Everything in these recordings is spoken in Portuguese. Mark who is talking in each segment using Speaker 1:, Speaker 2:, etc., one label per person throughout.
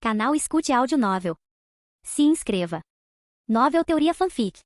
Speaker 1: Canal Escute Áudio Novel. Se inscreva. Novel Teoria Fanfic.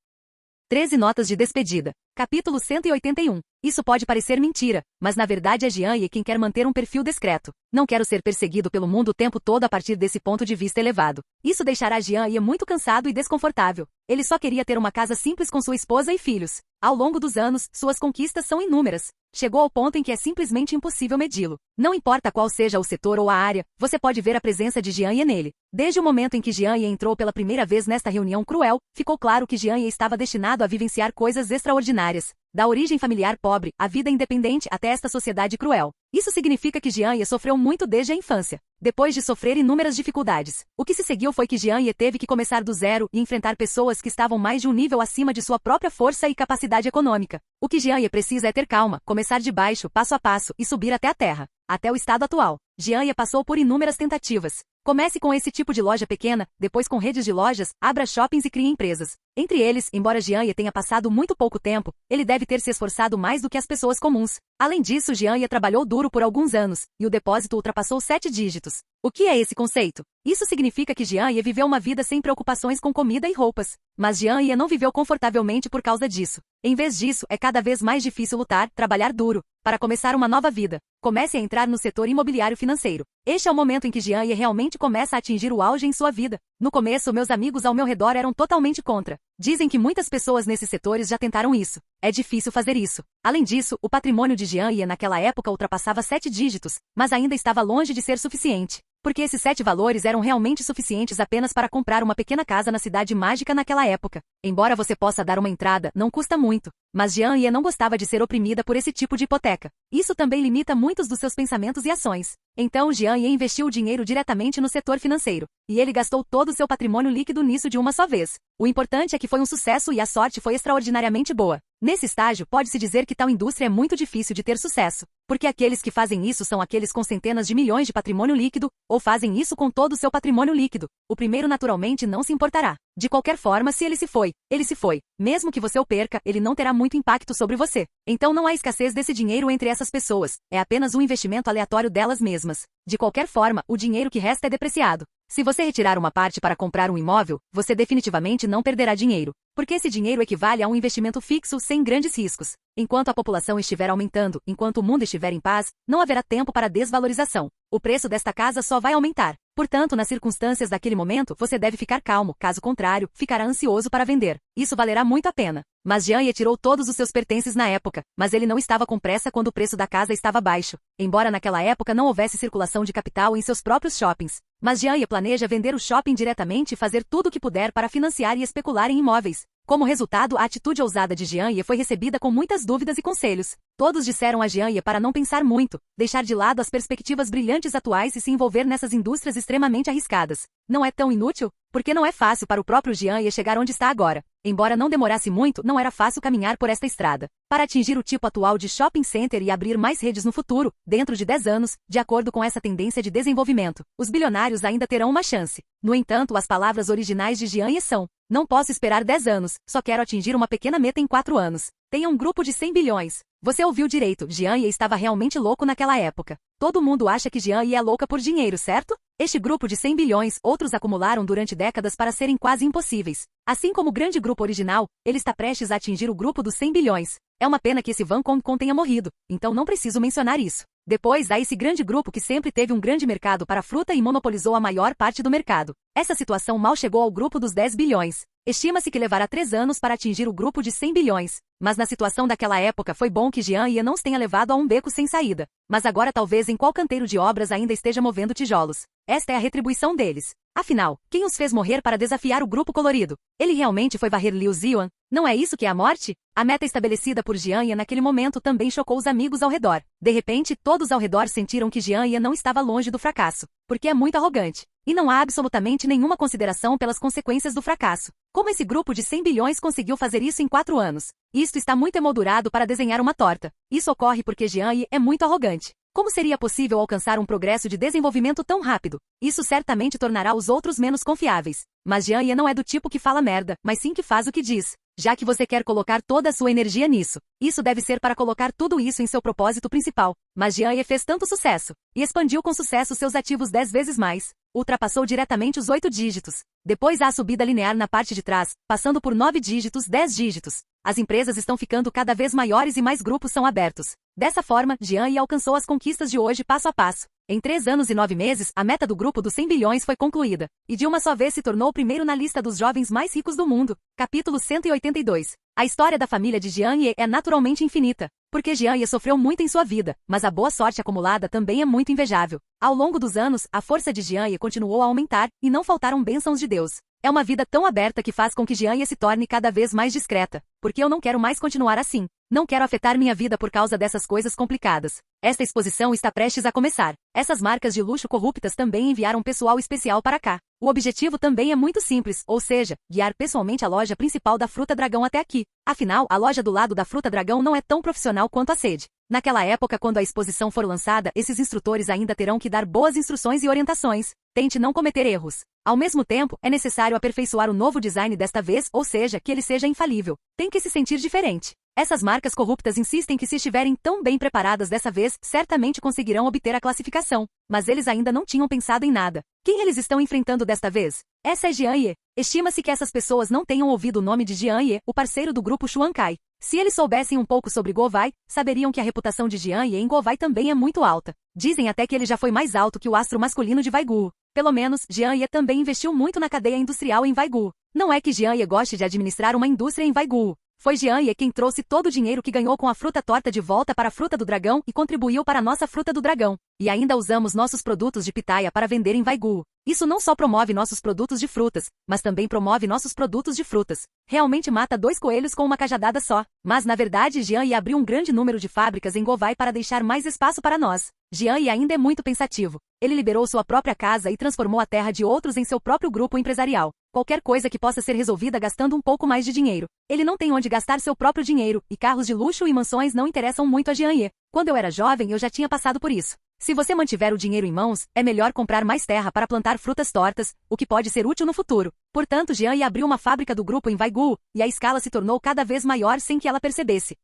Speaker 2: 13 notas de despedida. Capítulo 181. Isso pode parecer mentira, mas na verdade é Jianye quem quer manter um perfil discreto. Não quero ser perseguido pelo mundo o tempo todo a partir desse ponto de vista elevado. Isso deixará Jianye muito cansado e desconfortável. Ele só queria ter uma casa simples com sua esposa e filhos. Ao longo dos anos, suas conquistas são inúmeras. Chegou ao ponto em que é simplesmente impossível medi-lo. Não importa qual seja o setor ou a área, você pode ver a presença de Jianye nele. Desde o momento em que Jianye entrou pela primeira vez nesta reunião cruel, ficou claro que Jianye estava destinado a vivenciar coisas extraordinárias. Da origem familiar pobre, à vida independente até esta sociedade cruel. Isso significa que Jianye sofreu muito desde a infância. Depois de sofrer inúmeras dificuldades, o que se seguiu foi que Jianye teve que começar do zero e enfrentar pessoas que estavam mais de um nível acima de sua própria força e capacidade econômica. O que Jianye precisa é ter calma, começar de baixo, passo a passo, e subir até a terra. Até o estado atual. Jianye passou por inúmeras tentativas. Comece com esse tipo de loja pequena, depois com redes de lojas, abra shoppings e crie empresas. Entre eles, embora Jianye tenha passado muito pouco tempo, ele deve ter se esforçado mais do que as pessoas comuns. Além disso, Jianye trabalhou duro por alguns anos, e o depósito ultrapassou 7 dígitos. O que é esse conceito? Isso significa que Jianye viveu uma vida sem preocupações com comida e roupas. Mas Jianye não viveu confortavelmente por causa disso. Em vez disso, é cada vez mais difícil lutar, trabalhar duro, para começar uma nova vida. Comece a entrar no setor imobiliário financeiro. Este é o momento em que Jianye realmente começa a atingir o auge em sua vida. No começo, meus amigos ao meu redor eram totalmente contra. Dizem que muitas pessoas nesses setores já tentaram isso. É difícil fazer isso. Além disso, o patrimônio de Jianye naquela época ultrapassava 7 dígitos, mas ainda estava longe de ser suficiente. Porque esses 7 valores eram realmente suficientes apenas para comprar uma pequena casa na cidade mágica naquela época. Embora você possa dar uma entrada, não custa muito. Mas Jianye não gostava de ser oprimida por esse tipo de hipoteca. Isso também limita muitos dos seus pensamentos e ações. Então Jianye investiu o dinheiro diretamente no setor financeiro. E ele gastou todo o seu patrimônio líquido nisso de uma só vez. O importante é que foi um sucesso e a sorte foi extraordinariamente boa. Nesse estágio, pode-se dizer que tal indústria é muito difícil de ter sucesso. Porque aqueles que fazem isso são aqueles com centenas de milhões de patrimônio líquido, ou fazem isso com todo o seu patrimônio líquido. O primeiro naturalmente não se importará. De qualquer forma, se ele se foi, ele se foi. Mesmo que você o perca, ele não terá muito impacto sobre você. Então não há escassez desse dinheiro entre essas pessoas. É apenas um investimento aleatório delas mesmas. De qualquer forma, o dinheiro que resta é depreciado. Se você retirar uma parte para comprar um imóvel, você definitivamente não perderá dinheiro. Porque esse dinheiro equivale a um investimento fixo sem grandes riscos. Enquanto a população estiver aumentando, enquanto o mundo estiver em paz, não haverá tempo para desvalorização. O preço desta casa só vai aumentar. Portanto, nas circunstâncias daquele momento, você deve ficar calmo, caso contrário, ficará ansioso para vender. Isso valerá muito a pena. Mas Jianye tirou todos os seus pertences na época, mas ele não estava com pressa quando o preço da casa estava baixo. Embora naquela época não houvesse circulação de capital em seus próprios shoppings. Mas Jianye planeja vender o shopping diretamente e fazer tudo o que puder para financiar e especular em imóveis. Como resultado, a atitude ousada de Jianye foi recebida com muitas dúvidas e conselhos. Todos disseram a Jianye para não pensar muito, deixar de lado as perspectivas brilhantes atuais e se envolver nessas indústrias extremamente arriscadas. Não é tão inútil? Porque não é fácil para o próprio Jianye chegar onde está agora. Embora não demorasse muito, não era fácil caminhar por esta estrada. Para atingir o tipo atual de shopping center e abrir mais redes no futuro, dentro de 10 anos, de acordo com essa tendência de desenvolvimento, os bilionários ainda terão uma chance. No entanto, as palavras originais de Jianye são: não posso esperar 10 anos, só quero atingir uma pequena meta em 4 anos. Tenha um grupo de 100 bilhões. Você ouviu direito, Jianye estava realmente louco naquela época. Todo mundo acha que Jianye é louca por dinheiro, certo? Este grupo de 100 bilhões, outros acumularam durante décadas para serem quase impossíveis. Assim como o grande grupo original, ele está prestes a atingir o grupo dos 100 bilhões. É uma pena que esse Van Kong tenha morrido, então não preciso mencionar isso. Depois há esse grande grupo que sempre teve um grande mercado para fruta e monopolizou a maior parte do mercado. Essa situação mal chegou ao grupo dos 10 bilhões. Estima-se que levará 3 anos para atingir o grupo de 100 bilhões. Mas na situação daquela época foi bom que Jianye não os tenha levado a um beco sem saída. Mas agora talvez em qual canteiro de obras ainda esteja movendo tijolos. Esta é a retribuição deles. Afinal, quem os fez morrer para desafiar o grupo colorido? Ele realmente foi varrer Liu Ziyan? Não é isso que é a morte? A meta estabelecida por Jianye naquele momento também chocou os amigos ao redor. De repente, todos ao redor sentiram que Jianye não estava longe do fracasso. Porque é muito arrogante. E não há absolutamente nenhuma consideração pelas consequências do fracasso. Como esse grupo de 100 bilhões conseguiu fazer isso em 4 anos? Isto está muito emoldurado para desenhar uma torta. Isso ocorre porque Jianye é muito arrogante. Como seria possível alcançar um progresso de desenvolvimento tão rápido? Isso certamente tornará os outros menos confiáveis. Mas Jianye não é do tipo que fala merda, mas sim que faz o que diz. Já que você quer colocar toda a sua energia nisso, isso deve ser para colocar tudo isso em seu propósito principal. Mas Jianye fez tanto sucesso, e expandiu com sucesso seus ativos 10 vezes mais. ultrapassou diretamente os 8 dígitos. Depois há a subida linear na parte de trás, passando por 9 dígitos, 10 dígitos. As empresas estão ficando cada vez maiores e mais grupos são abertos. Dessa forma, Jian Ye alcançou as conquistas de hoje passo a passo. Em 3 anos e 9 meses, a meta do grupo dos 100 bilhões foi concluída. E de uma só vez se tornou o primeiro na lista dos jovens mais ricos do mundo. Capítulo 182. A história da família de Jian Ye é naturalmente infinita. Porque Jian Ye sofreu muito em sua vida, mas a boa sorte acumulada também é muito invejável. Ao longo dos anos, a força de Jian Ye continuou a aumentar, e não faltaram bênçãos de Deus. É uma vida tão aberta que faz com que Jian Ye se torne cada vez mais discreta. Porque eu não quero mais continuar assim. Não quero afetar minha vida por causa dessas coisas complicadas. Esta exposição está prestes a começar. Essas marcas de luxo corruptas também enviaram pessoal especial para cá. O objetivo também é muito simples, ou seja, guiar pessoalmente a loja principal da Fruta Dragão até aqui. Afinal, a loja do lado da Fruta Dragão não é tão profissional quanto a sede. Naquela época, quando a exposição for lançada, esses instrutores ainda terão que dar boas instruções e orientações. Tente não cometer erros. Ao mesmo tempo, é necessário aperfeiçoar o novo design desta vez, ou seja, que ele seja infalível. Tem que se sentir diferente. Essas marcas corruptas insistem que se estiverem tão bem preparadas dessa vez, certamente conseguirão obter a classificação. Mas eles ainda não tinham pensado em nada. Quem eles estão enfrentando desta vez? Essa é Jian Ye. Estima-se que essas pessoas não tenham ouvido o nome de Jian Ye, o parceiro do grupo Xuankai. Se eles soubessem um pouco sobre Guowai, saberiam que a reputação de Jian Ye em Guowai também é muito alta. Dizem até que ele já foi mais alto que o astro masculino de Weiguo. Pelo menos, Jian Ye também investiu muito na cadeia industrial em Weiguo. Não é que Jian Ye goste de administrar uma indústria em Weiguo. Foi Jian Ye quem trouxe todo o dinheiro que ganhou com a fruta torta de volta para a Fruta do Dragão e contribuiu para a nossa Fruta do Dragão. E ainda usamos nossos produtos de pitaia para vender em Weiguo. Isso não só promove nossos produtos de frutas, mas também promove nossos produtos de frutas. Realmente mata 2 coelhos com uma cajadada só. Mas na verdade, Jian Ye abriu um grande número de fábricas em Guowai para deixar mais espaço para nós. Jian Ye ainda é muito pensativo. Ele liberou sua própria casa e transformou a terra de outros em seu próprio grupo empresarial. Qualquer coisa que possa ser resolvida gastando um pouco mais de dinheiro. Ele não tem onde gastar seu próprio dinheiro, e carros de luxo e mansões não interessam muito a Jian Ye. Quando eu era jovem, eu já tinha passado por isso. Se você mantiver o dinheiro em mãos, é melhor comprar mais terra para plantar frutas tortas, o que pode ser útil no futuro. Portanto, Jian Ye abriu uma fábrica do grupo em Weiguo, e a escala se tornou cada vez maior sem que ela percebesse.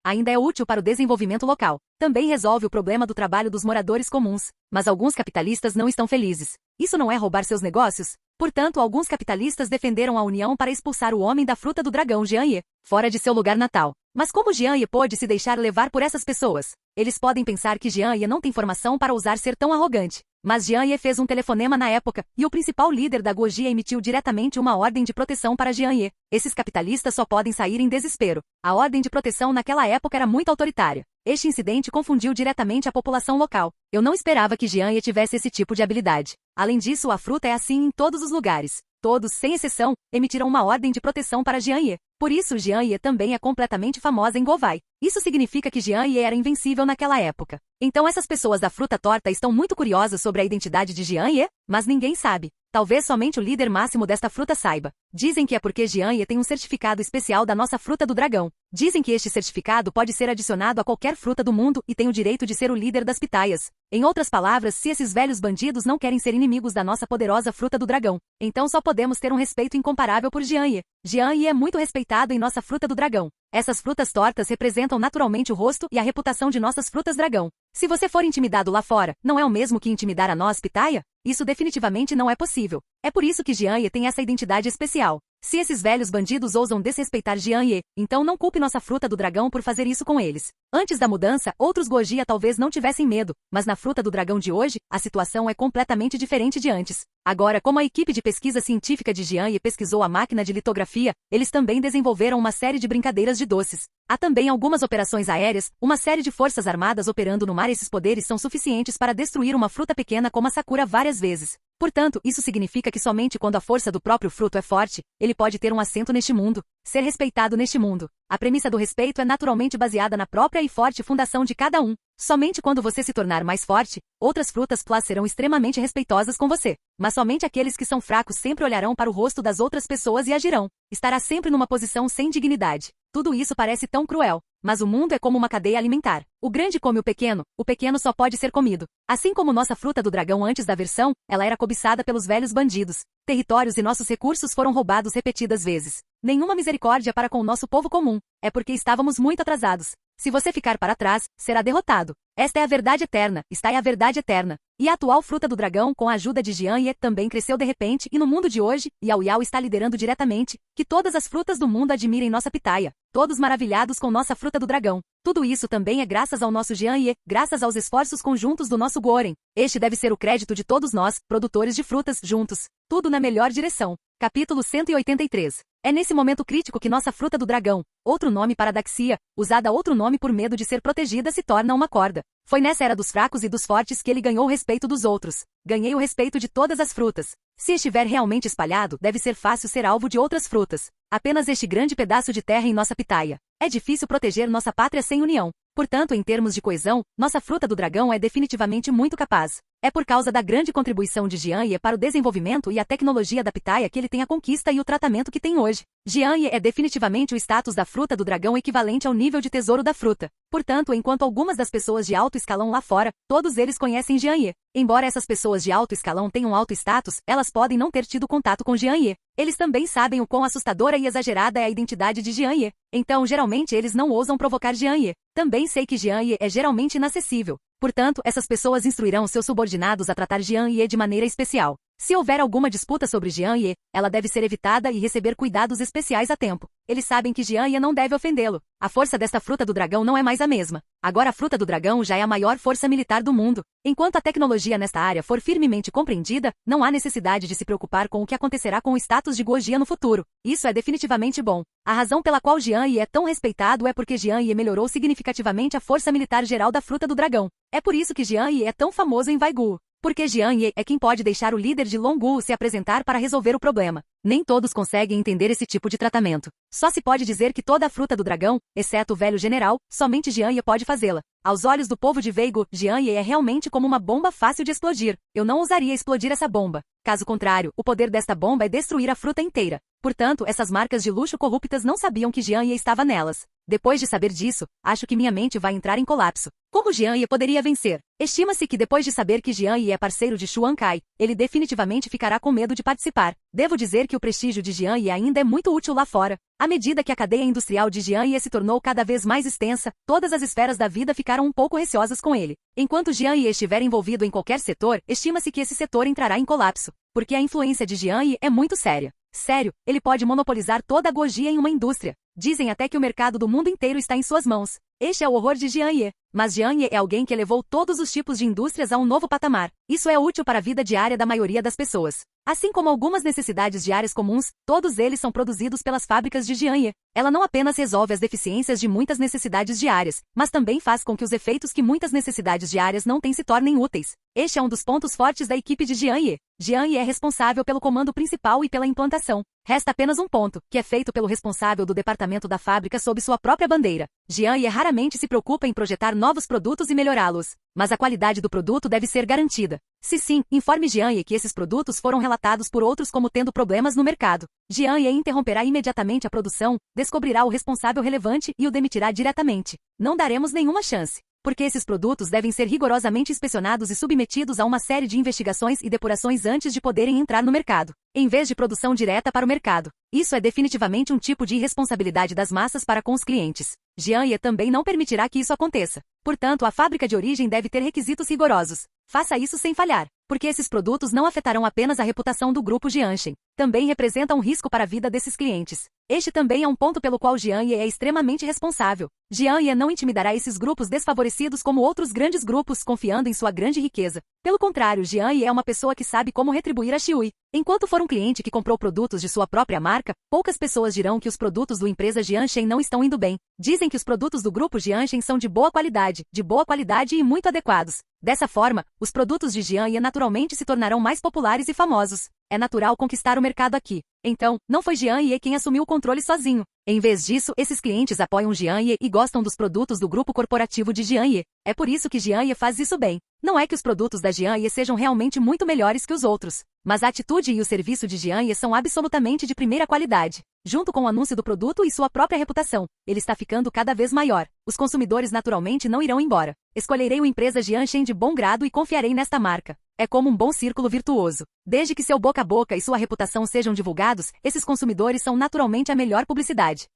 Speaker 2: Ainda é útil para o desenvolvimento local. Também resolve o problema do trabalho dos moradores comuns. Mas alguns capitalistas não estão felizes. Isso não é roubar seus negócios? Portanto, alguns capitalistas defenderam a união para expulsar o homem da Fruta do Dragão Jian Ye, fora de seu lugar natal. Mas como Jian Ye pôde se deixar levar por essas pessoas? Eles podem pensar que Jian Ye não tem formação para ousar ser tão arrogante. Mas Jian Ye fez um telefonema na época, e o principal líder da Guojia emitiu diretamente uma ordem de proteção para Jian Ye. Esses capitalistas só podem sair em desespero. A ordem de proteção naquela época era muito autoritária. Este incidente confundiu diretamente a população local. Eu não esperava que Jian Ye tivesse esse tipo de habilidade. Além disso, a fruta é assim em todos os lugares. Todos, sem exceção, emitiram uma ordem de proteção para Jian Ye. Por isso, Jian Ye também é completamente famosa em Guowai. Isso significa que Jian Ye era invencível naquela época. Então essas pessoas da fruta torta estão muito curiosas sobre a identidade de Jian Ye, mas ninguém sabe. Talvez somente o líder máximo desta fruta saiba. Dizem que é porque Jian Ye tem um certificado especial da nossa Fruta do Dragão. Dizem que este certificado pode ser adicionado a qualquer fruta do mundo e tem o direito de ser o líder das pitaias. Em outras palavras, se esses velhos bandidos não querem ser inimigos da nossa poderosa Fruta do Dragão, então só podemos ter um respeito incomparável por Jian Ye. Jian Ye é muito respeitado em nossa Fruta do Dragão. Essas frutas tortas representam naturalmente o rosto e a reputação de nossas frutas dragão. Se você for intimidado lá fora, não é o mesmo que intimidar a nós, pitaia? Isso definitivamente não é possível. É por isso que Jian Ye tem essa identidade especial. Se esses velhos bandidos ousam desrespeitar Jian Ye, então não culpe nossa Fruta do Dragão por fazer isso com eles. Antes da mudança, outros Guojia talvez não tivessem medo, mas na Fruta do Dragão de hoje, a situação é completamente diferente de antes. Agora, como a equipe de pesquisa científica de Jian Ye pesquisou a máquina de litografia, eles também desenvolveram uma série de brincadeiras de doces. Há também algumas operações aéreas, uma série de forças armadas operando no mar. Esses poderes são suficientes para destruir uma fruta pequena como a Sakura várias vezes. Portanto, isso significa que somente quando a força do próprio fruto é forte, ele pode ter um assento neste mundo, ser respeitado neste mundo. A premissa do respeito é naturalmente baseada na própria e forte fundação de cada um. Somente quando você se tornar mais forte, outras frutas plus serão extremamente respeitosas com você. Mas somente aqueles que são fracos sempre olharão para o rosto das outras pessoas e agirão. Estará sempre numa posição sem dignidade. Tudo isso parece tão cruel. Mas o mundo é como uma cadeia alimentar. O grande come o pequeno só pode ser comido. Assim como nossa Fruta do Dragão antes da versão, ela era cobiçada pelos velhos bandidos. Territórios e nossos recursos foram roubados repetidas vezes. Nenhuma misericórdia para com o nosso povo comum. É porque estávamos muito atrasados. Se você ficar para trás, será derrotado. Esta é a verdade eterna, está é a verdade eterna. E a atual fruta do dragão, com a ajuda de Jian Ye, também cresceu de repente, e no mundo de hoje, Yao Yao está liderando diretamente, que todas as frutas do mundo admirem nossa pitaia, todos maravilhados com nossa fruta do dragão. Tudo isso também é graças ao nosso Jian Ye, graças aos esforços conjuntos do nosso Guoren. Este deve ser o crédito de todos nós, produtores de frutas, juntos. Tudo na melhor direção. Capítulo 183. É nesse momento crítico que nossa fruta do dragão, outro nome para Daxia, usada outro nome por medo de ser protegida, se torna uma corda. Foi nessa era dos fracos e dos fortes que ele ganhou o respeito dos outros. Ganhei o respeito de todas as frutas. Se estiver realmente espalhado, deve ser fácil ser alvo de outras frutas. Apenas este grande pedaço de terra em nossa pitaia. É difícil proteger nossa pátria sem união. Portanto, em termos de coesão, nossa fruta do dragão é definitivamente muito capaz. É por causa da grande contribuição de Jian Ye para o desenvolvimento e a tecnologia da pitaia que ele tem a conquista e o tratamento que tem hoje. Jian Ye é definitivamente o status da fruta do dragão equivalente ao nível de tesouro da fruta. Portanto, enquanto algumas das pessoas de alto escalão lá fora, todos eles conhecem Jian Ye. Embora essas pessoas de alto escalão tenham alto status, elas podem não ter tido contato com Jian Ye. Eles também sabem o quão assustadora e exagerada é a identidade de Jian Ye. Então, geralmente eles não ousam provocar Jian Ye. Também sei que Jian Ye é geralmente inacessível. Portanto, essas pessoas instruirão seus subordinados a tratar Jian Ye de maneira especial. Se houver alguma disputa sobre Jian Ye, ela deve ser evitada e receber cuidados especiais a tempo. Eles sabem que Jian Ye não deve ofendê-lo. A força desta fruta do dragão não é mais a mesma. Agora a fruta do dragão já é a maior força militar do mundo. Enquanto a tecnologia nesta área for firmemente compreendida, não há necessidade de se preocupar com o que acontecerá com o status de Guojia no futuro. Isso é definitivamente bom. A razão pela qual Jian Ye é tão respeitado é porque Jian Ye melhorou significativamente a força militar geral da fruta do dragão. É por isso que Jian Ye é tão famoso em Vaigu. Porque Jian Ye é quem pode deixar o líder de Longu se apresentar para resolver o problema. Nem todos conseguem entender esse tipo de tratamento. Só se pode dizer que toda a fruta do dragão, exceto o velho general, somente Jian Ye pode fazê-la. Aos olhos do povo de Veigo, Jian Ye é realmente como uma bomba fácil de explodir. Eu não ousaria explodir essa bomba. Caso contrário, o poder desta bomba é destruir a fruta inteira. Portanto, essas marcas de luxo corruptas não sabiam que Jian Ye estava nelas. Depois de saber disso, acho que minha mente vai entrar em colapso. Como Jian Ye poderia vencer? Estima-se que depois de saber que Jian Ye é parceiro de Xuan Kai, ele definitivamente ficará com medo de participar. Devo dizer que o prestígio de Jian Ye ainda é muito útil lá fora. À medida que a cadeia industrial de Jian Ye se tornou cada vez mais extensa, todas as esferas da vida ficaram um pouco receosas com ele. Enquanto Jian Ye estiver envolvido em qualquer setor, estima-se que esse setor entrará em colapso, porque a influência de Jian Ye é muito séria. Sério, ele pode monopolizar toda a Guojia em uma indústria. Dizem até que o mercado do mundo inteiro está em suas mãos. Este é o horror de Jian Ye. Mas Jian Ye é alguém que elevou todos os tipos de indústrias a um novo patamar. Isso é útil para a vida diária da maioria das pessoas. Assim como algumas necessidades diárias comuns, todos eles são produzidos pelas fábricas de Jian Ye. Ela não apenas resolve as deficiências de muitas necessidades diárias, mas também faz com que os efeitos que muitas necessidades diárias não têm se tornem úteis. Este é um dos pontos fortes da equipe de Jian Ye. Jian Ye é responsável pelo comando principal e pela implantação. Resta apenas um ponto, que é feito pelo responsável do departamento da fábrica sob sua própria bandeira. Jian Ye raramente se preocupa em projetar novos produtos e melhorá-los, mas a qualidade do produto deve ser garantida. Se sim, informe Jian Ye que esses produtos foram relatados por outros como tendo problemas no mercado. Jian Ye interromperá imediatamente a produção, descobrirá o responsável relevante e o demitirá diretamente. Não daremos nenhuma chance, porque esses produtos devem ser rigorosamente inspecionados e submetidos a uma série de investigações e depurações antes de poderem entrar no mercado, em vez de produção direta para o mercado. Isso é definitivamente um tipo de irresponsabilidade das massas para com os clientes. Jian Ye também não permitirá que isso aconteça. Portanto, a fábrica de origem deve ter requisitos rigorosos. Faça isso sem falhar, porque esses produtos não afetarão apenas a reputação do grupo Jianshen. Também representam um risco para a vida desses clientes. Este também é um ponto pelo qual Jian Ye é extremamente responsável. Jian Ye não intimidará esses grupos desfavorecidos como outros grandes grupos confiando em sua grande riqueza. Pelo contrário, Jian Ye é uma pessoa que sabe como retribuir a Xiui. Enquanto for um cliente que comprou produtos de sua própria marca, poucas pessoas dirão que os produtos do empresa Jianshen não estão indo bem. Dizem que os produtos do grupo Jianshen são de boa qualidade e muito adequados. Dessa forma, os produtos de Jian Ye naturalmente se tornarão mais populares e famosos. É natural conquistar o mercado aqui. Então, não foi Jian Ye quem assumiu o controle sozinho. Em vez disso, esses clientes apoiam Jian Ye e gostam dos produtos do grupo corporativo de Jian Ye. É por isso que Jian Ye faz isso bem. Não é que os produtos da Jian Ye sejam realmente muito melhores que os outros, mas a atitude e o serviço de Jian Ye são absolutamente de primeira qualidade. Junto com o anúncio do produto e sua própria reputação, ele está ficando cada vez maior. Os consumidores naturalmente não irão embora. Escolherei uma empresa Jianshen de bom grado e confiarei nesta marca. É como um bom círculo virtuoso. Desde que seu boca a boca e sua reputação sejam divulgados, esses consumidores são naturalmente a melhor publicidade.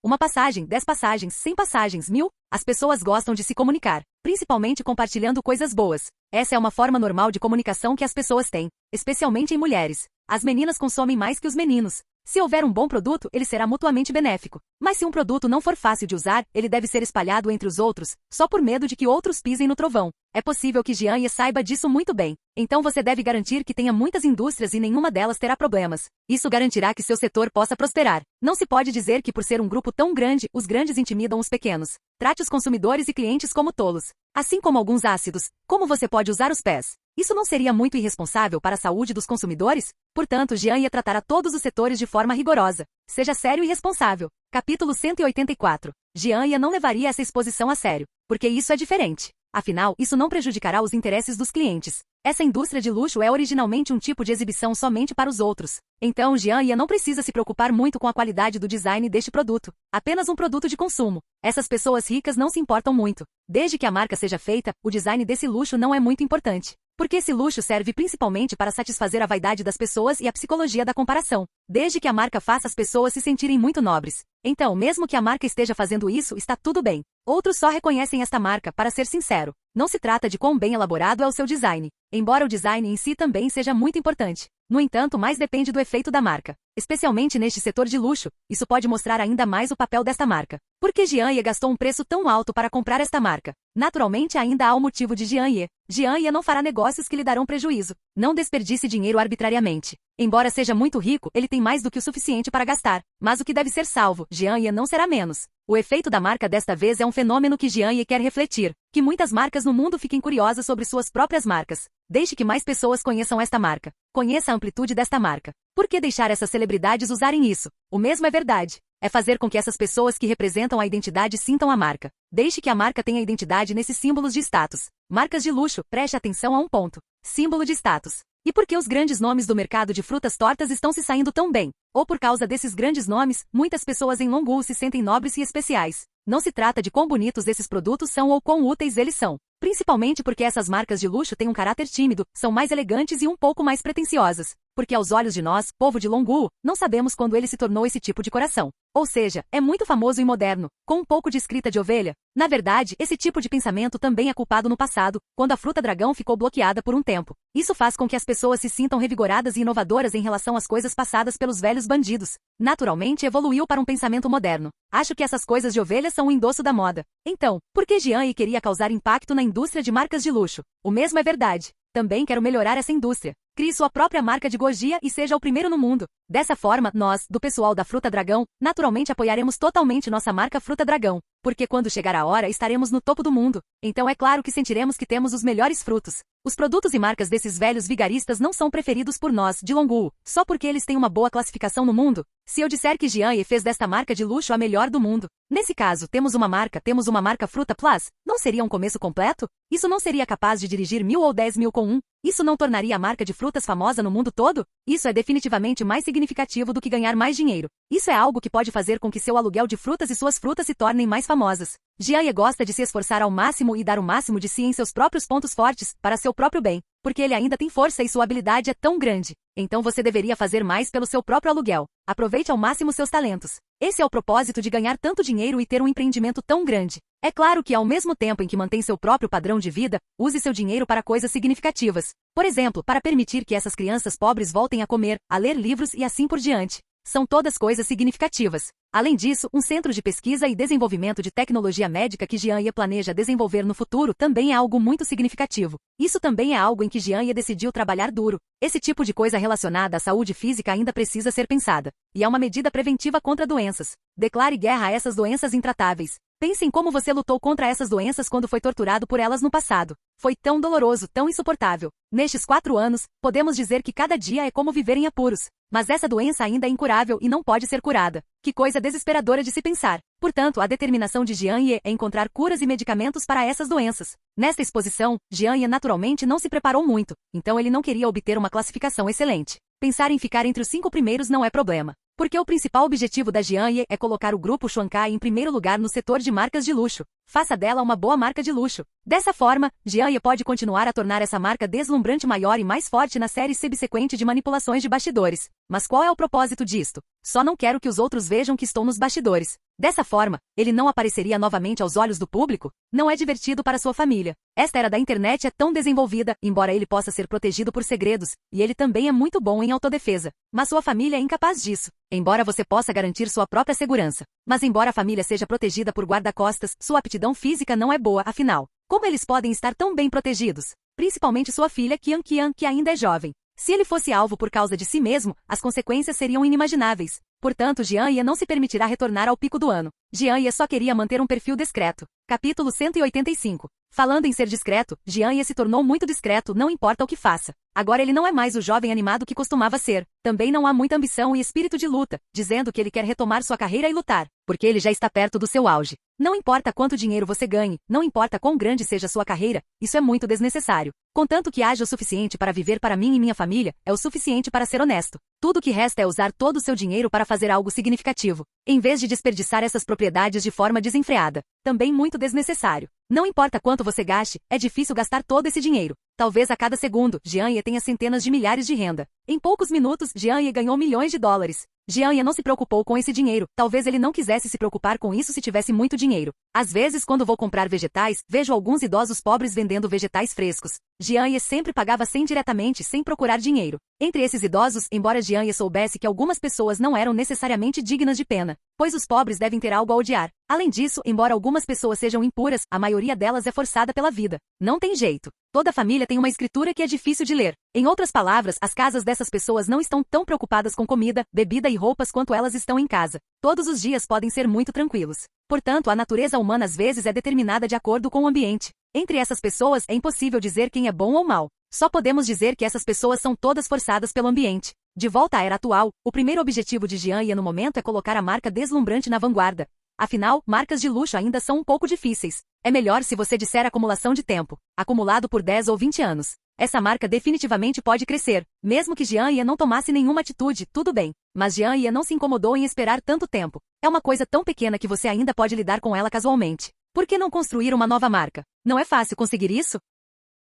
Speaker 2: Uma passagem, 10 passagens, 100 passagens, 1000. As pessoas gostam de se comunicar, principalmente compartilhando coisas boas. Essa é uma forma normal de comunicação que as pessoas têm, especialmente em mulheres. As meninas consomem mais que os meninos. Se houver um bom produto, ele será mutuamente benéfico. Mas se um produto não for fácil de usar, ele deve ser espalhado entre os outros, só por medo de que outros pisem no trovão. É possível que Jianye saiba disso muito bem. Então você deve garantir que tenha muitas indústrias e nenhuma delas terá problemas. Isso garantirá que seu setor possa prosperar. Não se pode dizer que por ser um grupo tão grande, os grandes intimidam os pequenos. Trate os consumidores e clientes como tolos. Assim como alguns ácidos, como você pode usar os pés? Isso não seria muito irresponsável para a saúde dos consumidores? Portanto, Jianye tratará todos os setores de forma rigorosa. Seja sério e responsável. Capítulo 184. Jianye não levaria essa exposição a sério, porque isso é diferente. Afinal, isso não prejudicará os interesses dos clientes. Essa indústria de luxo é originalmente um tipo de exibição somente para os outros. Então, Jianye não precisa se preocupar muito com a qualidade do design deste produto. Apenas um produto de consumo. Essas pessoas ricas não se importam muito. Desde que a marca seja feita, o design desse luxo não é muito importante. Porque esse luxo serve principalmente para satisfazer a vaidade das pessoas e a psicologia da comparação. Desde que a marca faça as pessoas se sentirem muito nobres. Então, mesmo que a marca esteja fazendo isso, está tudo bem. Outros só reconhecem esta marca, para ser sincero. Não se trata de quão bem elaborado é o seu design. Embora o design em si também seja muito importante. No entanto, mais depende do efeito da marca. Especialmente neste setor de luxo, isso pode mostrar ainda mais o papel desta marca. Por que Jianye gastou um preço tão alto para comprar esta marca? Naturalmente ainda há o motivo de Jianye. Jianye não fará negócios que lhe darão prejuízo. Não desperdice dinheiro arbitrariamente. Embora seja muito rico, ele tem mais do que o suficiente para gastar. Mas o que deve ser salvo, Jianye não será menos. O efeito da marca desta vez é um fenômeno que Jianye quer refletir. Que muitas marcas no mundo fiquem curiosas sobre suas próprias marcas. Deixe que mais pessoas conheçam esta marca. Conheça a amplitude desta marca. Por que deixar essas celebridades usarem isso? O mesmo é verdade. É fazer com que essas pessoas que representam a identidade sintam a marca. Deixe que a marca tenha identidade nesses símbolos de status. Marcas de luxo, preste atenção a um ponto. Símbolo de status. E por que os grandes nomes do mercado de frutas tortas estão se saindo tão bem? Ou por causa desses grandes nomes, muitas pessoas em Longu se sentem nobres e especiais. Não se trata de quão bonitos esses produtos são ou quão úteis eles são. Principalmente porque essas marcas de luxo têm um caráter tímido, são mais elegantes e um pouco mais pretensiosas. Porque aos olhos de nós, povo de Longu, não sabemos quando ele se tornou esse tipo de coração. Ou seja, é muito famoso e moderno, com um pouco de escrita de ovelha. Na verdade, esse tipo de pensamento também é culpado no passado, quando a fruta dragão ficou bloqueada por um tempo. Isso faz com que as pessoas se sintam revigoradas e inovadoras em relação às coisas passadas pelos velhos bandidos. Naturalmente evoluiu para um pensamento moderno. Acho que essas coisas de ovelha são o endosso da moda. Então, por que Jianye queria causar impacto na indústria de marcas de luxo? O mesmo é verdade. Também quero melhorar essa indústria. Crie sua própria marca de Gojia e seja o primeiro no mundo. Dessa forma, nós, do pessoal da Fruta Dragão, naturalmente apoiaremos totalmente nossa marca Fruta Dragão. Porque quando chegar a hora estaremos no topo do mundo. Então é claro que sentiremos que temos os melhores frutos. Os produtos e marcas desses velhos vigaristas não são preferidos por nós, de Longu, só porque eles têm uma boa classificação no mundo. Se eu disser que Jianye fez desta marca de luxo a melhor do mundo, nesse caso, temos uma marca Fruta Plus, não seria um começo completo? Isso não seria capaz de dirigir 1000 ou 10.000 com um? Isso não tornaria a marca de frutas famosa no mundo todo? Isso é definitivamente mais significativo do que ganhar mais dinheiro. Isso é algo que pode fazer com que seu aluguel de frutas e suas frutas se tornem mais famosas. Jianye gosta de se esforçar ao máximo e dar o máximo de si em seus próprios pontos fortes, para seu próprio bem, porque ele ainda tem força e sua habilidade é tão grande. Então você deveria fazer mais pelo seu próprio aluguel. Aproveite ao máximo seus talentos. Esse é o propósito de ganhar tanto dinheiro e ter um empreendimento tão grande. É claro que ao mesmo tempo em que mantém seu próprio padrão de vida, use seu dinheiro para coisas significativas. Por exemplo, para permitir que essas crianças pobres voltem a comer, a ler livros e assim por diante. São todas coisas significativas. Além disso, um centro de pesquisa e desenvolvimento de tecnologia médica que Jianye planeja desenvolver no futuro também é algo muito significativo. Isso também é algo em que Jianye decidiu trabalhar duro. Esse tipo de coisa relacionada à saúde física ainda precisa ser pensada. E é uma medida preventiva contra doenças. Declare guerra a essas doenças intratáveis. Pense em como você lutou contra essas doenças quando foi torturado por elas no passado. Foi tão doloroso, tão insuportável. Nestes 4 anos, podemos dizer que cada dia é como viver em apuros. Mas essa doença ainda é incurável e não pode ser curada. Que coisa desesperadora de se pensar. Portanto, a determinação de Jianye é encontrar curas e medicamentos para essas doenças. Nesta exposição, Jianye naturalmente não se preparou muito, então ele não queria obter uma classificação excelente. Pensar em ficar entre os 5 primeiros não é problema. Porque o principal objetivo da Jianye é colocar o grupo Xuankai em primeiro lugar no setor de marcas de luxo. Faça dela uma boa marca de luxo. Dessa forma, Jianye pode continuar a tornar essa marca deslumbrante maior e mais forte na série subsequente de manipulações de bastidores. Mas qual é o propósito disto? Só não quero que os outros vejam que estou nos bastidores. Dessa forma, ele não apareceria novamente aos olhos do público. Não é divertido para sua família. Esta era da internet é tão desenvolvida, embora ele possa ser protegido por segredos, e ele também é muito bom em autodefesa. Mas sua família é incapaz disso. Embora você possa garantir sua própria segurança. Mas embora a família seja protegida por guarda-costas, sua aptidão física não é boa, afinal. Como eles podem estar tão bem protegidos? Principalmente sua filha Qian Qian, que ainda é jovem. Se ele fosse alvo por causa de si mesmo, as consequências seriam inimagináveis. Portanto, Jian Ye não se permitirá retornar ao pico do ano. Jian Ye só queria manter um perfil discreto. Capítulo 185. Falando em ser discreto, Jian Ye se tornou muito discreto, não importa o que faça. Agora ele não é mais o jovem animado que costumava ser. Também não há muita ambição e espírito de luta, dizendo que ele quer retomar sua carreira e lutar, porque ele já está perto do seu auge. Não importa quanto dinheiro você ganhe, não importa quão grande seja sua carreira, isso é muito desnecessário. Contanto que haja o suficiente para viver para mim e minha família, é o suficiente para ser honesto. Tudo o que resta é usar todo o seu dinheiro para fazer algo significativo, em vez de desperdiçar essas propriedades de forma desenfreada. Também muito desnecessário. Não importa quanto você gaste, é difícil gastar todo esse dinheiro. Talvez a cada segundo, Jian Ye tenha centenas de milhares de renda. Em poucos minutos, Jian Ye ganhou milhões de dólares. Jian Ye não se preocupou com esse dinheiro. Talvez ele não quisesse se preocupar com isso se tivesse muito dinheiro. Às vezes, quando vou comprar vegetais, vejo alguns idosos pobres vendendo vegetais frescos. Jian Ye sempre pagava diretamente, sem procurar dinheiro. Entre esses idosos, embora Jian Ye soubesse que algumas pessoas não eram necessariamente dignas de pena, pois os pobres devem ter algo a odiar. Além disso, embora algumas pessoas sejam impuras, a maioria delas é forçada pela vida. Não tem jeito. Toda família tem uma escritura que é difícil de ler. Em outras palavras, as casas dessas pessoas não estão tão preocupadas com comida, bebida e roupas quanto elas estão em casa. Todos os dias podem ser muito tranquilos. Portanto, a natureza humana às vezes é determinada de acordo com o ambiente. Entre essas pessoas é impossível dizer quem é bom ou mal. Só podemos dizer que essas pessoas são todas forçadas pelo ambiente. De volta à era atual, o primeiro objetivo de Jian Ye no momento é colocar a marca deslumbrante na vanguarda. Afinal, marcas de luxo ainda são um pouco difíceis. É melhor se você disser acumulação de tempo, acumulado por 10 ou 20 anos. Essa marca definitivamente pode crescer. Mesmo que Jian Ye não tomasse nenhuma atitude, tudo bem. Mas Jian Ye não se incomodou em esperar tanto tempo. É uma coisa tão pequena que você ainda pode lidar com ela casualmente. Por que não construir uma nova marca? Não é fácil conseguir isso?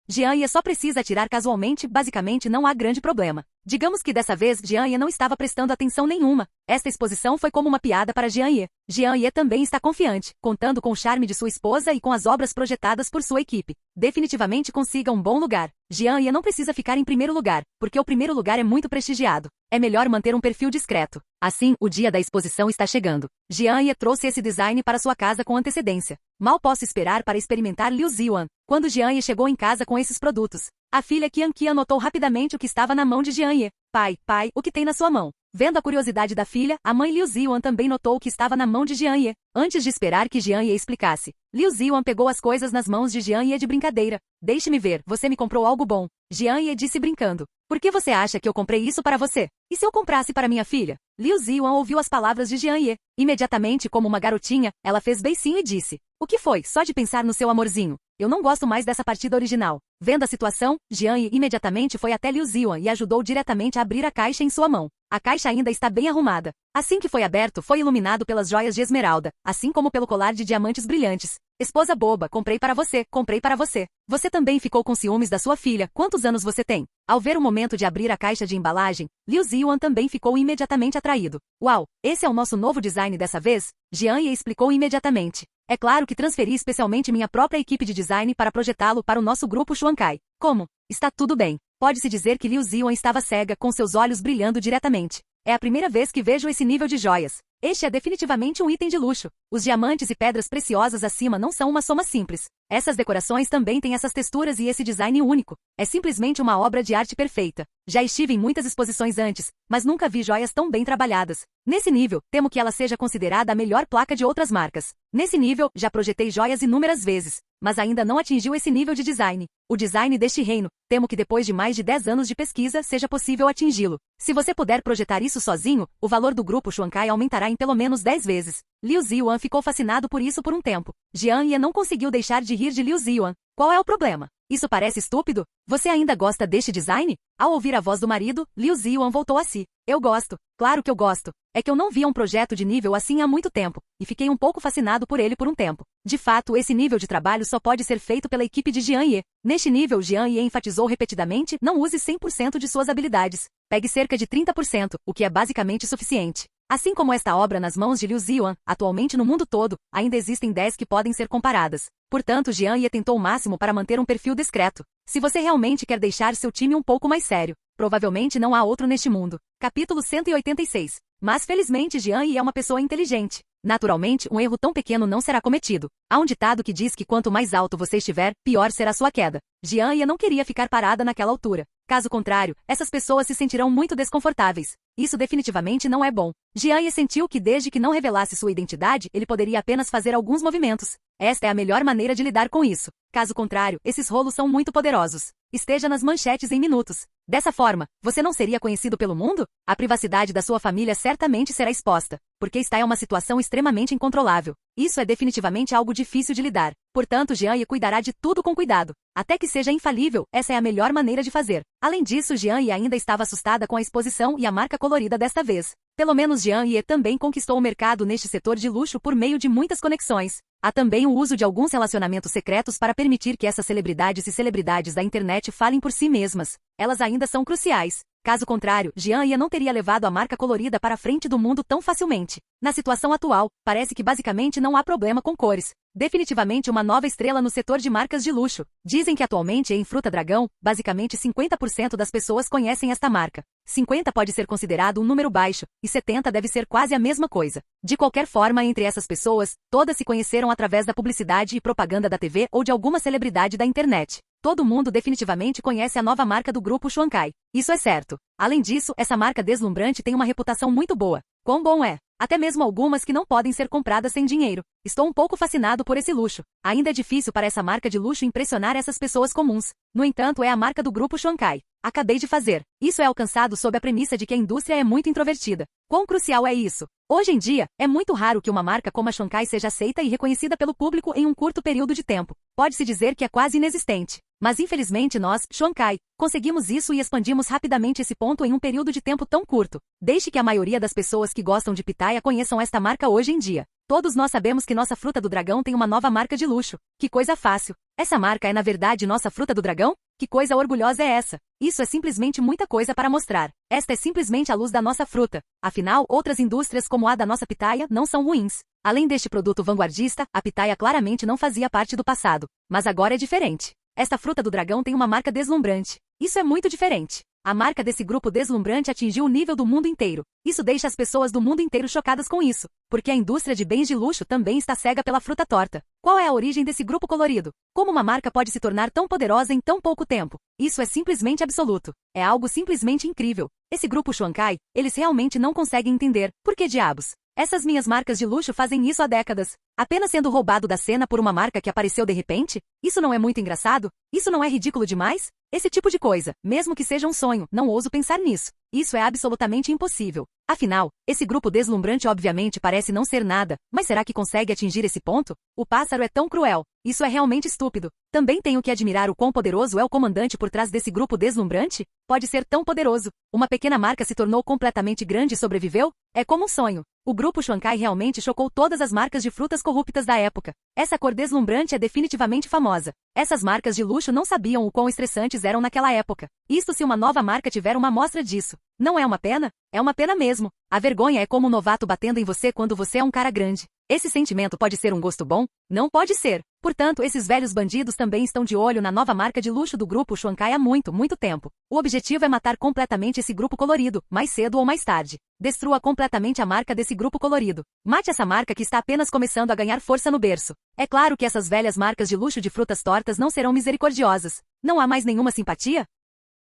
Speaker 2: Jian Ye só precisa atirar casualmente, basicamente não há grande problema. Digamos que dessa vez Jian Ye não estava prestando atenção nenhuma. Esta exposição foi como uma piada para Jian Ye. Jian Ye também está confiante, contando com o charme de sua esposa e com as obras projetadas por sua equipe. Definitivamente consiga um bom lugar. Jian Ye não precisa ficar em primeiro lugar, porque o primeiro lugar é muito prestigiado. É melhor manter um perfil discreto. Assim, o dia da exposição está chegando. Jian Ye trouxe esse design para sua casa com antecedência. Mal posso esperar para experimentar Liu Ziwan. Quando Jian Ye chegou em casa com esses produtos, a filha Qian Qian notou rapidamente o que estava na mão de Jian Ye. Pai, o que tem na sua mão? Vendo a curiosidade da filha, a mãe Liu Ziwan também notou o que estava na mão de Jian Ye. Antes de esperar que Jian Ye explicasse, Liu Ziwan pegou as coisas nas mãos de Jian Ye de brincadeira. Deixe-me ver, você me comprou algo bom. Jian Ye disse brincando. Por que você acha que eu comprei isso para você? E se eu comprasse para minha filha? Liu Ziwan ouviu as palavras de Jian Ye. Imediatamente, como uma garotinha, ela fez beicinho e disse. O que foi? Só de pensar no seu amorzinho. Eu não gosto mais dessa partida original. Vendo a situação, Jian Ye imediatamente foi até Liu Ziwan e ajudou diretamente a abrir a caixa em sua mão. A caixa ainda está bem arrumada. Assim que foi aberto, foi iluminado pelas joias de esmeralda, assim como pelo colar de diamantes brilhantes. Esposa boba, comprei para você, comprei para você. Você também ficou com ciúmes da sua filha. Quantos anos você tem? Ao ver o momento de abrir a caixa de embalagem, Liu Ziwan também ficou imediatamente atraído. Uau, esse é o nosso novo design dessa vez? Jian Ye explicou imediatamente. É claro que transferi especialmente minha própria equipe de design para projetá-lo para o nosso grupo Xuankai. Como? Está tudo bem. Pode-se dizer que Liu Ziwan estava cega, com seus olhos brilhando diretamente. É a primeira vez que vejo esse nível de joias. Este é definitivamente um item de luxo. Os diamantes e pedras preciosas acima não são uma soma simples. Essas decorações também têm essas texturas e esse design único. É simplesmente uma obra de arte perfeita. Já estive em muitas exposições antes, mas nunca vi joias tão bem trabalhadas. Nesse nível, temo que ela seja considerada a melhor placa de outras marcas. Nesse nível, já projetei joias inúmeras vezes, mas ainda não atingiu esse nível de design. O design deste reino, temo que depois de mais de 10 anos de pesquisa seja possível atingi-lo. Se você puder projetar isso sozinho, o valor do grupo Xuankai aumentará em pelo menos 10 vezes. Liu Ziwan ficou fascinado por isso por um tempo. Jian Ye não conseguiu deixar de rir de Liu Ziwan. Qual é o problema? Isso parece estúpido? Você ainda gosta deste design? Ao ouvir a voz do marido, Liu Ziwan voltou a si. Eu gosto. Claro que eu gosto. É que eu não via um projeto de nível assim há muito tempo, e fiquei um pouco fascinado por ele por um tempo. De fato, esse nível de trabalho só pode ser feito pela equipe de Jian Ye. Neste nível, Jian Ye enfatizou repetidamente, não use 100% de suas habilidades. Pegue cerca de 30%, o que é basicamente suficiente. Assim como esta obra nas mãos de Liu Ziyan, atualmente no mundo todo, ainda existem 10 que podem ser comparadas. Portanto, Jian Ye tentou o máximo para manter um perfil discreto. Se você realmente quer deixar seu time um pouco mais sério, provavelmente não há outro neste mundo. Capítulo 186. Mas felizmente Jian Ye é uma pessoa inteligente. Naturalmente, um erro tão pequeno não será cometido. Há um ditado que diz que quanto mais alto você estiver, pior será sua queda. Jian Ye não queria ficar parada naquela altura. Caso contrário, essas pessoas se sentirão muito desconfortáveis. Isso definitivamente não é bom. Jian Ye sentiu que desde que não revelasse sua identidade, ele poderia apenas fazer alguns movimentos. Esta é a melhor maneira de lidar com isso. Caso contrário, esses rolos são muito poderosos. Esteja nas manchetes em minutos. Dessa forma, você não seria conhecido pelo mundo? A privacidade da sua família certamente será exposta, porque está em uma situação extremamente incontrolável. Isso é definitivamente algo difícil de lidar. Portanto, Jian Ye cuidará de tudo com cuidado. Até que seja infalível, essa é a melhor maneira de fazer. Além disso, Jian Ye ainda estava assustada com a exposição e a marca colorida desta vez. Pelo menos Jian Ye também conquistou o mercado neste setor de luxo por meio de muitas conexões. Há também o uso de alguns relacionamentos secretos para permitir que essas celebridades e celebridades da internet falem por si mesmas. Elas ainda são cruciais. Caso contrário, Jian Ye não teria levado a marca colorida para a frente do mundo tão facilmente. Na situação atual, parece que basicamente não há problema com cores. Definitivamente uma nova estrela no setor de marcas de luxo. Dizem que atualmente em Fruta Dragão, basicamente 50% das pessoas conhecem esta marca. 50 pode ser considerado um número baixo, e 70 deve ser quase a mesma coisa. De qualquer forma, entre essas pessoas, todas se conheceram através da publicidade e propaganda da TV ou de alguma celebridade da internet. Todo mundo definitivamente conhece a nova marca do grupo Xuankai. Isso é certo. Além disso, essa marca deslumbrante tem uma reputação muito boa. Quão bom é? Até mesmo algumas que não podem ser compradas sem dinheiro. Estou um pouco fascinado por esse luxo. Ainda é difícil para essa marca de luxo impressionar essas pessoas comuns. No entanto, é a marca do grupo Xuankai. Acabei de fazer. Isso é alcançado sob a premissa de que a indústria é muito introvertida. Quão crucial é isso? Hoje em dia, é muito raro que uma marca como a Xuankai seja aceita e reconhecida pelo público em um curto período de tempo. Pode-se dizer que é quase inexistente. Mas infelizmente nós, Xuankai, conseguimos isso e expandimos rapidamente esse ponto em um período de tempo tão curto. Deixe que a maioria das pessoas que gostam de pitaia conheçam esta marca hoje em dia. Todos nós sabemos que nossa fruta do dragão tem uma nova marca de luxo. Que coisa fácil. Essa marca é na verdade nossa fruta do dragão? Que coisa orgulhosa é essa? Isso é simplesmente muita coisa para mostrar. Esta é simplesmente a luz da nossa fruta. Afinal, outras indústrias como a da nossa pitaia não são ruins. Além deste produto vanguardista, a pitaia claramente não fazia parte do passado. Mas agora é diferente. Esta fruta do dragão tem uma marca deslumbrante. Isso é muito diferente. A marca desse grupo deslumbrante atingiu o nível do mundo inteiro. Isso deixa as pessoas do mundo inteiro chocadas com isso, porque a indústria de bens de luxo também está cega pela fruta torta. Qual é a origem desse grupo colorido? Como uma marca pode se tornar tão poderosa em tão pouco tempo? Isso é simplesmente absoluto. É algo simplesmente incrível. Esse grupo Xuankai, eles realmente não conseguem entender. Por que diabos? Essas minhas marcas de luxo fazem isso há décadas. Apenas sendo roubado da cena por uma marca que apareceu de repente? Isso não é muito engraçado? Isso não é ridículo demais? Esse tipo de coisa, mesmo que seja um sonho, não ouso pensar nisso. Isso é absolutamente impossível. Afinal, esse grupo deslumbrante obviamente parece não ser nada, mas será que consegue atingir esse ponto? O pássaro é tão cruel. Isso é realmente estúpido. Também tenho que admirar o quão poderoso é o comandante por trás desse grupo deslumbrante. Pode ser tão poderoso. Uma pequena marca se tornou completamente grande e sobreviveu? É como um sonho. O grupo Xuankai realmente chocou todas as marcas de frutas corruptas da época. Essa cor deslumbrante é definitivamente famosa. Essas marcas de luxo não sabiam o quão estressantes eram naquela época. Isto se uma nova marca tiver uma amostra disso. Não é uma pena? É uma pena mesmo. A vergonha é como um novato batendo em você quando você é um cara grande. Esse sentimento pode ser um gosto bom? Não pode ser. Portanto, esses velhos bandidos também estão de olho na nova marca de luxo do grupo Xuankai há muito, muito tempo. O objetivo é matar completamente esse grupo colorido, mais cedo ou mais tarde. Destrua completamente a marca desse grupo colorido. Mate essa marca que está apenas começando a ganhar força no berço. É claro que essas velhas marcas de luxo de frutas tortas não serão misericordiosas. Não há mais nenhuma simpatia?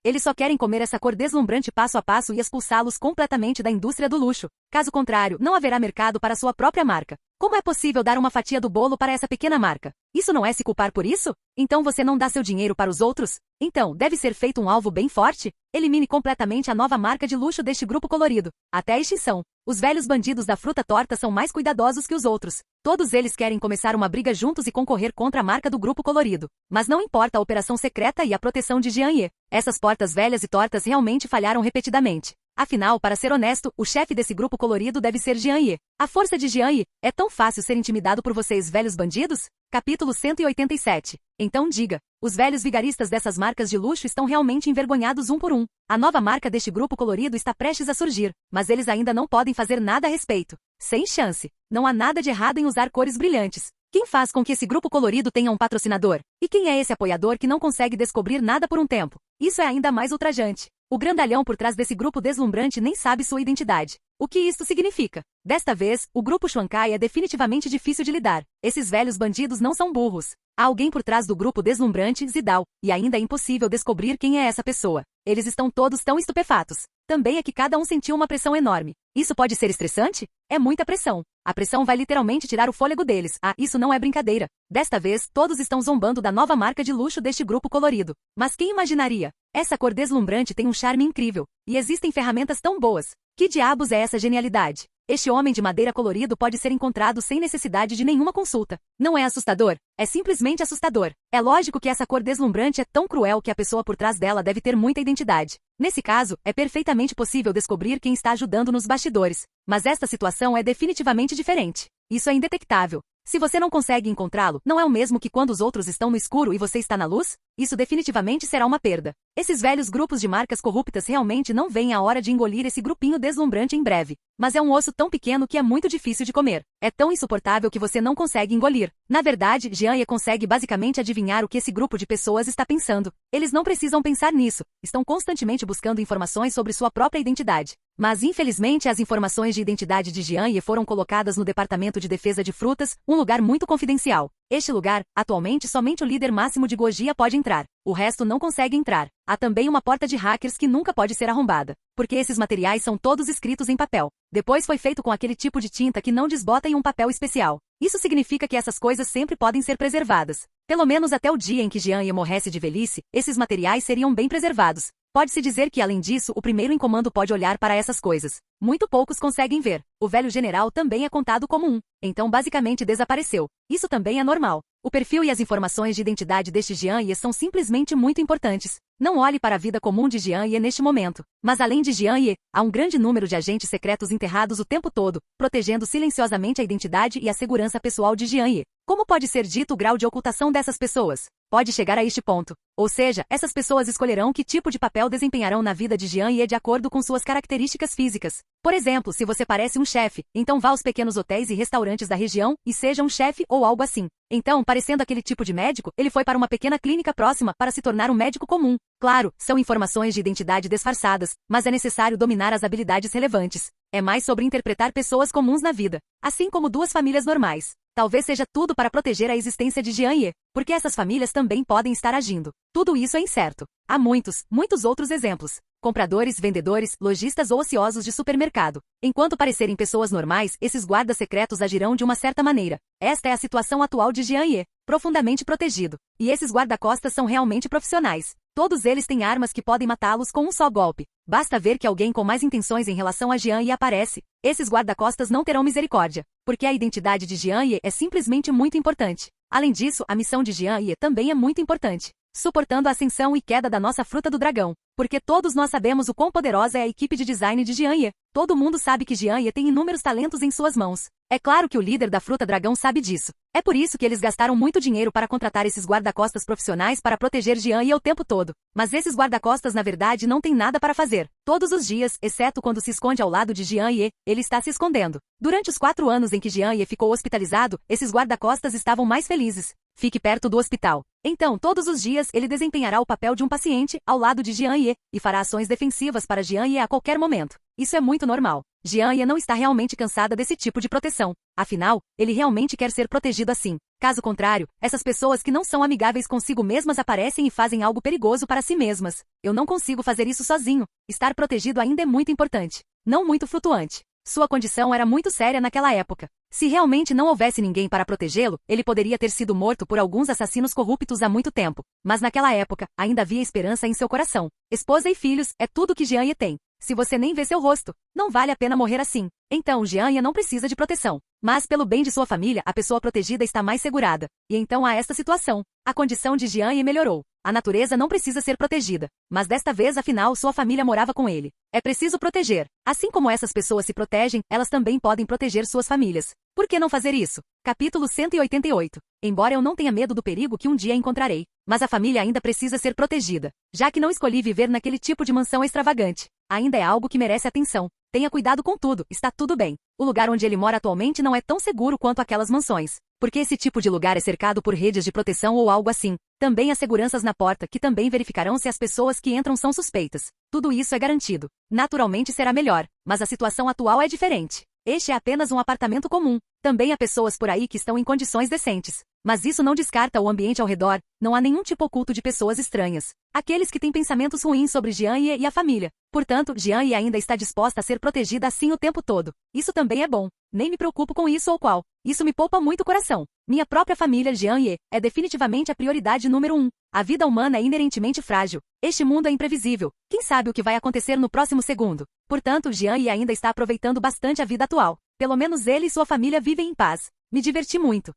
Speaker 2: Eles só querem comer essa cor deslumbrante passo a passo e expulsá-los completamente da indústria do luxo. Caso contrário, não haverá mercado para sua própria marca. Como é possível dar uma fatia do bolo para essa pequena marca? Isso não é se culpar por isso? Então você não dá seu dinheiro para os outros? Então, deve ser feito um alvo bem forte? Elimine completamente a nova marca de luxo deste grupo colorido. Até a extinção. Os velhos bandidos da fruta torta são mais cuidadosos que os outros. Todos eles querem começar uma briga juntos e concorrer contra a marca do grupo colorido. Mas não importa a operação secreta e a proteção de Jian Ye. Essas portas velhas e tortas realmente falharam repetidamente. Afinal, para ser honesto, o chefe desse grupo colorido deve ser Jian Ye. A força de Jian Ye é tão fácil ser intimidado por vocês velhos bandidos? Capítulo 187. Então diga. Os velhos vigaristas dessas marcas de luxo estão realmente envergonhados um por um. A nova marca deste grupo colorido está prestes a surgir, mas eles ainda não podem fazer nada a respeito. Sem chance. Não há nada de errado em usar cores brilhantes. Quem faz com que esse grupo colorido tenha um patrocinador? E quem é esse apoiador que não consegue descobrir nada por um tempo? Isso é ainda mais ultrajante. O grandalhão por trás desse grupo deslumbrante nem sabe sua identidade. O que isto significa? Desta vez, o grupo Shuankai é definitivamente difícil de lidar. Esses velhos bandidos não são burros. Há alguém por trás do grupo deslumbrante Zidal, e ainda é impossível descobrir quem é essa pessoa. Eles estão todos tão estupefatos. Também é que cada um sentiu uma pressão enorme. Isso pode ser estressante? É muita pressão. A pressão vai literalmente tirar o fôlego deles. Ah, isso não é brincadeira. Desta vez, todos estão zombando da nova marca de luxo deste grupo colorido. Mas quem imaginaria? Essa cor deslumbrante tem um charme incrível. E existem ferramentas tão boas. Que diabos é essa genialidade? Este homem de madeira colorido pode ser encontrado sem necessidade de nenhuma consulta. Não é assustador? É simplesmente assustador. É lógico que essa cor deslumbrante é tão cruel que a pessoa por trás dela deve ter muita identidade. Nesse caso, é perfeitamente possível descobrir quem está ajudando nos bastidores. Mas esta situação é definitivamente diferente. Isso é indetectável. Se você não consegue encontrá-lo, não é o mesmo que quando os outros estão no escuro e você está na luz? Isso definitivamente será uma perda. Esses velhos grupos de marcas corruptas realmente não veem a hora de engolir esse grupinho deslumbrante em breve. Mas é um osso tão pequeno que é muito difícil de comer. É tão insuportável que você não consegue engolir. Na verdade, Jianye consegue basicamente adivinhar o que esse grupo de pessoas está pensando. Eles não precisam pensar nisso. Estão constantemente buscando informações sobre sua própria identidade. Mas infelizmente as informações de identidade de Jianye foram colocadas no Departamento de Defesa de Frutas, um lugar muito confidencial. Este lugar, atualmente somente o líder máximo de Gojia pode entrar. O resto não consegue entrar. Há também uma porta de hackers que nunca pode ser arrombada. Porque esses materiais são todos escritos em papel. Depois foi feito com aquele tipo de tinta que não desbota em um papel especial. Isso significa que essas coisas sempre podem ser preservadas. Pelo menos até o dia em que Jianye morresse de velhice, esses materiais seriam bem preservados. Pode-se dizer que, além disso, o primeiro em comando pode olhar para essas coisas. Muito poucos conseguem ver. O velho general também é contado como um. Então basicamente desapareceu. Isso também é normal. O perfil e as informações de identidade deste Jianye são simplesmente muito importantes. Não olhe para a vida comum de Jianye neste momento. Mas além de Jianye, há um grande número de agentes secretos enterrados o tempo todo, protegendo silenciosamente a identidade e a segurança pessoal de Jianye. Como pode ser dito o grau de ocultação dessas pessoas? Pode chegar a este ponto. Ou seja, essas pessoas escolherão que tipo de papel desempenharão na vida de Jianye de acordo com suas características físicas. Por exemplo, se você parece um chefe, então vá aos pequenos hotéis e restaurantes da região e seja um chefe ou algo assim. Então, parecendo aquele tipo de médico, ele foi para uma pequena clínica próxima para se tornar um médico comum. Claro, são informações de identidade disfarçadas, mas é necessário dominar as habilidades relevantes. É mais sobre interpretar pessoas comuns na vida, assim como duas famílias normais. Talvez seja tudo para proteger a existência de Jianye, porque essas famílias também podem estar agindo. Tudo isso é incerto. Há muitos outros exemplos. Compradores, vendedores, lojistas ou ociosos de supermercado. Enquanto parecerem pessoas normais, esses guardas secretos agirão de uma certa maneira. Esta é a situação atual de Jianye, profundamente protegido. E esses guarda-costas são realmente profissionais. Todos eles têm armas que podem matá-los com um só golpe. Basta ver que alguém com mais intenções em relação a Jianye aparece. Esses guarda-costas não terão misericórdia, porque a identidade de Jianye é simplesmente muito importante. Além disso, a missão de Jianye também é muito importante, suportando a ascensão e queda da nossa fruta do dragão. Porque todos nós sabemos o quão poderosa é a equipe de design de Jianye. Todo mundo sabe que Jianye tem inúmeros talentos em suas mãos. É claro que o líder da fruta dragão sabe disso. É por isso que eles gastaram muito dinheiro para contratar esses guarda-costas profissionais para proteger Jianye o tempo todo. Mas esses guarda-costas na verdade não têm nada para fazer. Todos os dias, exceto quando se esconde ao lado de Jianye, ele está se escondendo. Durante os 4 anos em que Jianye ficou hospitalizado, esses guarda-costas estavam mais felizes. Fique perto do hospital. Então, todos os dias, ele desempenhará o papel de um paciente ao lado de Jianye e fará ações defensivas para Jianye a qualquer momento. Isso é muito normal. Jianye não está realmente cansada desse tipo de proteção. Afinal, ele realmente quer ser protegido assim. Caso contrário, essas pessoas que não são amigáveis consigo mesmas aparecem e fazem algo perigoso para si mesmas. Eu não consigo fazer isso sozinho. Estar protegido ainda é muito importante. Não muito flutuante. Sua condição era muito séria naquela época. Se realmente não houvesse ninguém para protegê-lo, ele poderia ter sido morto por alguns assassinos corruptos há muito tempo. Mas naquela época, ainda havia esperança em seu coração. Esposa e filhos, é tudo que Jianye tem. Se você nem vê seu rosto, não vale a pena morrer assim. Então, Jianye não precisa de proteção. Mas, pelo bem de sua família, a pessoa protegida está mais segurada. E então há esta situação. A condição de Jianye melhorou. A natureza não precisa ser protegida. Mas desta vez, afinal, sua família morava com ele. É preciso proteger. Assim como essas pessoas se protegem, elas também podem proteger suas famílias. Por que não fazer isso? Capítulo 188. Embora eu não tenha medo do perigo que um dia encontrarei, mas a família ainda precisa ser protegida. Já que não escolhi viver naquele tipo de mansão extravagante, ainda é algo que merece atenção. Tenha cuidado com tudo, está tudo bem. O lugar onde ele mora atualmente não é tão seguro quanto aquelas mansões. Porque esse tipo de lugar é cercado por redes de proteção ou algo assim. Também há seguranças na porta que também verificarão se as pessoas que entram são suspeitas. Tudo isso é garantido. Naturalmente será melhor, mas a situação atual é diferente. Este é apenas um apartamento comum. Também há pessoas por aí que estão em condições decentes. Mas isso não descarta o ambiente ao redor, não há nenhum tipo oculto de pessoas estranhas. Aqueles que têm pensamentos ruins sobre Jianye e a família. Portanto, Jianye ainda está disposta a ser protegida assim o tempo todo. Isso também é bom. Nem me preocupo com isso ou qual. Isso me poupa muito o coração. Minha própria família, Jianye, é definitivamente a prioridade número 1. A vida humana é inerentemente frágil. Este mundo é imprevisível. Quem sabe o que vai acontecer no próximo segundo? Portanto, Jianye ainda está aproveitando bastante a vida atual. Pelo menos ele e sua família vivem em paz. Me diverti muito.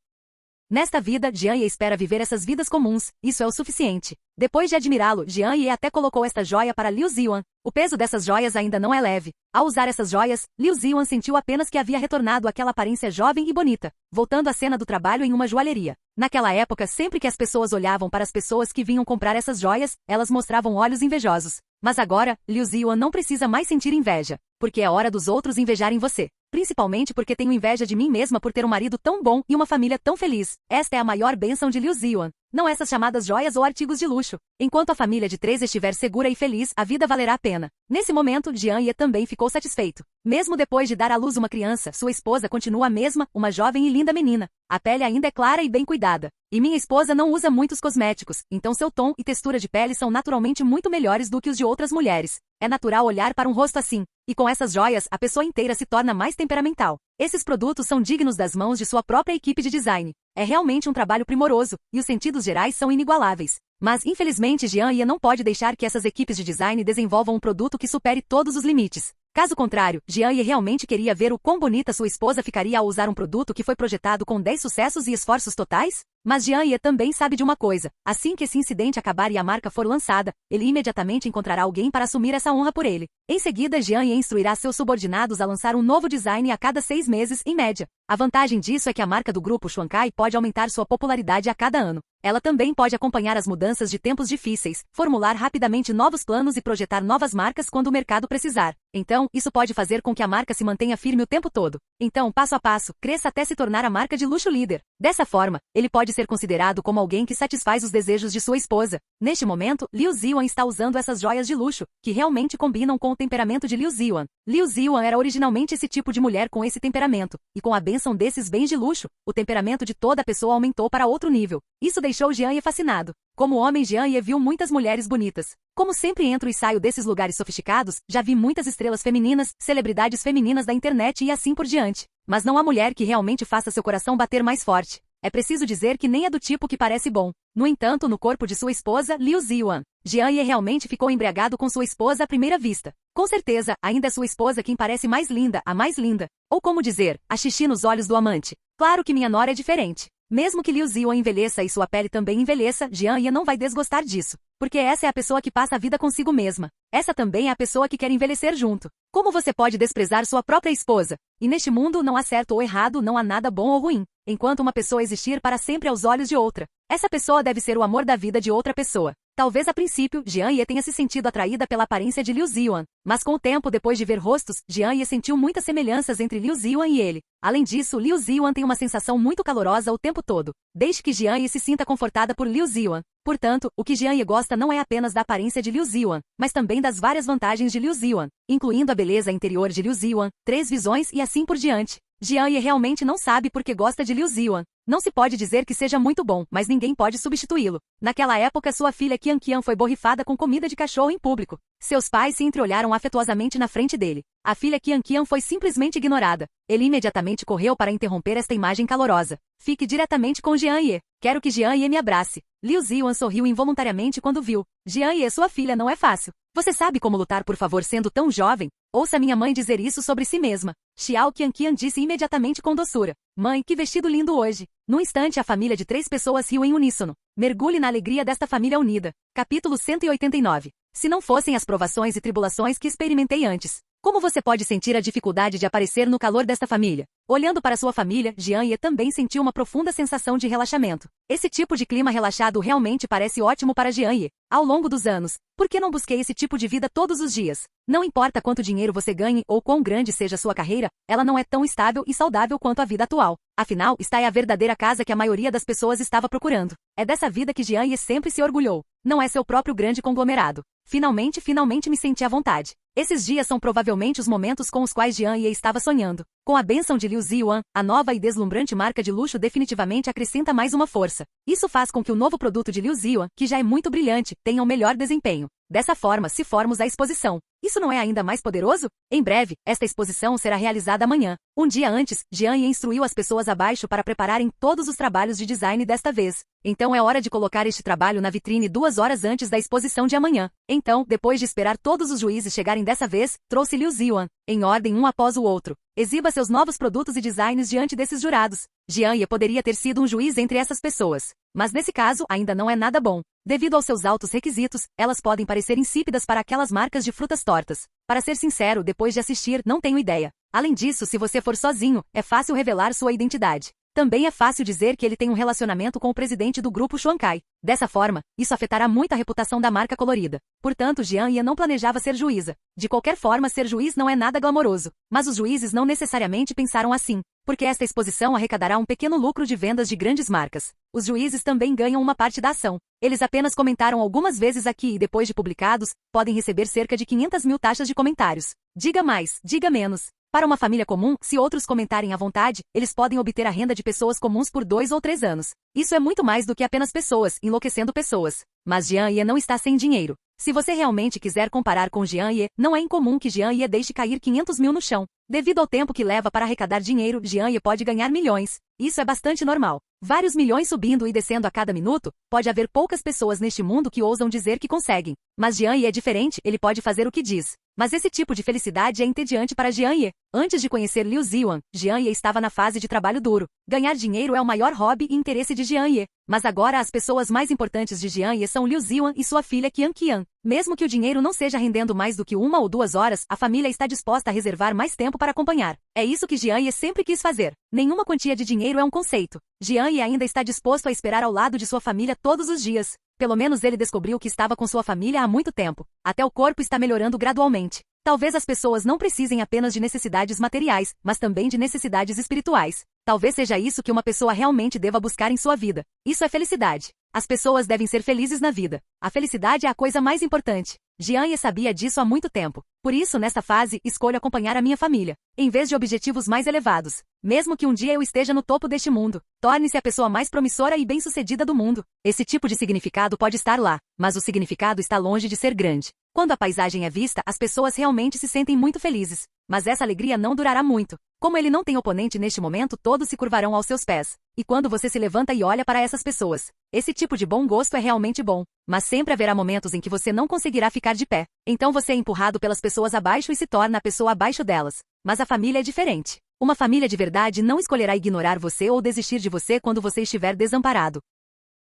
Speaker 2: Nesta vida, Jianye espera viver essas vidas comuns, isso é o suficiente. Depois de admirá-lo, Jianye até colocou esta joia para Liu Ziwan. O peso dessas joias ainda não é leve. Ao usar essas joias, Liu Ziwan sentiu apenas que havia retornado àquela aparência jovem e bonita, voltando à cena do trabalho em uma joalheria. Naquela época, sempre que as pessoas olhavam para as pessoas que vinham comprar essas joias, elas mostravam olhos invejosos. Mas agora, Liu Ziwan não precisa mais sentir inveja, porque é hora dos outros invejarem você. Principalmente porque tenho inveja de mim mesma por ter um marido tão bom e uma família tão feliz. Esta é a maior bênção de Liu Ziwan. Não essas chamadas joias ou artigos de luxo. Enquanto a família de 3 estiver segura e feliz, a vida valerá a pena. Nesse momento, Jianye também ficou satisfeito. Mesmo depois de dar à luz uma criança, sua esposa continua a mesma, uma jovem e linda menina. A pele ainda é clara e bem cuidada. E minha esposa não usa muitos cosméticos, então seu tom e textura de pele são naturalmente muito melhores do que os de outras mulheres. É natural olhar para um rosto assim. E com essas joias, a pessoa inteira se torna mais temperamental. Esses produtos são dignos das mãos de sua própria equipe de design. É realmente um trabalho primoroso, e os sentidos gerais são inigualáveis. Mas, infelizmente, Jianye não pode deixar que essas equipes de design desenvolvam um produto que supere todos os limites. Caso contrário, Jianye realmente queria ver o quão bonita sua esposa ficaria ao usar um produto que foi projetado com 10 sucessos e esforços totais? Mas Jianye também sabe de uma coisa. Assim que esse incidente acabar e a marca for lançada, ele imediatamente encontrará alguém para assumir essa honra por ele. Em seguida, Jianye instruirá seus subordinados a lançar um novo design a cada 6 meses, em média. A vantagem disso é que a marca do grupo Xuankai pode aumentar sua popularidade a cada ano. Ela também pode acompanhar as mudanças de tempos difíceis, formular rapidamente novos planos e projetar novas marcas quando o mercado precisar. Então, isso pode fazer com que a marca se mantenha firme o tempo todo. Então, passo a passo, cresça até se tornar a marca de luxo líder. Dessa forma, ele pode ser considerado como alguém que satisfaz os desejos de sua esposa. Neste momento, Liu Ziwan está usando essas joias de luxo, que realmente combinam com o temperamento de Liu Ziwan. Liu Ziwan era originalmente esse tipo de mulher com esse temperamento, e com a bênção desses bens de luxo, o temperamento de toda a pessoa aumentou para outro nível. Isso deixou Jianye fascinado. Como homem, Jianye viu muitas mulheres bonitas. Como sempre entro e saio desses lugares sofisticados, já vi muitas estrelas femininas, celebridades femininas da internet e assim por diante. Mas não há mulher que realmente faça seu coração bater mais forte. É preciso dizer que nem é do tipo que parece bom. No entanto, no corpo de sua esposa, Liu Ziwan, Jianye realmente ficou embriagado com sua esposa à primeira vista. Com certeza, ainda é sua esposa quem parece mais linda, a mais linda. Ou como dizer, a xixi nos olhos do amante. Claro que minha nora é diferente. Mesmo que Liu Ziwan envelheça e sua pele também envelheça, Jianye não vai desgostar disso. Porque essa é a pessoa que passa a vida consigo mesma. Essa também é a pessoa que quer envelhecer junto. Como você pode desprezar sua própria esposa? E neste mundo não há certo ou errado, não há nada bom ou ruim, enquanto uma pessoa existir para sempre aos olhos de outra. Essa pessoa deve ser o amor da vida de outra pessoa. Talvez a princípio, Jianye tenha se sentido atraída pela aparência de Liu Ziwan, mas com o tempo depois de ver rostos, Jianye sentiu muitas semelhanças entre Liu Ziwan e ele. Além disso, Liu Ziwan tem uma sensação muito calorosa o tempo todo. Deixe que Jianye se sinta confortada por Liu Ziwan. Portanto, o que Jianye gosta não é apenas da aparência de Liu Ziwan, mas também das várias vantagens de Liu Ziwan, incluindo a beleza interior de Liu Ziwan, 3 visões e assim por diante. Jianye realmente não sabe por que gosta de Liu Ziwan. Não se pode dizer que seja muito bom, mas ninguém pode substituí-lo. Naquela época, sua filha Qian Qian foi borrifada com comida de cachorro em público. Seus pais se entreolharam afetuosamente na frente dele. A filha Qian Qian foi simplesmente ignorada. Ele imediatamente correu para interromper esta imagem calorosa. Fique diretamente com Jianye. Quero que Jianye me abrace. Liu Ziwan sorriu involuntariamente quando viu. Jianye, sua filha, não é fácil. Você sabe como lutar, por favor, sendo tão jovem? Ouça minha mãe dizer isso sobre si mesma. Xiao Qianqian disse imediatamente com doçura. Mãe, que vestido lindo hoje. Num instante a família de 3 pessoas riu em uníssono. Mergulhe na alegria desta família unida. Capítulo 189. Se não fossem as provações e tribulações que experimentei antes, como você pode sentir a dificuldade de aparecer no calor desta família? Olhando para sua família, Jian Ye também sentiu uma profunda sensação de relaxamento. Esse tipo de clima relaxado realmente parece ótimo para Jian Ye. Ao longo dos anos, por que não busquei esse tipo de vida todos os dias? Não importa quanto dinheiro você ganhe ou quão grande seja sua carreira, ela não é tão estável e saudável quanto a vida atual. Afinal, esta é a verdadeira casa que a maioria das pessoas estava procurando. É dessa vida que Jian Ye sempre se orgulhou. Não é seu próprio grande conglomerado. Finalmente me senti à vontade. Esses dias são provavelmente os momentos com os quais Jian Ye estava sonhando. Com a bênção de Liu Ziyuan, a nova e deslumbrante marca de luxo definitivamente acrescenta mais uma força. Isso faz com que o novo produto de Liu Ziyuan, que já é muito brilhante, tenha um melhor desempenho. Dessa forma, se formos a exposição, isso não é ainda mais poderoso? Em breve, esta exposição será realizada amanhã. Um dia antes, Jian Ye instruiu as pessoas abaixo para prepararem todos os trabalhos de design desta vez. Então é hora de colocar este trabalho na vitrine 2 horas antes da exposição de amanhã. Então, depois de esperar todos os juízes chegarem dessa vez, trouxe Liu Ziyuan, em ordem um após o outro. Exiba seus novos produtos e designs diante desses jurados. Jian Ye poderia ter sido um juiz entre essas pessoas. Mas nesse caso, ainda não é nada bom. Devido aos seus altos requisitos, elas podem parecer insípidas para aquelas marcas de frutas tortas. Para ser sincero, depois de assistir, não tenho ideia. Além disso, se você for sozinho, é fácil revelar sua identidade. Também é fácil dizer que ele tem um relacionamento com o presidente do grupo Xuankai. Dessa forma, isso afetará muito a reputação da marca colorida. Portanto, Jian Ye não planejava ser juíza. De qualquer forma, ser juiz não é nada glamouroso. Mas os juízes não necessariamente pensaram assim, porque esta exposição arrecadará um pequeno lucro de vendas de grandes marcas. Os juízes também ganham uma parte da ação. Eles apenas comentaram algumas vezes aqui e depois de publicados, podem receber cerca de 500 mil taxas de comentários. Diga mais, diga menos. Para uma família comum, se outros comentarem à vontade, eles podem obter a renda de pessoas comuns por 2 ou 3 anos. Isso é muito mais do que apenas pessoas, enlouquecendo pessoas. Mas Jian Ye não está sem dinheiro. Se você realmente quiser comparar com Jian Ye, não é incomum que Jian Ye deixe cair 500 mil no chão. Devido ao tempo que leva para arrecadar dinheiro, Jian Ye pode ganhar milhões. Isso é bastante normal. Vários milhões subindo e descendo a cada minuto, pode haver poucas pessoas neste mundo que ousam dizer que conseguem. Mas Jian Ye é diferente, ele pode fazer o que diz. Mas esse tipo de felicidade é entediante para Jian Ye. Antes de conhecer Liu Ziyuan, Jian Ye estava na fase de trabalho duro. Ganhar dinheiro é o maior hobby e interesse de Jian Ye. Mas agora as pessoas mais importantes de Jian Ye são Liu Ziyuan e sua filha Qianqian. Mesmo que o dinheiro não seja rendendo mais do que 1 ou 2 horas, a família está disposta a reservar mais tempo para acompanhar. É isso que Jian Ye sempre quis fazer. Nenhuma quantia de dinheiro é um conceito. Jian Ye ainda está disposto a esperar ao lado de sua família todos os dias. Pelo menos ele descobriu que estava com sua família há muito tempo. Até o corpo está melhorando gradualmente. Talvez as pessoas não precisem apenas de necessidades materiais, mas também de necessidades espirituais. Talvez seja isso que uma pessoa realmente deva buscar em sua vida. Isso é felicidade. As pessoas devem ser felizes na vida. A felicidade é a coisa mais importante. Jian Ye sabia disso há muito tempo. Por isso, nesta fase, escolho acompanhar a minha família, em vez de objetivos mais elevados. Mesmo que um dia eu esteja no topo deste mundo, torne-se a pessoa mais promissora e bem-sucedida do mundo. Esse tipo de significado pode estar lá, mas o significado está longe de ser grande. Quando a paisagem é vista, as pessoas realmente se sentem muito felizes. Mas essa alegria não durará muito. Como ele não tem oponente neste momento, todos se curvarão aos seus pés. E quando você se levanta e olha para essas pessoas, esse tipo de bom gosto é realmente bom. Mas sempre haverá momentos em que você não conseguirá ficar de pé. Então você é empurrado pelas pessoas abaixo e se torna a pessoa abaixo delas. Mas a família é diferente. Uma família de verdade não escolherá ignorar você ou desistir de você quando você estiver desamparado.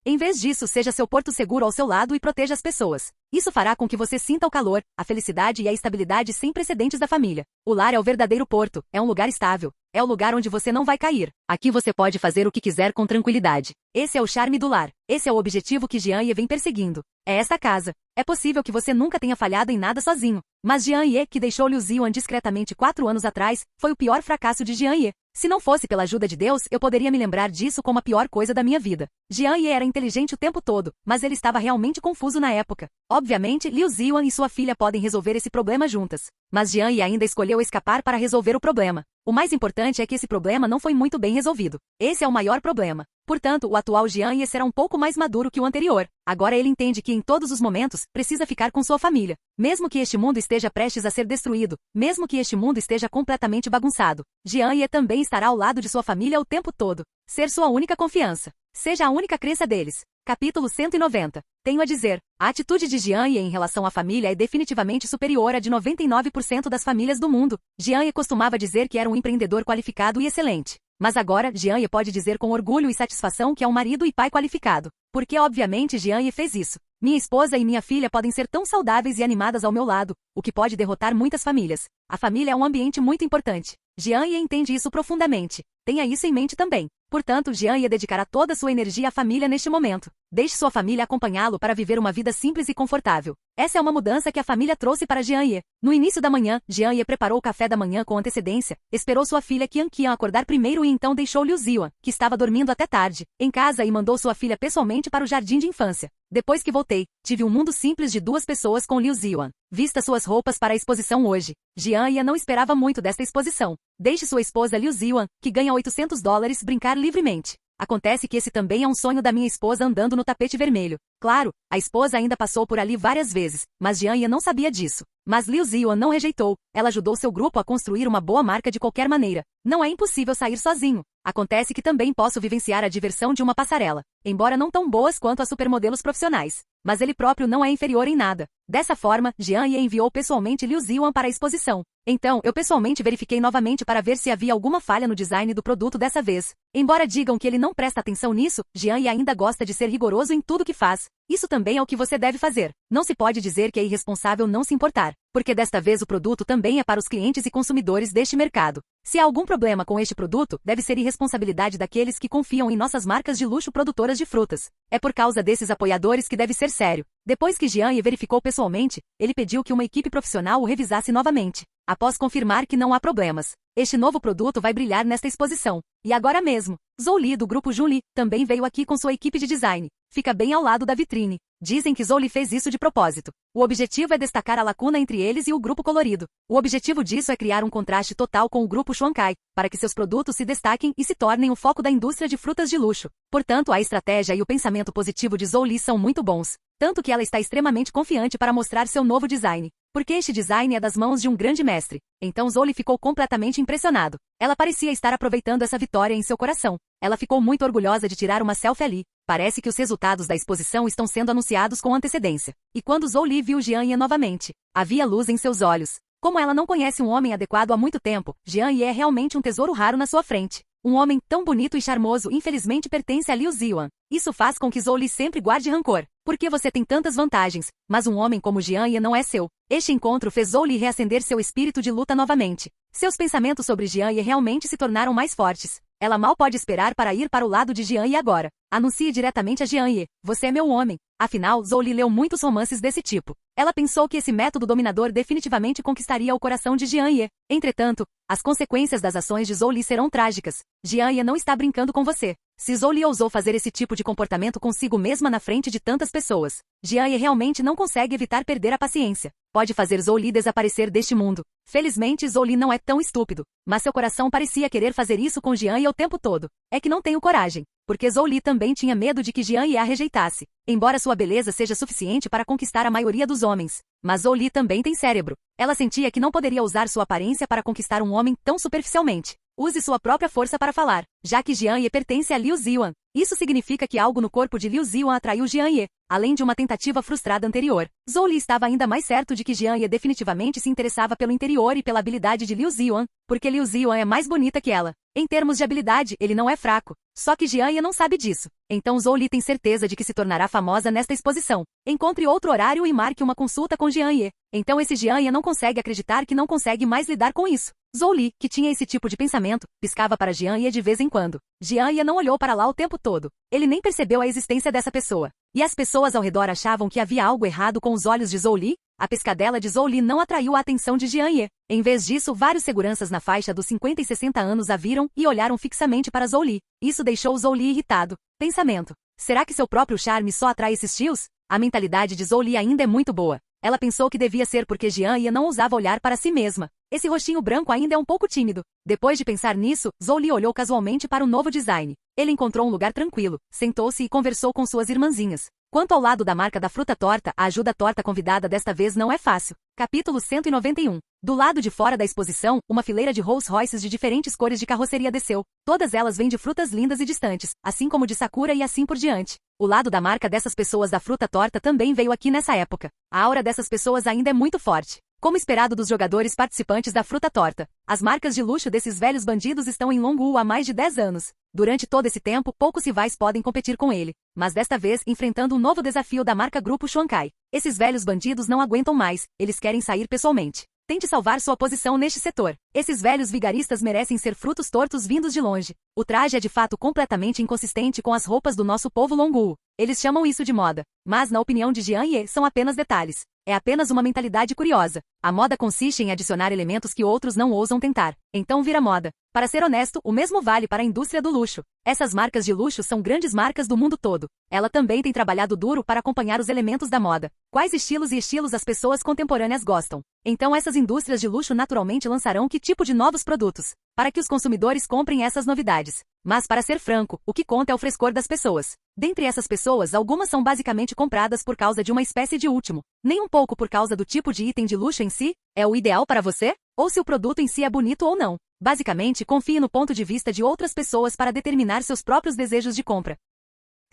Speaker 2: Em vez disso, seja seu porto seguro ao seu lado e proteja as pessoas. Isso fará com que você sinta o calor, a felicidade e a estabilidade sem precedentes da família. O lar é o verdadeiro porto, é um lugar estável. É o lugar onde você não vai cair. Aqui você pode fazer o que quiser com tranquilidade. Esse é o charme do lar. Esse é o objetivo que Jian Ye vem perseguindo. É esta casa. É possível que você nunca tenha falhado em nada sozinho. Mas Jian Ye, que deixou Liu Ziyuan discretamente 4 anos atrás, foi o pior fracasso de Jian Ye. Se não fosse pela ajuda de Deus, eu poderia me lembrar disso como a pior coisa da minha vida. Jian Ye era inteligente o tempo todo, mas ele estava realmente confuso na época. Obviamente, Liu Ziyuan e sua filha podem resolver esse problema juntas. Mas Jian Ye ainda escolheu escapar para resolver o problema. O mais importante é que esse problema não foi muito bem resolvido. Esse é o maior problema. Portanto, o atual Jian Ye será um pouco mais maduro que o anterior. Agora ele entende que em todos os momentos, precisa ficar com sua família. Mesmo que este mundo esteja prestes a ser destruído, mesmo que este mundo esteja completamente bagunçado, Jian Ye também estará ao lado de sua família o tempo todo. Ser sua única confiança. Seja a única crença deles. Capítulo 190. Tenho a dizer, a atitude de Jianye em relação à família é definitivamente superior à de 99% das famílias do mundo. Jianye costumava dizer que era um empreendedor qualificado e excelente. Mas agora, Jianye pode dizer com orgulho e satisfação que é um marido e pai qualificado. Porque obviamente Jianye fez isso. Minha esposa e minha filha podem ser tão saudáveis e animadas ao meu lado, o que pode derrotar muitas famílias. A família é um ambiente muito importante. Jianye entende isso profundamente. Tenha isso em mente também. Portanto, Jianye dedicará toda a sua energia à família neste momento. Deixe sua família acompanhá-lo para viver uma vida simples e confortável. Essa é uma mudança que a família trouxe para Jianye. No início da manhã, Jianye preparou o café da manhã com antecedência, esperou sua filha Qian acordar primeiro e então deixou Liu Ziwan, que estava dormindo até tarde, em casa e mandou sua filha pessoalmente para o jardim de infância. Depois que voltei, tive um mundo simples de 2 pessoas com Liu Ziwan. Vista suas roupas para a exposição hoje. Jianye não esperava muito desta exposição. Deixe sua esposa Liu Ziwan, que ganha $800, brincar livremente. Acontece que esse também é um sonho da minha esposa andando no tapete vermelho. Claro, a esposa ainda passou por ali várias vezes, mas Jianye não sabia disso. Mas Liu Ziwan não rejeitou. Ela ajudou seu grupo a construir uma boa marca de qualquer maneira. Não é impossível sair sozinho. Acontece que também posso vivenciar a diversão de uma passarela, embora não tão boas quanto as supermodelos profissionais. Mas ele próprio não é inferior em nada. Dessa forma, Jianye enviou pessoalmente Liu Ziwan para a exposição. Então, eu pessoalmente verifiquei novamente para ver se havia alguma falha no design do produto dessa vez. Embora digam que ele não presta atenção nisso, Jianye ainda gosta de ser rigoroso em tudo que faz. Isso também é o que você deve fazer. Não se pode dizer que é irresponsável não se importar, porque desta vez o produto também é para os clientes e consumidores deste mercado. Se há algum problema com este produto, deve ser irresponsabilidade daqueles que confiam em nossas marcas de luxo produtoras de frutas. É por causa desses apoiadores que deve ser sério. Depois que Jianye verificou pessoalmente, ele pediu que uma equipe profissional o revisasse novamente. Após confirmar que não há problemas, este novo produto vai brilhar nesta exposição. E agora mesmo, Zhou Li do grupo Junli também veio aqui com sua equipe de design. Fica bem ao lado da vitrine. Dizem que Zhou Li fez isso de propósito. O objetivo é destacar a lacuna entre eles e o grupo colorido. O objetivo disso é criar um contraste total com o grupo Xuankai, para que seus produtos se destaquem e se tornem o foco da indústria de frutas de luxo. Portanto, a estratégia e o pensamento positivo de Zhou Li são muito bons. Tanto que ela está extremamente confiante para mostrar seu novo design. Porque este design é das mãos de um grande mestre. Então Zhou Li ficou completamente impressionado. Ela parecia estar aproveitando essa vitória em seu coração. Ela ficou muito orgulhosa de tirar uma selfie ali. Parece que os resultados da exposição estão sendo anunciados com antecedência. E quando Zhou Li viu Jianye novamente, havia luz em seus olhos. Como ela não conhece um homem adequado há muito tempo, Jianye é realmente um tesouro raro na sua frente. Um homem tão bonito e charmoso infelizmente pertence a Liu Ziwan. Isso faz com que Zhou Li sempre guarde rancor. Porque você tem tantas vantagens, mas um homem como Jianye não é seu. Este encontro fez Zhou Li reacender seu espírito de luta novamente. Seus pensamentos sobre Jianye realmente se tornaram mais fortes. Ela mal pode esperar para ir para o lado de Jianye agora. Anuncie diretamente a Jianye. Você é meu homem. Afinal, Zhou Li leu muitos romances desse tipo. Ela pensou que esse método dominador definitivamente conquistaria o coração de Jianye. Entretanto, as consequências das ações de Zhou Li serão trágicas. Jianye não está brincando com você. Se Zhou Li ousou fazer esse tipo de comportamento consigo mesma na frente de tantas pessoas, Jianye realmente não consegue evitar perder a paciência. Pode fazer Zhou Li desaparecer deste mundo. Felizmente, Zhou Li não é tão estúpido, mas seu coração parecia querer fazer isso com Jianye o tempo todo. É que não tenho coragem, porque Zhou Li também tinha medo de que Jianye a rejeitasse. Embora sua beleza seja suficiente para conquistar a maioria dos homens, mas Zhou Li também tem cérebro. Ela sentia que não poderia usar sua aparência para conquistar um homem tão superficialmente. Use sua própria força para falar, já que Jianye pertence a Liu Ziwan. Isso significa que algo no corpo de Liu Ziwan atraiu Jianye, além de uma tentativa frustrada anterior. Zhou Li estava ainda mais certo de que Jianye definitivamente se interessava pelo interior e pela habilidade de Liu Ziwan, porque Liu Ziwan é mais bonita que ela. Em termos de habilidade, ele não é fraco. Só que Jianye não sabe disso. Então Zhou Li tem certeza de que se tornará famosa nesta exposição. Encontre outro horário e marque uma consulta com Jianye. Então esse Jianye não consegue acreditar que não consegue mais lidar com isso. Zhou Li, que tinha esse tipo de pensamento, piscava para Jianye de vez em quando. Jianye não olhou para lá o tempo todo. Ele nem percebeu a existência dessa pessoa. E as pessoas ao redor achavam que havia algo errado com os olhos de Zhou Li? A piscadela de Zhou Li não atraiu a atenção de Jianye. Em vez disso, vários seguranças na faixa dos 50 e 60 anos a viram e olharam fixamente para Zhou Li. Isso deixou Zhou Li irritado. Pensamento. Será que seu próprio charme só atrai esses tios? A mentalidade de Zhou Li ainda é muito boa. Ela pensou que devia ser porque Jianye não ousava olhar para si mesma. Esse rostinho branco ainda é um pouco tímido. Depois de pensar nisso, Zhou Li olhou casualmente para o novo design. Ele encontrou um lugar tranquilo, sentou-se e conversou com suas irmãzinhas. Quanto ao lado da marca da fruta torta, a ajuda torta convidada desta vez não é fácil. Capítulo 191. Do lado de fora da exposição, uma fileira de Rolls Royces de diferentes cores de carroceria desceu. Todas elas vêm de frutas lindas e distantes, assim como de Sakura e assim por diante. O lado da marca dessas pessoas da fruta torta também veio aqui nessa época. A aura dessas pessoas ainda é muito forte. Como esperado dos jogadores participantes da fruta torta, as marcas de luxo desses velhos bandidos estão em Long-Wu há mais de 10 anos. Durante todo esse tempo, poucos rivais podem competir com ele, mas desta vez enfrentando um novo desafio da marca Grupo Xuankai. Esses velhos bandidos não aguentam mais, eles querem sair pessoalmente. Tente salvar sua posição neste setor. Esses velhos vigaristas merecem ser frutos tortos vindos de longe. O traje é de fato completamente inconsistente com as roupas do nosso povo Long-Wu. Eles chamam isso de moda, mas na opinião de Jian Ye são apenas detalhes. É apenas uma mentalidade curiosa. A moda consiste em adicionar elementos que outros não ousam tentar. Então vira moda. Para ser honesto, o mesmo vale para a indústria do luxo. Essas marcas de luxo são grandes marcas do mundo todo. Ela também tem trabalhado duro para acompanhar os elementos da moda. Quais estilos e estilos as pessoas contemporâneas gostam? Então essas indústrias de luxo naturalmente lançarão que tipo de novos produtos? Para que os consumidores comprem essas novidades. Mas para ser franco, o que conta é o frescor das pessoas. Dentre essas pessoas, algumas são basicamente compradas por causa de uma espécie de último. Nem um pouco por causa do tipo de item de luxo em si. É o ideal para você? Ou se o produto em si é bonito ou não. Basicamente, confie no ponto de vista de outras pessoas para determinar seus próprios desejos de compra.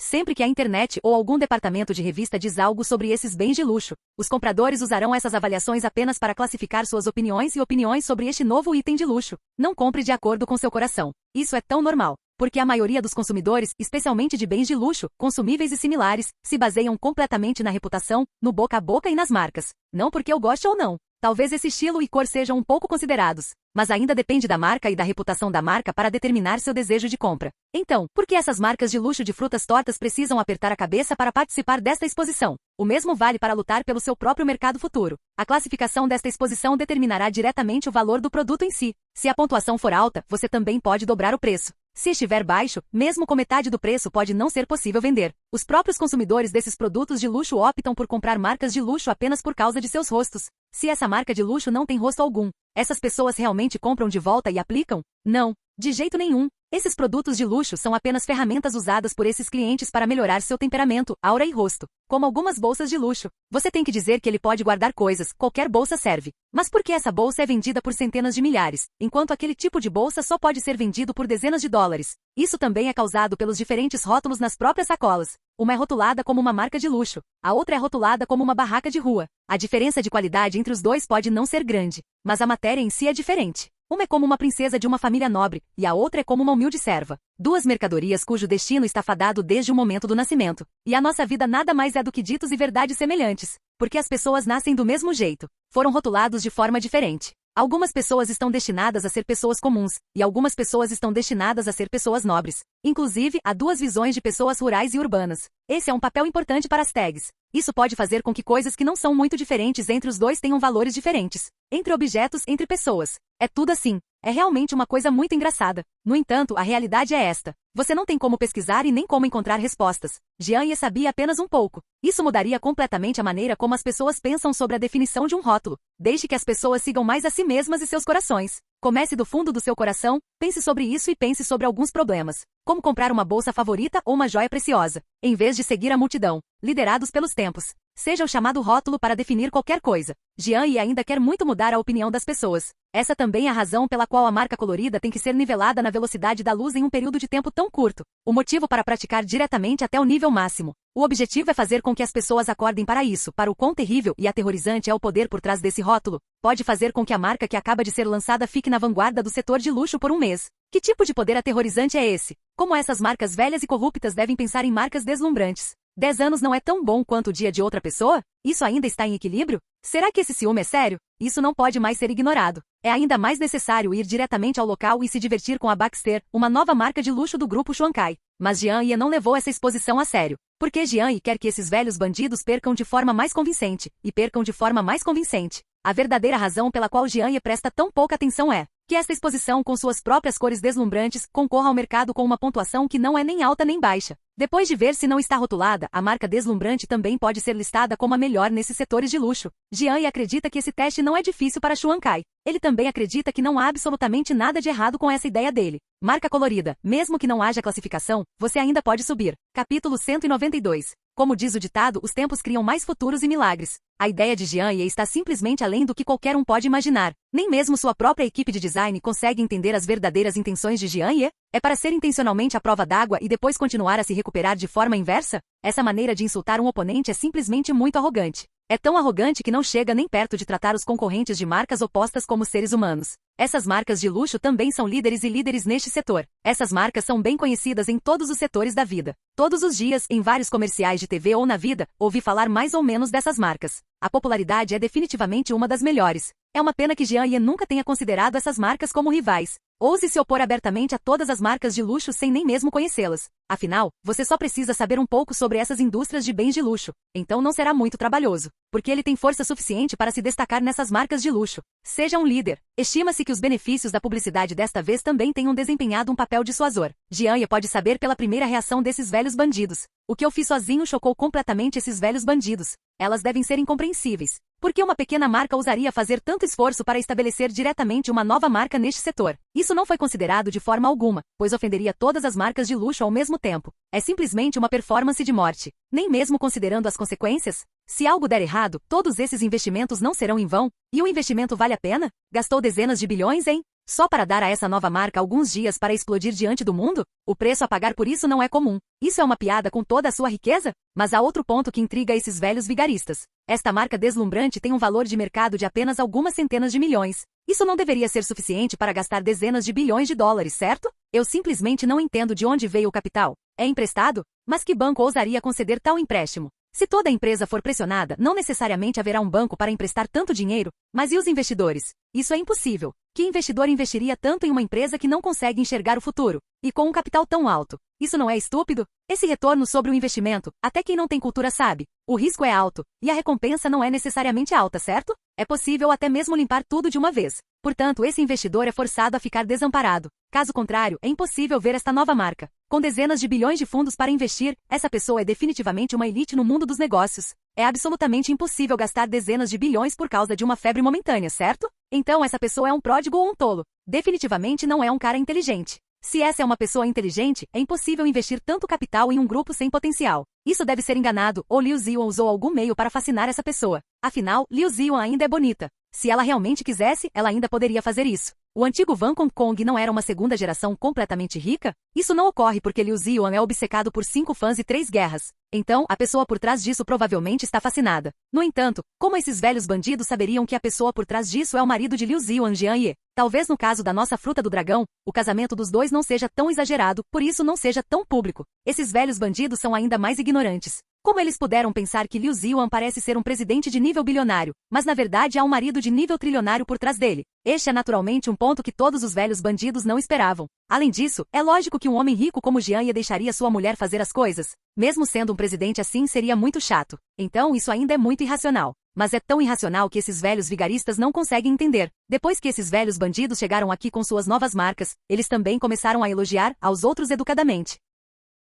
Speaker 2: Sempre que a internet ou algum departamento de revista diz algo sobre esses bens de luxo, os compradores usarão essas avaliações apenas para classificar suas opiniões e opiniões sobre este novo item de luxo. Não compre de acordo com seu coração. Isso é tão normal, porque a maioria dos consumidores, especialmente de bens de luxo, consumíveis e similares, se baseiam completamente na reputação, no boca a boca e nas marcas. Não porque eu goste ou não. Talvez esse estilo e cor sejam um pouco considerados, mas ainda depende da marca e da reputação da marca para determinar seu desejo de compra. Então, por que essas marcas de luxo de frutas tortas precisam apertar a cabeça para participar desta exposição? O mesmo vale para lutar pelo seu próprio mercado futuro. A classificação desta exposição determinará diretamente o valor do produto em si. Se a pontuação for alta, você também pode dobrar o preço. Se estiver baixo, mesmo com metade do preço pode não ser possível vender. Os próprios consumidores desses produtos de luxo optam por comprar marcas de luxo apenas por causa de seus rostos. Se essa marca de luxo não tem rosto algum, essas pessoas realmente compram de volta e aplicam? Não, de jeito nenhum. Esses produtos de luxo são apenas ferramentas usadas por esses clientes para melhorar seu temperamento, aura e rosto. Como algumas bolsas de luxo. Você tem que dizer que ele pode guardar coisas, qualquer bolsa serve. Mas por que essa bolsa é vendida por centenas de milhares, enquanto aquele tipo de bolsa só pode ser vendido por dezenas de dólares? Isso também é causado pelos diferentes rótulos nas próprias sacolas. Uma é rotulada como uma marca de luxo, a outra é rotulada como uma barraca de rua. A diferença de qualidade entre os dois pode não ser grande, mas a matéria em si é diferente. Uma é como uma princesa de uma família nobre, e a outra é como uma humilde serva. Duas mercadorias cujo destino está fadado desde o momento do nascimento. E a nossa vida nada mais é do que ditos e verdades semelhantes. Porque as pessoas nascem do mesmo jeito. Foram rotulados de forma diferente. Algumas pessoas estão destinadas a ser pessoas comuns, e algumas pessoas estão destinadas a ser pessoas nobres. Inclusive, há duas visões de pessoas rurais e urbanas. Esse é um papel importante para as tags. Isso pode fazer com que coisas que não são muito diferentes entre os dois tenham valores diferentes. Entre objetos, entre pessoas. É tudo assim. É realmente uma coisa muito engraçada. No entanto, a realidade é esta. Você não tem como pesquisar e nem como encontrar respostas. Jian Ye sabia apenas um pouco. Isso mudaria completamente a maneira como as pessoas pensam sobre a definição de um rótulo. Deixe que as pessoas sigam mais a si mesmas e seus corações. Comece do fundo do seu coração, pense sobre isso e pense sobre alguns problemas. Como comprar uma bolsa favorita ou uma joia preciosa, em vez de seguir a multidão, liderados pelos tempos. Seja o chamado rótulo para definir qualquer coisa. Jian Ye ainda quer muito mudar a opinião das pessoas. Essa também é a razão pela qual a marca colorida tem que ser nivelada na velocidade da luz em um período de tempo tão curto. O motivo para praticar diretamente até o nível máximo. O objetivo é fazer com que as pessoas acordem para isso, para o quão terrível e aterrorizante é o poder por trás desse rótulo. Pode fazer com que a marca que acaba de ser lançada fique na vanguarda do setor de luxo por um mês. Que tipo de poder aterrorizante é esse? Como essas marcas velhas e corruptas devem pensar em marcas deslumbrantes? 10 anos não é tão bom quanto o dia de outra pessoa? Isso ainda está em equilíbrio? Será que esse ciúme é sério? Isso não pode mais ser ignorado. É ainda mais necessário ir diretamente ao local e se divertir com a Baxter, uma nova marca de luxo do grupo Xuankai. Mas Jian Ye não levou essa exposição a sério. Porque Jian Ye quer que esses velhos bandidos percam de forma mais convincente, e percam de forma mais convincente. A verdadeira razão pela qual Jian Ye presta tão pouca atenção é que esta exposição com suas próprias cores deslumbrantes concorra ao mercado com uma pontuação que não é nem alta nem baixa. Depois de ver se não está rotulada, a marca deslumbrante também pode ser listada como a melhor nesses setores de luxo. Jian Ye acredita que esse teste não é difícil para Xuankai. Ele também acredita que não há absolutamente nada de errado com essa ideia dele. Marca colorida. Mesmo que não haja classificação, você ainda pode subir. Capítulo 192. Como diz o ditado, os tempos criam mais futuros e milagres. A ideia de Jian Ye está simplesmente além do que qualquer um pode imaginar. Nem mesmo sua própria equipe de design consegue entender as verdadeiras intenções de Jian Ye. É para ser intencionalmente à prova d'água e depois continuar a se recuperar de forma inversa? Essa maneira de insultar um oponente é simplesmente muito arrogante. É tão arrogante que não chega nem perto de tratar os concorrentes de marcas opostas como seres humanos. Essas marcas de luxo também são líderes e líderes neste setor. Essas marcas são bem conhecidas em todos os setores da vida. Todos os dias, em vários comerciais de TV ou na vida, ouvi falar mais ou menos dessas marcas. A popularidade é definitivamente uma das melhores. É uma pena que Jian Ye nunca tenha considerado essas marcas como rivais. Ouse se opor abertamente a todas as marcas de luxo sem nem mesmo conhecê-las. Afinal, você só precisa saber um pouco sobre essas indústrias de bens de luxo. Então não será muito trabalhoso, porque ele tem força suficiente para se destacar nessas marcas de luxo. Seja um líder. Estima-se que os benefícios da publicidade desta vez também tenham desempenhado um papel dissuasor. Jian Ye pode saber pela primeira reação desses velhos bandidos. O que eu fiz sozinho chocou completamente esses velhos bandidos. Elas devem ser incompreensíveis. Por que uma pequena marca ousaria fazer tanto esforço para estabelecer diretamente uma nova marca neste setor? Isso não foi considerado de forma alguma, pois ofenderia todas as marcas de luxo ao mesmo tempo. É simplesmente uma performance de morte. Nem mesmo considerando as consequências? Se algo der errado, todos esses investimentos não serão em vão? E o investimento vale a pena? Gastou dezenas de bilhões, hein? Só para dar a essa nova marca alguns dias para explodir diante do mundo? O preço a pagar por isso não é comum. Isso é uma piada com toda a sua riqueza? Mas há outro ponto que intriga esses velhos vigaristas. Esta marca deslumbrante tem um valor de mercado de apenas algumas centenas de milhões. Isso não deveria ser suficiente para gastar dezenas de bilhões de dólares, certo? Eu simplesmente não entendo de onde veio o capital. É emprestado? Mas que banco ousaria conceder tal empréstimo? Se toda empresa for pressionada, não necessariamente haverá um banco para emprestar tanto dinheiro. Mas e os investidores? Isso é impossível. Que investidor investiria tanto em uma empresa que não consegue enxergar o futuro? E com um capital tão alto? Isso não é estúpido? Esse retorno sobre o investimento, até quem não tem cultura sabe. O risco é alto, e a recompensa não é necessariamente alta, certo? É possível até mesmo limpar tudo de uma vez. Portanto, esse investidor é forçado a ficar desamparado. Caso contrário, é impossível ver esta nova marca. Com dezenas de bilhões de fundos para investir, essa pessoa é definitivamente uma elite no mundo dos negócios. É absolutamente impossível gastar dezenas de bilhões por causa de uma febre momentânea, certo? Então essa pessoa é um pródigo ou um tolo. Definitivamente não é um cara inteligente. Se essa é uma pessoa inteligente, é impossível investir tanto capital em um grupo sem potencial. Isso deve ser enganado, ou Liu Ziwan usou algum meio para fascinar essa pessoa. Afinal, Liu Ziwan ainda é bonita. Se ela realmente quisesse, ela ainda poderia fazer isso. O antigo Van Hong Kong não era uma segunda geração completamente rica? Isso não ocorre porque Liu Ziwan é obcecado por 5 fãs e 3 guerras. Então, a pessoa por trás disso provavelmente está fascinada. No entanto, como esses velhos bandidos saberiam que a pessoa por trás disso é o marido de Liu Ziwan, Jian Ye? Talvez no caso da nossa fruta do dragão, o casamento dos dois não seja tão exagerado, por isso não seja tão público. Esses velhos bandidos são ainda mais ignorantes. Como eles puderam pensar que Liu Ziwan parece ser um presidente de nível bilionário, mas na verdade há um marido de nível trilionário por trás dele? Este é naturalmente um ponto que todos os velhos bandidos não esperavam. Além disso, é lógico que um homem rico como Jian Ye deixaria sua mulher fazer as coisas. Mesmo sendo um presidente assim seria muito chato. Então isso ainda é muito irracional. Mas é tão irracional que esses velhos vigaristas não conseguem entender. Depois que esses velhos bandidos chegaram aqui com suas novas marcas, eles também começaram a elogiar aos outros educadamente.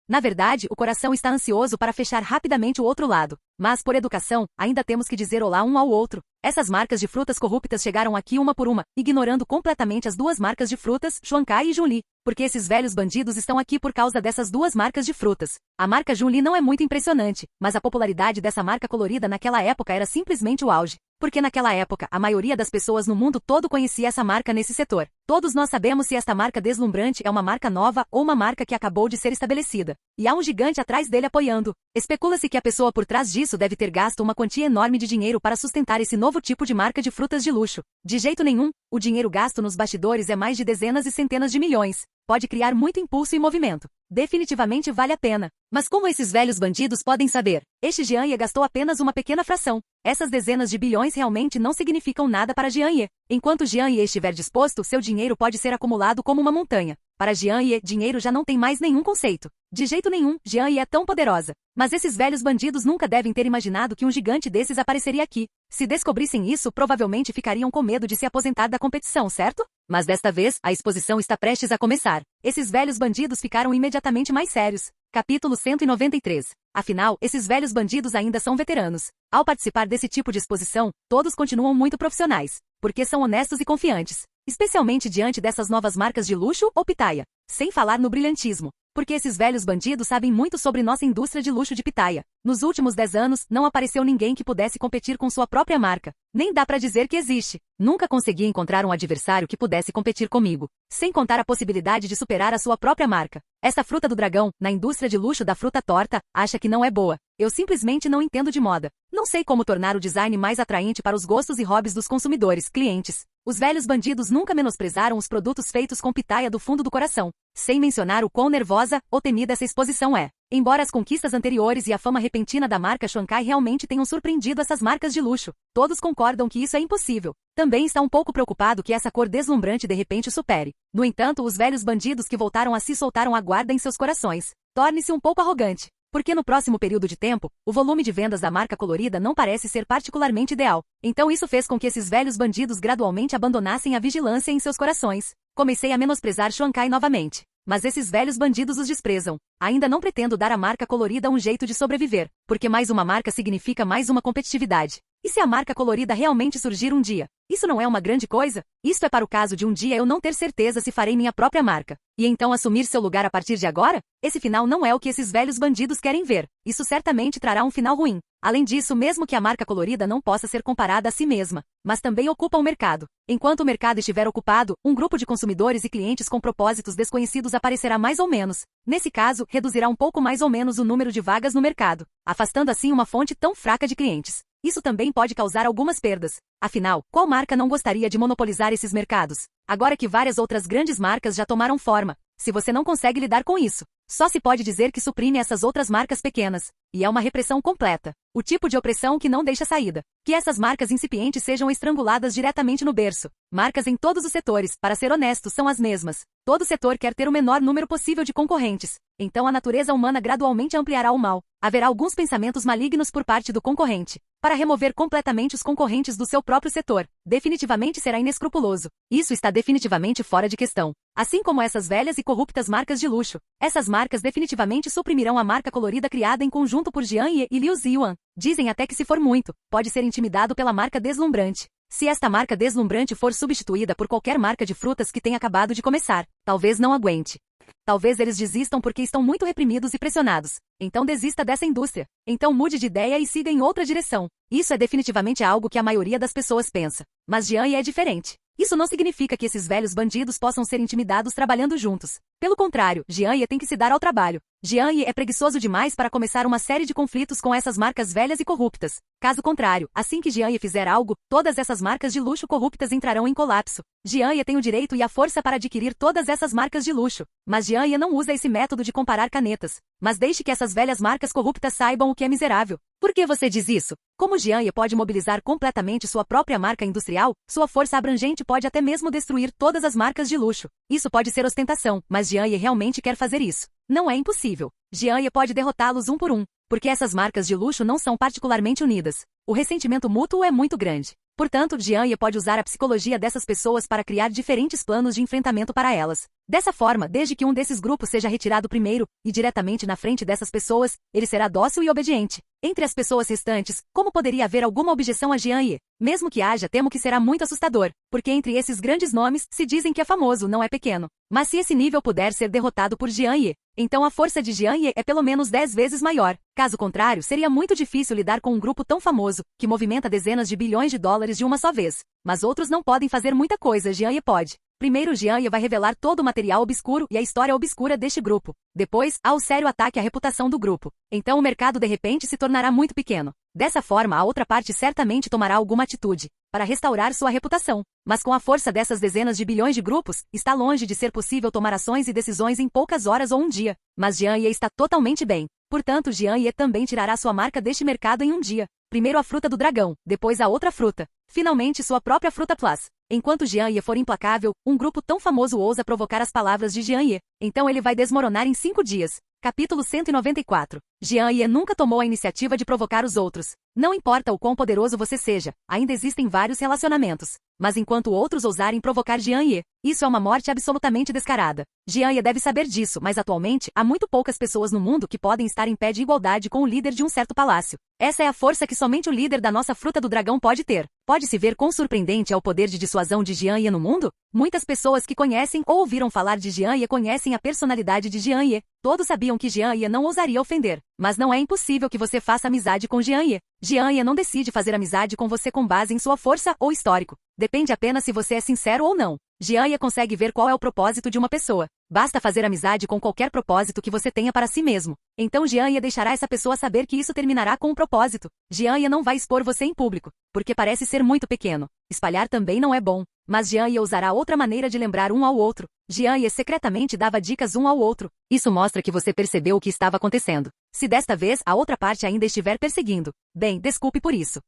Speaker 2: Na verdade, o coração está ansioso para fechar rapidamente o outro lado. Mas, por educação, ainda temos que dizer olá um ao outro. Essas marcas de frutas corruptas chegaram aqui uma por uma, ignorando completamente as duas marcas de frutas, Xuankai e Junli. Porque esses velhos bandidos estão aqui por causa dessas duas marcas de frutas. A marca Junli não é muito impressionante, mas a popularidade dessa marca colorida naquela época era simplesmente o auge. Porque naquela época, a maioria das pessoas no mundo todo conhecia essa marca nesse setor. Todos nós sabemos se esta marca deslumbrante é uma marca nova ou uma marca que acabou de ser estabelecida. E há um gigante atrás dele apoiando. Especula-se que a pessoa por trás disso deve ter gasto uma quantia enorme de dinheiro para sustentar esse novo tipo de marca de frutas de luxo. De jeito nenhum, o dinheiro gasto nos bastidores é mais de dezenas e centenas de milhões. Pode criar muito impulso e movimento. Definitivamente vale a pena. Mas como esses velhos bandidos podem saber? Este Jian Ye gastou apenas uma pequena fração. Essas dezenas de bilhões realmente não significam nada para Jian Ye. Enquanto Jian Ye estiver disposto, seu dinheiro pode ser acumulado como uma montanha. Para Jian Ye, dinheiro já não tem mais nenhum conceito. De jeito nenhum, Jian Ye é tão poderosa. Mas esses velhos bandidos nunca devem ter imaginado que um gigante desses apareceria aqui. Se descobrissem isso, provavelmente ficariam com medo de se aposentar da competição, certo? Mas desta vez, a exposição está prestes a começar. Esses velhos bandidos ficaram imediatamente mais sérios. Capítulo 193. Afinal, esses velhos bandidos ainda são veteranos. Ao participar desse tipo de exposição, todos continuam muito profissionais. Porque são honestos e confiantes. Especialmente diante dessas novas marcas de luxo ou pitaia. Sem falar no brilhantismo. Porque esses velhos bandidos sabem muito sobre nossa indústria de luxo de pitaia. Nos últimos 10 anos, não apareceu ninguém que pudesse competir com sua própria marca. Nem dá pra dizer que existe. Nunca consegui encontrar um adversário que pudesse competir comigo. Sem contar a possibilidade de superar a sua própria marca. Essa fruta do dragão, na indústria de luxo da fruta torta, acha que não é boa. Eu simplesmente não entendo de moda. Não sei como tornar o design mais atraente para os gostos e hobbies dos consumidores, clientes. Os velhos bandidos nunca menosprezaram os produtos feitos com pitaia do fundo do coração. Sem mencionar o quão nervosa ou temida essa exposição é. Embora as conquistas anteriores e a fama repentina da marca Shankai realmente tenham surpreendido essas marcas de luxo, todos concordam que isso é impossível. Também está um pouco preocupado que essa cor deslumbrante de repente supere. No entanto, os velhos bandidos que voltaram a si soltaram a guarda em seus corações. Torne-se um pouco arrogante. Porque no próximo período de tempo, o volume de vendas da marca colorida não parece ser particularmente ideal. Então isso fez com que esses velhos bandidos gradualmente abandonassem a vigilância em seus corações. Comecei a menosprezar Shankai novamente. Mas esses velhos bandidos os desprezam. Ainda não pretendo dar à marca colorida um jeito de sobreviver, porque mais uma marca significa mais uma competitividade. E se a marca colorida realmente surgir um dia? Isso não é uma grande coisa? Isto é para o caso de um dia eu não ter certeza se farei minha própria marca. E então assumir seu lugar a partir de agora? Esse final não é o que esses velhos bandidos querem ver. Isso certamente trará um final ruim. Além disso, mesmo que a marca colorida não possa ser comparada a si mesma, mas também ocupa o mercado. Enquanto o mercado estiver ocupado, um grupo de consumidores e clientes com propósitos desconhecidos aparecerá mais ou menos. Nesse caso, reduzirá um pouco mais ou menos o número de vagas no mercado, afastando assim uma fonte tão fraca de clientes. Isso também pode causar algumas perdas. Afinal, qual marca não gostaria de monopolizar esses mercados? Agora que várias outras grandes marcas já tomaram forma, se você não consegue lidar com isso, só se pode dizer que suprime essas outras marcas pequenas. E é uma repressão completa. O tipo de opressão que não deixa saída. Que essas marcas incipientes sejam estranguladas diretamente no berço. Marcas em todos os setores, para ser honesto, são as mesmas. Todo setor quer ter o menor número possível de concorrentes. Então a natureza humana gradualmente ampliará o mal. Haverá alguns pensamentos malignos por parte do concorrente, para remover completamente os concorrentes do seu próprio setor. Definitivamente será inescrupuloso. Isso está definitivamente fora de questão. Assim como essas velhas e corruptas marcas de luxo. Essas marcas definitivamente suprimirão a marca colorida criada em conjunto por Jian Ye e Liu Ziyuan. Dizem até que se for muito, pode ser intimidado pela marca deslumbrante. Se esta marca deslumbrante for substituída por qualquer marca de frutas que tenha acabado de começar, talvez não aguente. Talvez eles desistam porque estão muito reprimidos e pressionados. Então desista dessa indústria. Então mude de ideia e siga em outra direção. Isso é definitivamente algo que a maioria das pessoas pensa. Mas Jian Ye é diferente. Isso não significa que esses velhos bandidos possam ser intimidados trabalhando juntos. Pelo contrário, Jian Ye tem que se dar ao trabalho. Jian Ye é preguiçoso demais para começar uma série de conflitos com essas marcas velhas e corruptas. Caso contrário, assim que Jian Ye fizer algo, todas essas marcas de luxo corruptas entrarão em colapso. Jian Ye tem o direito e a força para adquirir todas essas marcas de luxo. Mas Jian Ye não usa esse método de comparar canetas. Mas deixe que essas velhas marcas corruptas saibam o que é miserável. Por que você diz isso? Como Jian Ye pode mobilizar completamente sua própria marca industrial, sua força abrangente pode até mesmo destruir todas as marcas de luxo. Isso pode ser ostentação, mas Jian Ye realmente quer fazer isso. Não é impossível. Jian Ye pode derrotá-los um por um, porque essas marcas de luxo não são particularmente unidas. O ressentimento mútuo é muito grande. Portanto, Jian Ye pode usar a psicologia dessas pessoas para criar diferentes planos de enfrentamento para elas. Dessa forma, desde que um desses grupos seja retirado primeiro, e diretamente na frente dessas pessoas, ele será dócil e obediente. Entre as pessoas restantes, como poderia haver alguma objeção a Jian Ye? Mesmo que haja, temo que será muito assustador, porque entre esses grandes nomes, se dizem que é famoso, não é pequeno. Mas se esse nível puder ser derrotado por Jian Ye, então a força de Jian Ye é pelo menos 10 vezes maior. Caso contrário, seria muito difícil lidar com um grupo tão famoso, que movimenta dezenas de bilhões de dólares de uma só vez. Mas outros não podem fazer muita coisa, Jian Ye pode. Primeiro, Jian Ye vai revelar todo o material obscuro e a história obscura deste grupo. Depois, há o sério ataque à reputação do grupo. Então o mercado de repente se tornará muito pequeno. Dessa forma, a outra parte certamente tomará alguma atitude para restaurar sua reputação. Mas com a força dessas dezenas de bilhões de grupos, está longe de ser possível tomar ações e decisões em poucas horas ou um dia. Mas Jian Ye está totalmente bem. Portanto, Jian Ye também tirará sua marca deste mercado em um dia. Primeiro a fruta do dragão, depois a outra fruta. Finalmente sua própria fruta plus. Enquanto Jian Ye for implacável, um grupo tão famoso ousa provocar as palavras de Jian Ye. Então ele vai desmoronar em 5 dias. Capítulo 194. Jian Ye nunca tomou a iniciativa de provocar os outros. Não importa o quão poderoso você seja, ainda existem vários relacionamentos. Mas enquanto outros ousarem provocar Jian Ye, isso é uma morte absolutamente descarada. Jian Ye deve saber disso, mas atualmente, há muito poucas pessoas no mundo que podem estar em pé de igualdade com o líder de um certo palácio. Essa é a força que somente o líder da nossa fruta do dragão pode ter. Pode-se ver quão surpreendente é o poder de dissuasão de Jian Ye no mundo? Muitas pessoas que conhecem ou ouviram falar de Jian Ye conhecem a personalidade de Jian Ye. Todos sabiam que Jian Ye não ousaria ofender. Mas não é impossível que você faça amizade com Jianye. Jianye não decide fazer amizade com você com base em sua força ou histórico. Depende apenas se você é sincero ou não. Jianye consegue ver qual é o propósito de uma pessoa. Basta fazer amizade com qualquer propósito que você tenha para si mesmo. Então Jianye deixará essa pessoa saber que isso terminará com um propósito. Jianye não vai expor você em público, porque parece ser muito pequeno. Espalhar também não é bom. Mas Jianye usará outra maneira de lembrar um ao outro. Jianye secretamente dava dicas um ao outro. Isso mostra que você percebeu o que estava acontecendo. Se desta vez a outra parte ainda estiver perseguindo, bem, desculpe por isso.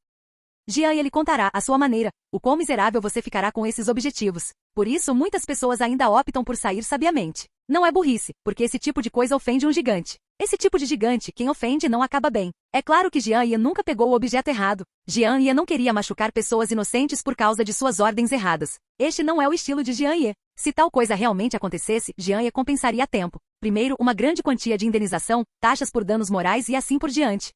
Speaker 2: Jianye lhe contará, à sua maneira, o quão miserável você ficará com esses objetivos. Por isso, muitas pessoas ainda optam por sair sabiamente. Não é burrice, porque esse tipo de coisa ofende um gigante. Esse tipo de gigante, quem ofende não acaba bem. É claro que Jianye nunca pegou o objeto errado. Jianye não queria machucar pessoas inocentes por causa de suas ordens erradas. Este não é o estilo de Jianye. Se tal coisa realmente acontecesse, Jianye compensaria a tempo. Primeiro, uma grande quantia de indenização, taxas por danos morais e assim por diante.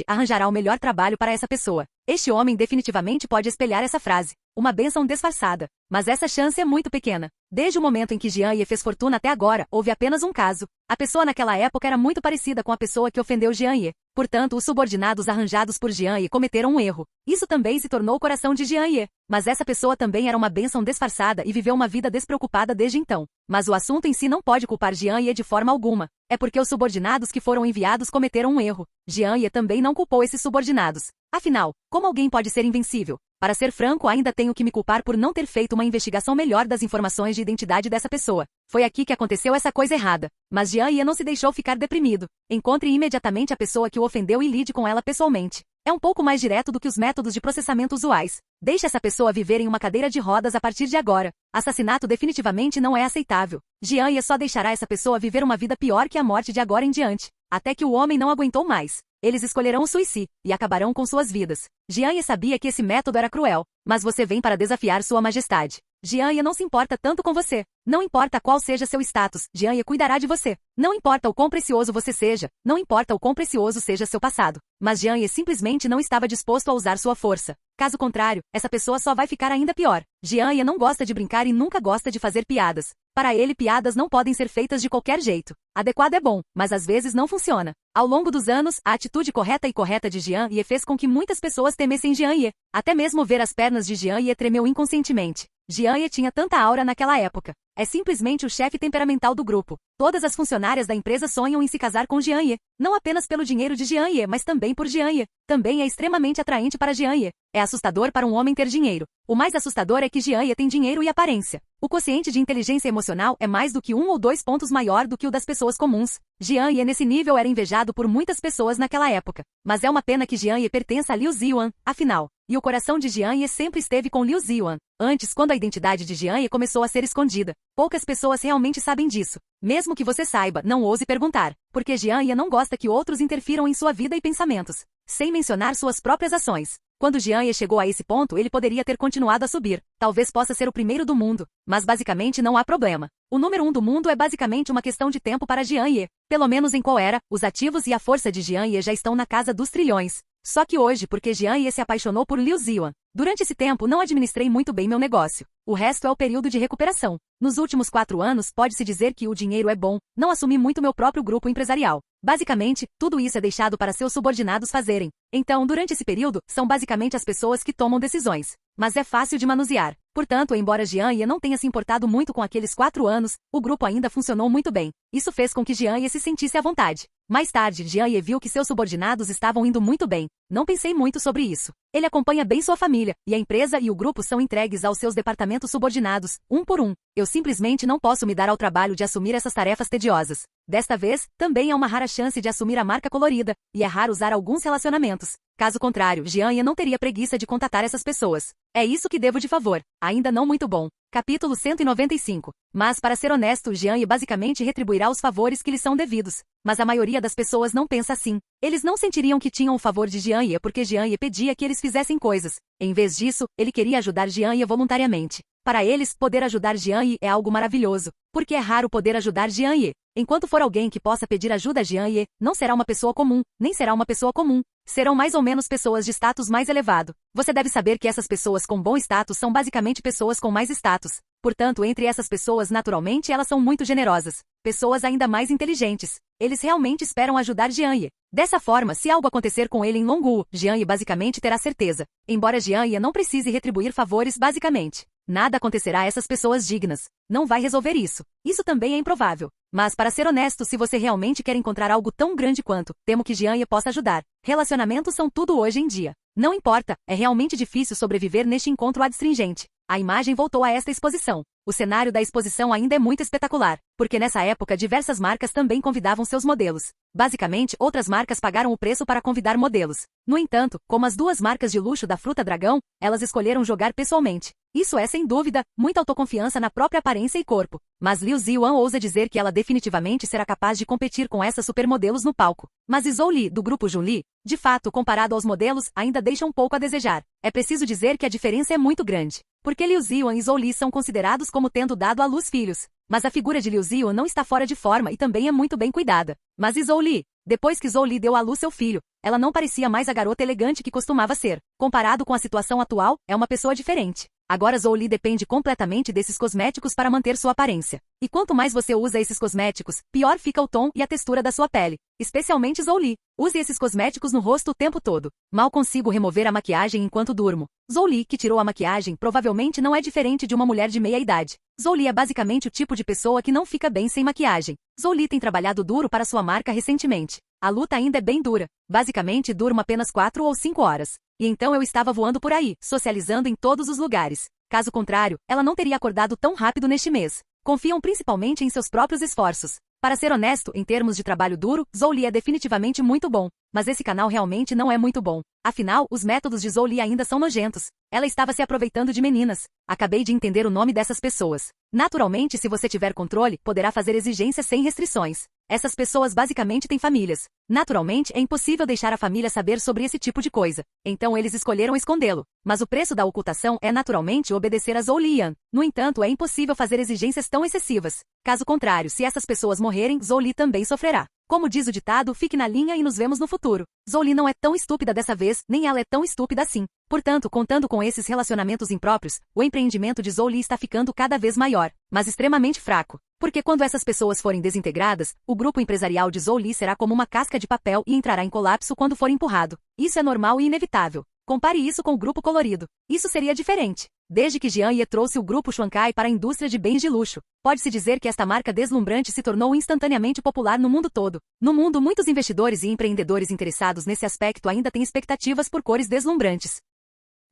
Speaker 2: Arranjará o melhor trabalho para essa pessoa. Este homem definitivamente pode espelhar essa frase. Uma bênção disfarçada. Mas essa chance é muito pequena. Desde o momento em que Jianye fez fortuna até agora, houve apenas um caso. A pessoa naquela época era muito parecida com a pessoa que ofendeu Jianye. Portanto, os subordinados arranjados por Jianye cometeram um erro. Isso também se tornou o coração de Jianye. Mas essa pessoa também era uma bênção disfarçada e viveu uma vida despreocupada desde então. Mas o assunto em si não pode culpar Jianye de forma alguma. É porque os subordinados que foram enviados cometeram um erro. Jianye também não culpou esses subordinados. Afinal, como alguém pode ser invencível? Para ser franco, ainda tenho que me culpar por não ter feito uma investigação melhor das informações de identidade dessa pessoa. Foi aqui que aconteceu essa coisa errada. Mas Jianye não se deixou ficar deprimido. Encontre imediatamente a pessoa que o ofendeu e lide com ela pessoalmente. É um pouco mais direto do que os métodos de processamento usuais. Deixe essa pessoa viver em uma cadeira de rodas a partir de agora. Assassinato definitivamente não é aceitável. Jianye só deixará essa pessoa viver uma vida pior que a morte de agora em diante. Até que o homem não aguentou mais. Eles escolherão o suicídio e acabarão com suas vidas. Jianye sabia que esse método era cruel, mas você vem para desafiar sua majestade. Jianye não se importa tanto com você. Não importa qual seja seu status, Jianye cuidará de você. Não importa o quão precioso você seja, não importa o quão precioso seja seu passado. Mas Jianye simplesmente não estava disposto a usar sua força. Caso contrário, essa pessoa só vai ficar ainda pior. Jianye não gosta de brincar e nunca gosta de fazer piadas. Para ele, piadas não podem ser feitas de qualquer jeito. Adequado é bom, mas às vezes não funciona. Ao longo dos anos, a atitude correta de Jianye fez com que muitas pessoas temessem Jianye. Até mesmo ver as pernas de Jianye tremeu inconscientemente. Jianye tinha tanta aura naquela época. É simplesmente o chefe temperamental do grupo. Todas as funcionárias da empresa sonham em se casar com Jianye. Não apenas pelo dinheiro de Jianye, mas também por Jianye. Também é extremamente atraente para Jianye. É assustador para um homem ter dinheiro. O mais assustador é que Jianye tem dinheiro e aparência. O quociente de inteligência emocional é mais do que 1 ou 2 pontos maior do que o das pessoas comuns. Jianye nesse nível era invejado por muitas pessoas naquela época. Mas é uma pena que Jianye pertença a Liu Ziyuan, afinal. E o coração de Jianye sempre esteve com Liu Ziyuan. Antes, quando a identidade de Jianye começou a ser escondida. Poucas pessoas realmente sabem disso. Mesmo que você saiba, não ouse perguntar. Porque Jianye não gosta que outros interfiram em sua vida e pensamentos. Sem mencionar suas próprias ações. Quando Jianye chegou a esse ponto, ele poderia ter continuado a subir. Talvez possa ser o primeiro do mundo. Mas basicamente não há problema. O número 1 do mundo é basicamente uma questão de tempo para Jianye. Pelo menos em qual era, os ativos e a força de Jianye já estão na casa dos trilhões. Só que hoje, porque Jianye se apaixonou por Liu Ziyuan. Durante esse tempo não administrei muito bem meu negócio. O resto é o período de recuperação. Nos últimos 4 anos, pode-se dizer que o dinheiro é bom, não assumi muito meu próprio grupo empresarial. Basicamente, tudo isso é deixado para seus subordinados fazerem. Então, durante esse período, são basicamente as pessoas que tomam decisões. Mas é fácil de manusear. Portanto, embora Jianye não tenha se importado muito com aqueles 4 anos, o grupo ainda funcionou muito bem. Isso fez com que Jianye se sentisse à vontade. Mais tarde, Jianye viu que seus subordinados estavam indo muito bem. Não pensei muito sobre isso. Ele acompanha bem sua família, e a empresa e o grupo são entregues aos seus departamentos subordinados, um por um. Eu simplesmente não posso me dar ao trabalho de assumir essas tarefas tediosas. Desta vez, também há uma rara chance de assumir a marca colorida, e é raro usar alguns relacionamentos. Caso contrário, Jianye não teria preguiça de contatar essas pessoas. É isso que devo de favor. Ainda não muito bom. Capítulo 195. Mas, para ser honesto, Jianye basicamente retribuirá os favores que lhe são devidos. Mas a maioria das pessoas não pensa assim. Eles não sentiriam que tinham o favor de Jianye porque Jianye pedia que eles fizessem coisas. Em vez disso, ele queria ajudar Jianye voluntariamente. Para eles, poder ajudar Jianye é algo maravilhoso. Porque é raro poder ajudar Jianye. Enquanto for alguém que possa pedir ajuda a Jianye, não será uma pessoa comum, nem será uma pessoa comum. Serão mais ou menos pessoas de status mais elevado. Você deve saber que essas pessoas com bom status são basicamente pessoas com mais status. Portanto, entre essas pessoas, naturalmente, elas são muito generosas. Pessoas ainda mais inteligentes. Eles realmente esperam ajudar Jianye. Dessa forma, se algo acontecer com ele em Longu, Jianye basicamente terá certeza. Embora Jianye não precise retribuir favores basicamente. Nada acontecerá a essas pessoas dignas. Não vai resolver isso. Isso também é improvável. Mas para ser honesto, se você realmente quer encontrar algo tão grande quanto, temo que Jianye possa ajudar. Relacionamentos são tudo hoje em dia. Não importa, é realmente difícil sobreviver neste encontro adstringente. A imagem voltou a esta exposição. O cenário da exposição ainda é muito espetacular, porque nessa época diversas marcas também convidavam seus modelos. Basicamente, outras marcas pagaram o preço para convidar modelos. No entanto, como as duas marcas de luxo da Fruta Dragão, elas escolheram jogar pessoalmente. Isso é, sem dúvida, muita autoconfiança na própria aparência e corpo. Mas Liu Ziwan ousa dizer que ela definitivamente será capaz de competir com essas supermodelos no palco. Mas Zhou Li, do grupo Junli, de fato, comparado aos modelos, ainda deixa um pouco a desejar. É preciso dizer que a diferença é muito grande. Porque Liu Ziwan e Zhou Li são considerados como tendo dado à luz filhos. Mas a figura de Liu Ziwan não está fora de forma e também é muito bem cuidada. Mas e Zhou Li? Depois que Zhou Li deu à luz seu filho, ela não parecia mais a garota elegante que costumava ser. Comparado com a situação atual, é uma pessoa diferente. Agora Zhou Li depende completamente desses cosméticos para manter sua aparência. E quanto mais você usa esses cosméticos, pior fica o tom e a textura da sua pele. Especialmente Zhou Li. Use esses cosméticos no rosto o tempo todo. Mal consigo remover a maquiagem enquanto durmo. Zhou Li, que tirou a maquiagem, provavelmente não é diferente de uma mulher de meia idade. Zhou Li é basicamente o tipo de pessoa que não fica bem sem maquiagem. Zhou Li tem trabalhado duro para sua marca recentemente. A luta ainda é bem dura. Basicamente, durmo apenas 4 ou 5 horas. E então eu estava voando por aí, socializando em todos os lugares. Caso contrário, ela não teria acordado tão rápido neste mês. Confiam principalmente em seus próprios esforços. Para ser honesto, em termos de trabalho duro, Zhou Li é definitivamente muito bom. Mas esse canal realmente não é muito bom. Afinal, os métodos de Zhou Li ainda são nojentos. Ela estava se aproveitando de meninas. Acabei de entender o nome dessas pessoas. Naturalmente, se você tiver controle, poderá fazer exigências sem restrições. Essas pessoas basicamente têm famílias. Naturalmente, é impossível deixar a família saber sobre esse tipo de coisa. Então eles escolheram escondê-lo. Mas o preço da ocultação é naturalmente obedecer a Zhou Liyan. No entanto, é impossível fazer exigências tão excessivas. Caso contrário, se essas pessoas morrerem, Zhou Li também sofrerá. Como diz o ditado, fique na linha e nos vemos no futuro. Zhou Li não é tão estúpida dessa vez, nem ela é tão estúpida assim. Portanto, contando com esses relacionamentos impróprios, o empreendimento de Zhou Li está ficando cada vez maior, mas extremamente fraco. Porque quando essas pessoas forem desintegradas, o grupo empresarial de Zhou Li será como uma casca de papel e entrará em colapso quando for empurrado. Isso é normal e inevitável. Compare isso com o grupo colorido. Isso seria diferente. Desde que Jian Ye trouxe o grupo Xuankai para a indústria de bens de luxo, pode-se dizer que esta marca deslumbrante se tornou instantaneamente popular no mundo todo. No mundo, muitos investidores e empreendedores interessados nesse aspecto ainda têm expectativas por cores deslumbrantes.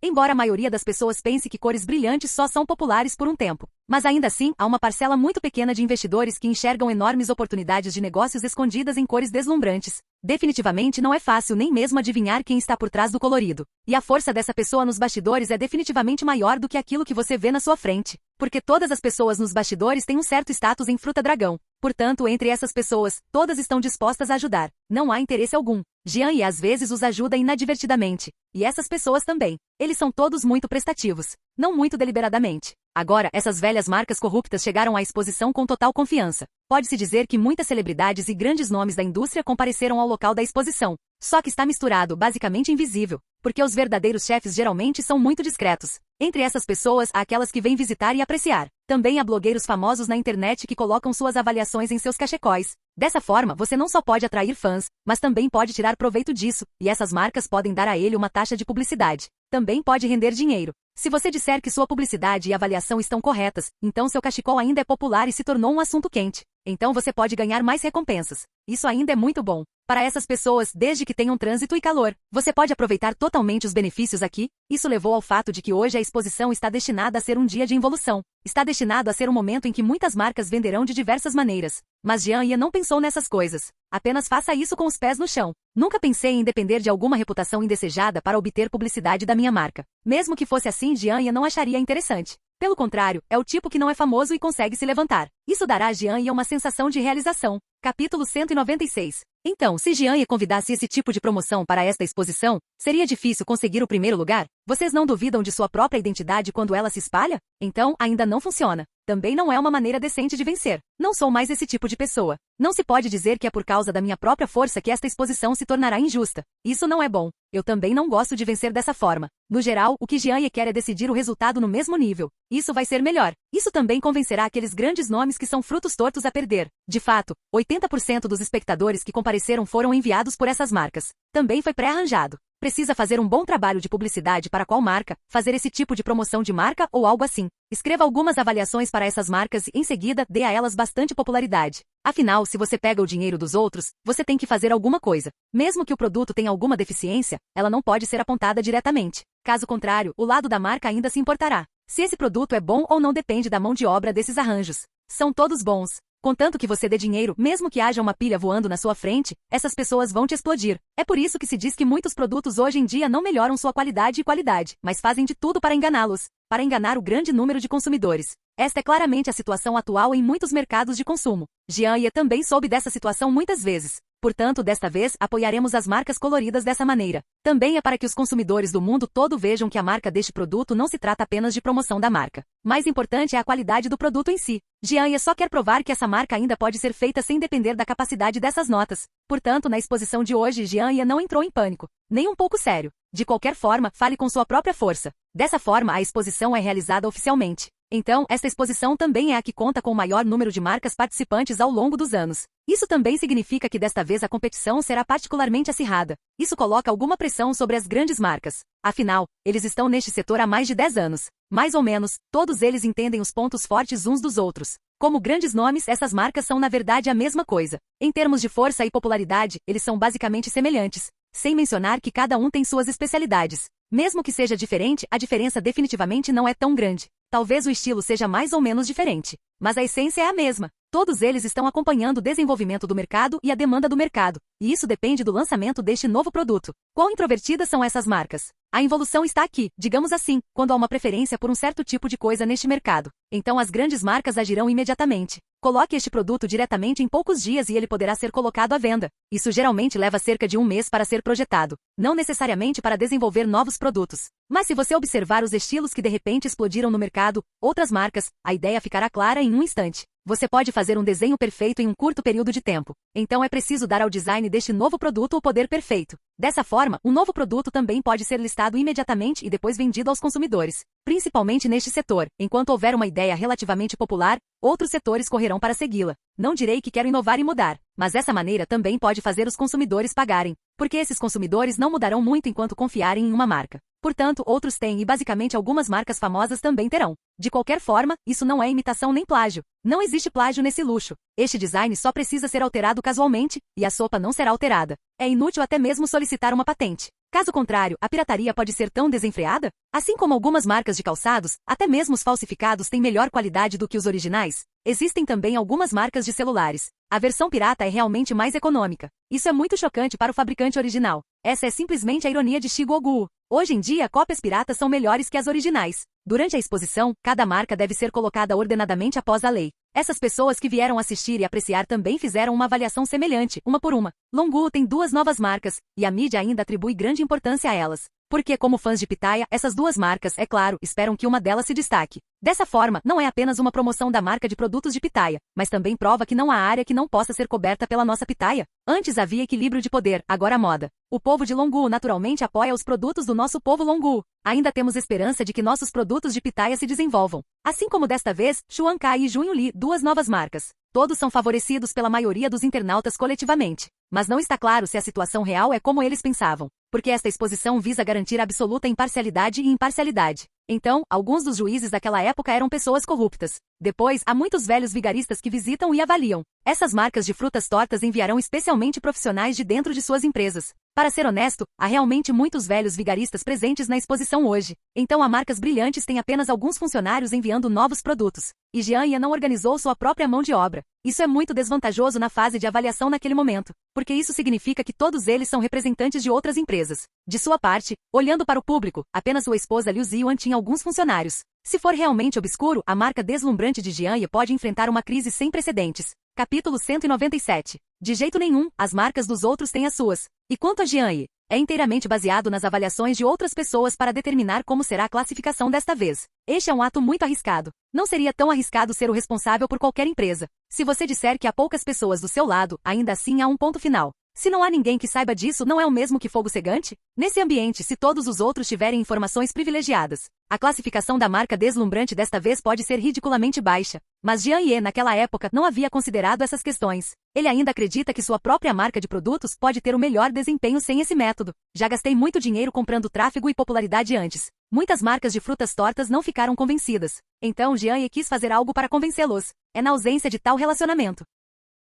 Speaker 2: Embora a maioria das pessoas pense que cores brilhantes só são populares por um tempo. Mas ainda assim, há uma parcela muito pequena de investidores que enxergam enormes oportunidades de negócios escondidas em cores deslumbrantes. Definitivamente não é fácil nem mesmo adivinhar quem está por trás do colorido. E a força dessa pessoa nos bastidores é definitivamente maior do que aquilo que você vê na sua frente. Porque todas as pessoas nos bastidores têm um certo status em Fruta Dragão. Portanto, entre essas pessoas, todas estão dispostas a ajudar. Não há interesse algum. Jian Ye às vezes os ajuda inadvertidamente. E essas pessoas também. Eles são todos muito prestativos. Não muito deliberadamente. Agora, essas velhas marcas corruptas chegaram à exposição com total confiança. Pode-se dizer que muitas celebridades e grandes nomes da indústria compareceram ao local da exposição. Só que está misturado, basicamente invisível. Porque os verdadeiros chefes geralmente são muito discretos. Entre essas pessoas, há aquelas que vêm visitar e apreciar. Também há blogueiros famosos na internet que colocam suas avaliações em seus cachecóis. Dessa forma, você não só pode atrair fãs, mas também pode tirar proveito disso, e essas marcas podem dar a ele uma taxa de publicidade. Também pode render dinheiro. Se você disser que sua publicidade e avaliação estão corretas, então seu cachecol ainda é popular e se tornou um assunto quente. Então você pode ganhar mais recompensas. Isso ainda é muito bom. Para essas pessoas, desde que tenham trânsito e calor, você pode aproveitar totalmente os benefícios aqui. Isso levou ao fato de que hoje a exposição está destinada a ser um dia de involução. Está destinado a ser um momento em que muitas marcas venderão de diversas maneiras. Mas Jian Ye não pensou nessas coisas. Apenas faça isso com os pés no chão. Nunca pensei em depender de alguma reputação indesejada para obter publicidade da minha marca. Mesmo que fosse assim, Jian Ye não acharia interessante. Pelo contrário, é o tipo que não é famoso e consegue se levantar. Isso dará a Jian Ye uma sensação de realização. Capítulo 196. Então, se Jianye convidasse esse tipo de promoção para esta exposição, seria difícil conseguir o primeiro lugar? Vocês não duvidam de sua própria identidade quando ela se espalha? Então, ainda não funciona. Também não é uma maneira decente de vencer. Não sou mais esse tipo de pessoa. Não se pode dizer que é por causa da minha própria força que esta exposição se tornará injusta. Isso não é bom. Eu também não gosto de vencer dessa forma. No geral, o que Jianye quer é decidir o resultado no mesmo nível. Isso vai ser melhor. Isso também convencerá aqueles grandes nomes que são frutos tortos a perder. De fato, 80% dos espectadores que compareceram foram enviados por essas marcas. Também foi pré-arranjado. Precisa fazer um bom trabalho de publicidade para qual marca, fazer esse tipo de promoção de marca ou algo assim. Escreva algumas avaliações para essas marcas e, em seguida, dê a elas bastante popularidade. Afinal, se você pega o dinheiro dos outros, você tem que fazer alguma coisa. Mesmo que o produto tenha alguma deficiência, ela não pode ser apontada diretamente. Caso contrário, o lado da marca ainda se importará. Se esse produto é bom ou não depende da mão de obra desses arranjos. São todos bons. Contanto que você dê dinheiro, mesmo que haja uma pilha voando na sua frente, essas pessoas vão te explodir. É por isso que se diz que muitos produtos hoje em dia não melhoram sua qualidade e qualidade, mas fazem de tudo para enganá-los, para enganar o grande número de consumidores. Esta é claramente a situação atual em muitos mercados de consumo. Jianye também soube dessa situação muitas vezes. Portanto, desta vez, apoiaremos as marcas coloridas dessa maneira. Também é para que os consumidores do mundo todo vejam que a marca deste produto não se trata apenas de promoção da marca. Mais importante é a qualidade do produto em si. Jianye só quer provar que essa marca ainda pode ser feita sem depender da capacidade dessas notas. Portanto, na exposição de hoje, Jianye não entrou em pânico. Nem um pouco sério. De qualquer forma, fale com sua própria força. Dessa forma, a exposição é realizada oficialmente. Então, esta exposição também é a que conta com o maior número de marcas participantes ao longo dos anos. Isso também significa que desta vez a competição será particularmente acirrada. Isso coloca alguma pressão sobre as grandes marcas. Afinal, eles estão neste setor há mais de 10 anos. Mais ou menos, todos eles entendem os pontos fortes uns dos outros. Como grandes nomes, essas marcas são na verdade a mesma coisa. Em termos de força e popularidade, eles são basicamente semelhantes. Sem mencionar que cada um tem suas especialidades. Mesmo que seja diferente, a diferença definitivamente não é tão grande. Talvez o estilo seja mais ou menos diferente, mas a essência é a mesma. Todos eles estão acompanhando o desenvolvimento do mercado e a demanda do mercado, e isso depende do lançamento deste novo produto. Quão introvertidas são essas marcas? A evolução está aqui, digamos assim, quando há uma preferência por um certo tipo de coisa neste mercado. Então as grandes marcas agirão imediatamente. Coloque este produto diretamente em poucos dias e ele poderá ser colocado à venda. Isso geralmente leva cerca de um mês para ser projetado, não necessariamente para desenvolver novos produtos. Mas se você observar os estilos que de repente explodiram no mercado, outras marcas, a ideia ficará clara em um instante. Você pode fazer um desenho perfeito em um curto período de tempo. Então é preciso dar ao design deste novo produto o poder perfeito. Dessa forma, um novo produto também pode ser listado imediatamente e depois vendido aos consumidores. Principalmente neste setor, enquanto houver uma ideia relativamente popular, outros setores correrão para segui-la. Não direi que quero inovar e mudar, mas essa maneira também pode fazer os consumidores pagarem, porque esses consumidores não mudarão muito enquanto confiarem em uma marca. Portanto, outros têm e basicamente algumas marcas famosas também terão. De qualquer forma, isso não é imitação nem plágio. Não existe plágio nesse luxo. Este design só precisa ser alterado casualmente, e a sopa não será alterada. É inútil até mesmo solicitar uma patente. Caso contrário, a pirataria pode ser tão desenfreada? Assim como algumas marcas de calçados, até mesmo os falsificados têm melhor qualidade do que os originais. Existem também algumas marcas de celulares. A versão pirata é realmente mais econômica. Isso é muito chocante para o fabricante original. Essa é simplesmente a ironia de Shigeru Oguo. Hoje em dia, cópias piratas são melhores que as originais. Durante a exposição, cada marca deve ser colocada ordenadamente após a lei. Essas pessoas que vieram assistir e apreciar também fizeram uma avaliação semelhante, uma por uma. Longuo tem 2 novas marcas, e a mídia ainda atribui grande importância a elas. Porque, como fãs de Pitaya, essas 2 marcas, é claro, esperam que uma delas se destaque. Dessa forma, não é apenas uma promoção da marca de produtos de Pitaya, mas também prova que não há área que não possa ser coberta pela nossa Pitaya. Antes havia equilíbrio de poder, agora moda. O povo de Longu naturalmente apoia os produtos do nosso povo Longu. Ainda temos esperança de que nossos produtos de Pitaya se desenvolvam. Assim como desta vez, Xuan Kai e Junho Li, 2 novas marcas. Todos são favorecidos pela maioria dos internautas coletivamente. Mas não está claro se a situação real é como eles pensavam. Porque esta exposição visa garantir absoluta imparcialidade e imparcialidade. Então, alguns dos juízes daquela época eram pessoas corruptas. Depois, há muitos velhos vigaristas que visitam e avaliam. Essas marcas de frutas tortas enviarão especialmente profissionais de dentro de suas empresas. Para ser honesto, há realmente muitos velhos vigaristas presentes na exposição hoje. Então há marcas brilhantes têm apenas alguns funcionários enviando novos produtos. E Jianye não organizou sua própria mão de obra. Isso é muito desvantajoso na fase de avaliação naquele momento, porque isso significa que todos eles são representantes de outras empresas. De sua parte, olhando para o público, apenas sua esposa Liu Ziyuan tinha alguns funcionários. Se for realmente obscuro, a marca deslumbrante de Jianye pode enfrentar uma crise sem precedentes. Capítulo 197. De jeito nenhum, as marcas dos outros têm as suas. E quanto a Jian Yi, é inteiramente baseado nas avaliações de outras pessoas para determinar como será a classificação desta vez. Este é um ato muito arriscado. Não seria tão arriscado ser o responsável por qualquer empresa. Se você disser que há poucas pessoas do seu lado, ainda assim há um ponto final. Se não há ninguém que saiba disso, não é o mesmo que fogo cegante? Nesse ambiente, se todos os outros tiverem informações privilegiadas, a classificação da marca deslumbrante desta vez pode ser ridiculamente baixa. Mas Jian Yi, naquela época, não havia considerado essas questões. Ele ainda acredita que sua própria marca de produtos pode ter o melhor desempenho sem esse método. Já gastei muito dinheiro comprando tráfego e popularidade antes. Muitas marcas de frutas tortas não ficaram convencidas. Então Jian Yi quis fazer algo para convencê-los. É na ausência de tal relacionamento.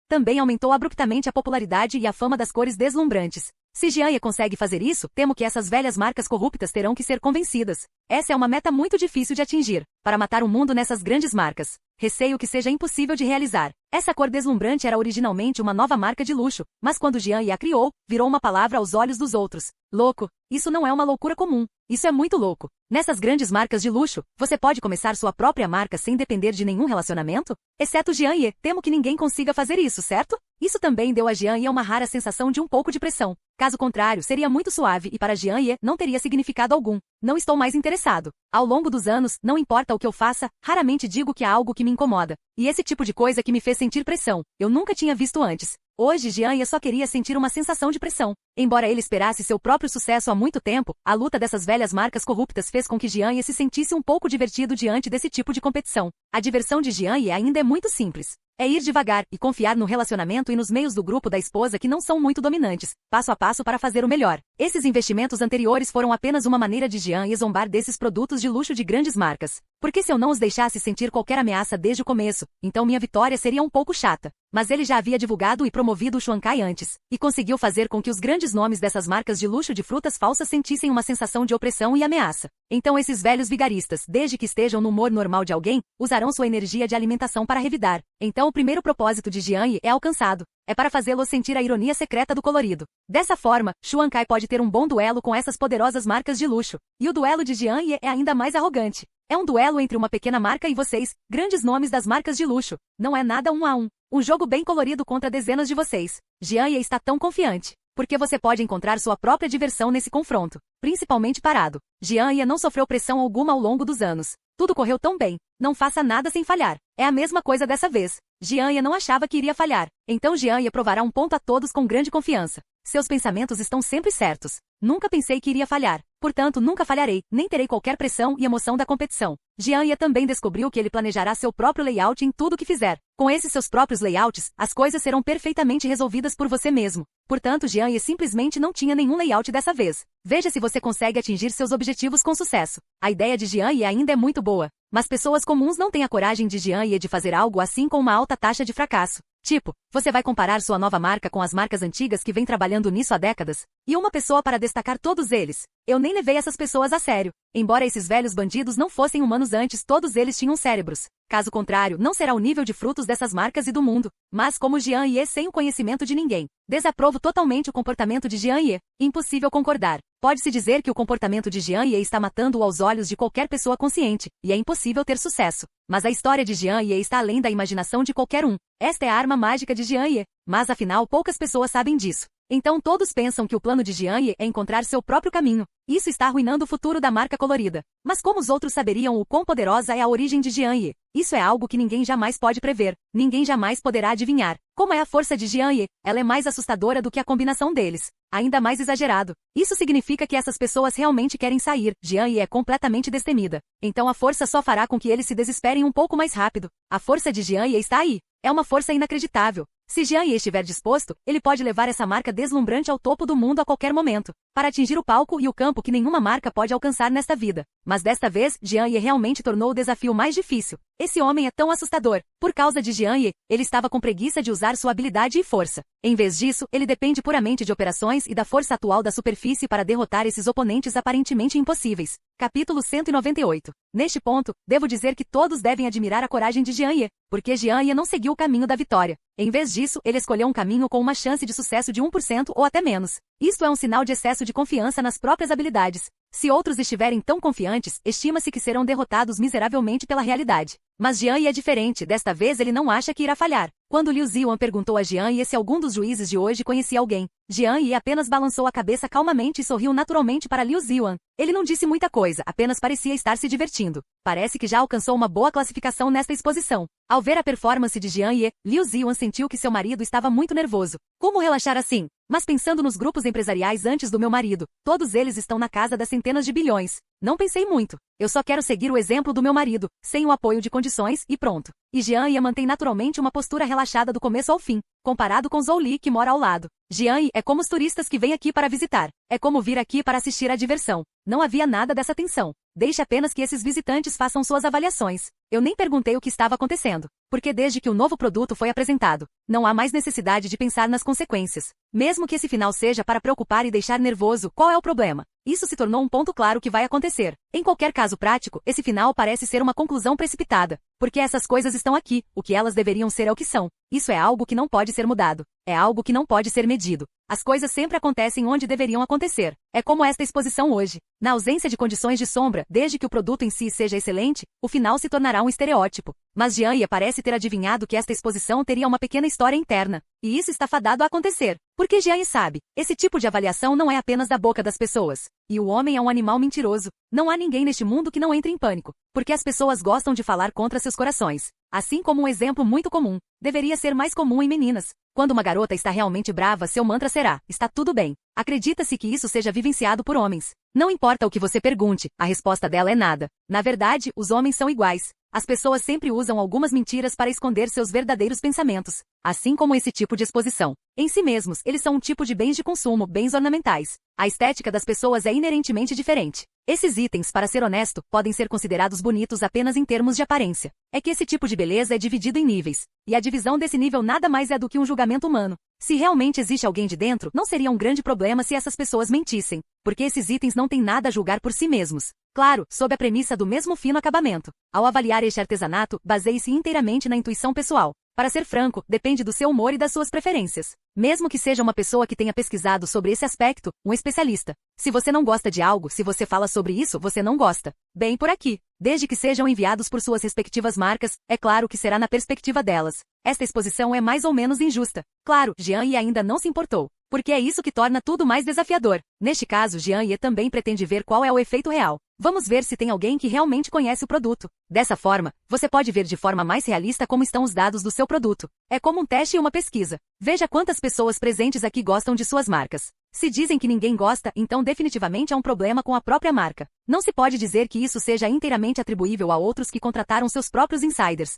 Speaker 2: Também aumentou abruptamente a popularidade e a fama das cores deslumbrantes. Se Jian Yi consegue fazer isso, temo que essas velhas marcas corruptas terão que ser convencidas. Essa é uma meta muito difícil de atingir, para matar o mundo nessas grandes marcas. Receio que seja impossível de realizar. Essa cor deslumbrante era originalmente uma nova marca de luxo, mas quando Jian Yi a criou, virou uma palavra aos olhos dos outros. Louco. Isso não é uma loucura comum. Isso é muito louco. Nessas grandes marcas de luxo, você pode começar sua própria marca sem depender de nenhum relacionamento? Exceto Jian Yi, temo que ninguém consiga fazer isso, certo? Isso também deu a Jian Yi uma rara sensação de um pouco de pressão. Caso contrário, seria muito suave e para Jian Yi não teria significado algum. Não estou mais interessado. Ao longo dos anos, não importa o que eu faça, raramente digo que há algo que me incomoda. E esse tipo de coisa que me fez sentir pressão, eu nunca tinha visto antes. Hoje Jian Yi só queria sentir uma sensação de pressão. Embora ele esperasse seu próprio sucesso há muito tempo, a luta dessas velhas marcas corruptas fez com que Jian Yi se sentisse um pouco divertido diante desse tipo de competição. A diversão de Jian Yi ainda é muito simples. É ir devagar e confiar no relacionamento e nos meios do grupo da esposa que não são muito dominantes, passo a passo para fazer o melhor. Esses investimentos anteriores foram apenas uma maneira de Jian Yi zombar desses produtos de luxo de grandes marcas. Porque se eu não os deixasse sentir qualquer ameaça desde o começo, então minha vitória seria um pouco chata. Mas ele já havia divulgado e promovido o Shuankai antes, e conseguiu fazer com que os grandes nomes dessas marcas de luxo de frutas falsas sentissem uma sensação de opressão e ameaça. Então esses velhos vigaristas, desde que estejam no humor normal de alguém, usarão sua energia de alimentação para revidar. Então o primeiro propósito de Jian Yi é alcançado. É para fazê-lo sentir a ironia secreta do colorido. Dessa forma, Shuankai pode ter um bom duelo com essas poderosas marcas de luxo. E o duelo de Jian Yi é ainda mais arrogante. É um duelo entre uma pequena marca e vocês, grandes nomes das marcas de luxo. Não é nada 1 a 1. Um jogo bem colorido contra dezenas de vocês. Jian Yi está tão confiante. Porque você pode encontrar sua própria diversão nesse confronto. Principalmente parado. Jian Yi não sofreu pressão alguma ao longo dos anos. Tudo correu tão bem. Não faça nada sem falhar. É a mesma coisa dessa vez. Jian Yi não achava que iria falhar. Então Jian Yi provará um ponto a todos com grande confiança. Seus pensamentos estão sempre certos. Nunca pensei que iria falhar. Portanto, nunca falharei, nem terei qualquer pressão e emoção da competição. Jian Yi também descobriu que ele planejará seu próprio layout em tudo que fizer. Com esses seus próprios layouts, as coisas serão perfeitamente resolvidas por você mesmo. Portanto, Jian Yi simplesmente não tinha nenhum layout dessa vez. Veja se você consegue atingir seus objetivos com sucesso. A ideia de Jian Yi ainda é muito boa. Mas pessoas comuns não têm a coragem de Jian Yi de fazer algo assim com uma alta taxa de fracasso. Tipo, você vai comparar sua nova marca com as marcas antigas que vêm trabalhando nisso há décadas? E uma pessoa para destacar todos eles. Eu nem levei essas pessoas a sério. Embora esses velhos bandidos não fossem humanos antes, todos eles tinham cérebros. Caso contrário, não será o nível de frutos dessas marcas e do mundo. Mas como Jian Yi sem o conhecimento de ninguém. Desaprovo totalmente o comportamento de Jian Yi. Impossível concordar. Pode-se dizer que o comportamento de Jian Yi está matando-o aos olhos de qualquer pessoa consciente, e é impossível ter sucesso. Mas a história de Jian Yi está além da imaginação de qualquer um. Esta é a arma mágica de Jian Yi. Mas afinal poucas pessoas sabem disso. Então todos pensam que o plano de Jian Yi é encontrar seu próprio caminho. Isso está arruinando o futuro da marca colorida. Mas como os outros saberiam o quão poderosa é a origem de Jian Yi? Isso é algo que ninguém jamais pode prever. Ninguém jamais poderá adivinhar. Como é a força de Jian Yi? Ela é mais assustadora do que a combinação deles. Ainda mais exagerado. Isso significa que essas pessoas realmente querem sair. Jian Yi é completamente destemida. Então a força só fará com que eles se desesperem um pouco mais rápido. A força de Jian Yi está aí. É uma força inacreditável. Se Jian Yi estiver disposto, ele pode levar essa marca deslumbrante ao topo do mundo a qualquer momento, para atingir o palco e o campo que nenhuma marca pode alcançar nesta vida. Mas desta vez, Jian Yi realmente tornou o desafio mais difícil. Esse homem é tão assustador. Por causa de Jian Yi, ele estava com preguiça de usar sua habilidade e força. Em vez disso, ele depende puramente de operações e da força atual da superfície para derrotar esses oponentes aparentemente impossíveis. Capítulo 198. Neste ponto, devo dizer que todos devem admirar a coragem de Jian Yi, porque Jian Yi não seguiu o caminho da vitória. Em vez disso, ele escolheu um caminho com uma chance de sucesso de 1% ou até menos. Isto é um sinal de excesso de confiança nas próprias habilidades. Se outros estiverem tão confiantes, estima-se que serão derrotados miseravelmente pela realidade. Mas Jian Yi é diferente, desta vez ele não acha que irá falhar. Quando Liu Ziwan perguntou a Jian Yi se algum dos juízes de hoje conhecia alguém, Jian Yi apenas balançou a cabeça calmamente e sorriu naturalmente para Liu Ziwan. Ele não disse muita coisa, apenas parecia estar se divertindo. Parece que já alcançou uma boa classificação nesta exposição. Ao ver a performance de Jian Yi, Liu Ziwan sentiu que seu marido estava muito nervoso. Como relaxar assim? Mas pensando nos grupos empresariais antes do meu marido, todos eles estão na casa das centenas de bilhões. Não pensei muito. Eu só quero seguir o exemplo do meu marido, sem o apoio de condições, e pronto. E Jian Yi mantém naturalmente uma postura relaxada do começo ao fim, comparado com Zhou Li que mora ao lado. Jian Yi é como os turistas que vêm aqui para visitar. É como vir aqui para assistir à diversão. Não havia nada dessa tensão. Deixe apenas que esses visitantes façam suas avaliações. Eu nem perguntei o que estava acontecendo, porque desde que o novo produto foi apresentado, não há mais necessidade de pensar nas consequências. Mesmo que esse final seja para preocupar e deixar nervoso, qual é o problema? Isso se tornou um ponto claro que vai acontecer. Em qualquer caso prático, esse final parece ser uma conclusão precipitada, porque essas coisas estão aqui, o que elas deveriam ser é o que são. Isso é algo que não pode ser mudado. É algo que não pode ser medido. As coisas sempre acontecem onde deveriam acontecer. É como esta exposição hoje. Na ausência de condições de sombra, desde que o produto em si seja excelente, o final se tornará um estereótipo. Mas Jian Yi parece ter adivinhado que esta exposição teria uma pequena história interna. E isso está fadado a acontecer. Porque Jian Yi sabe, esse tipo de avaliação não é apenas da boca das pessoas. E o homem é um animal mentiroso. Não há ninguém neste mundo que não entre em pânico. Porque as pessoas gostam de falar contra seus corações. Assim como um exemplo muito comum. Deveria ser mais comum em meninas. Quando uma garota está realmente brava, seu mantra será: está tudo bem. Acredita-se que isso seja vivenciado por homens. Não importa o que você pergunte, a resposta dela é nada. Na verdade, os homens são iguais. As pessoas sempre usam algumas mentiras para esconder seus verdadeiros pensamentos. Assim como esse tipo de exposição. Em si mesmos, eles são um tipo de bens de consumo, bens ornamentais. A estética das pessoas é inerentemente diferente. Esses itens, para ser honesto, podem ser considerados bonitos apenas em termos de aparência. É que esse tipo de beleza é dividido em níveis. E a divisão desse nível nada mais é do que um julgamento humano. Se realmente existe alguém de dentro, não seria um grande problema se essas pessoas mentissem. Porque esses itens não têm nada a julgar por si mesmos. Claro, sob a premissa do mesmo fino acabamento. Ao avaliar este artesanato, baseie-se inteiramente na intuição pessoal. Para ser franco, depende do seu humor e das suas preferências. Mesmo que seja uma pessoa que tenha pesquisado sobre esse aspecto, um especialista. Se você não gosta de algo, se você fala sobre isso, você não gosta. Bem por aqui. Desde que sejam enviados por suas respectivas marcas, é claro que será na perspectiva delas. Esta exposição é mais ou menos injusta. Claro, Jian Yi ainda não se importou. Porque é isso que torna tudo mais desafiador. Neste caso, Jian Yi também pretende ver qual é o efeito real. Vamos ver se tem alguém que realmente conhece o produto. Dessa forma, você pode ver de forma mais realista como estão os dados do seu produto. É como um teste e uma pesquisa. Veja quantas pessoas presentes aqui gostam de suas marcas. Se dizem que ninguém gosta, então definitivamente há um problema com a própria marca. Não se pode dizer que isso seja inteiramente atribuível a outros que contrataram seus próprios insiders.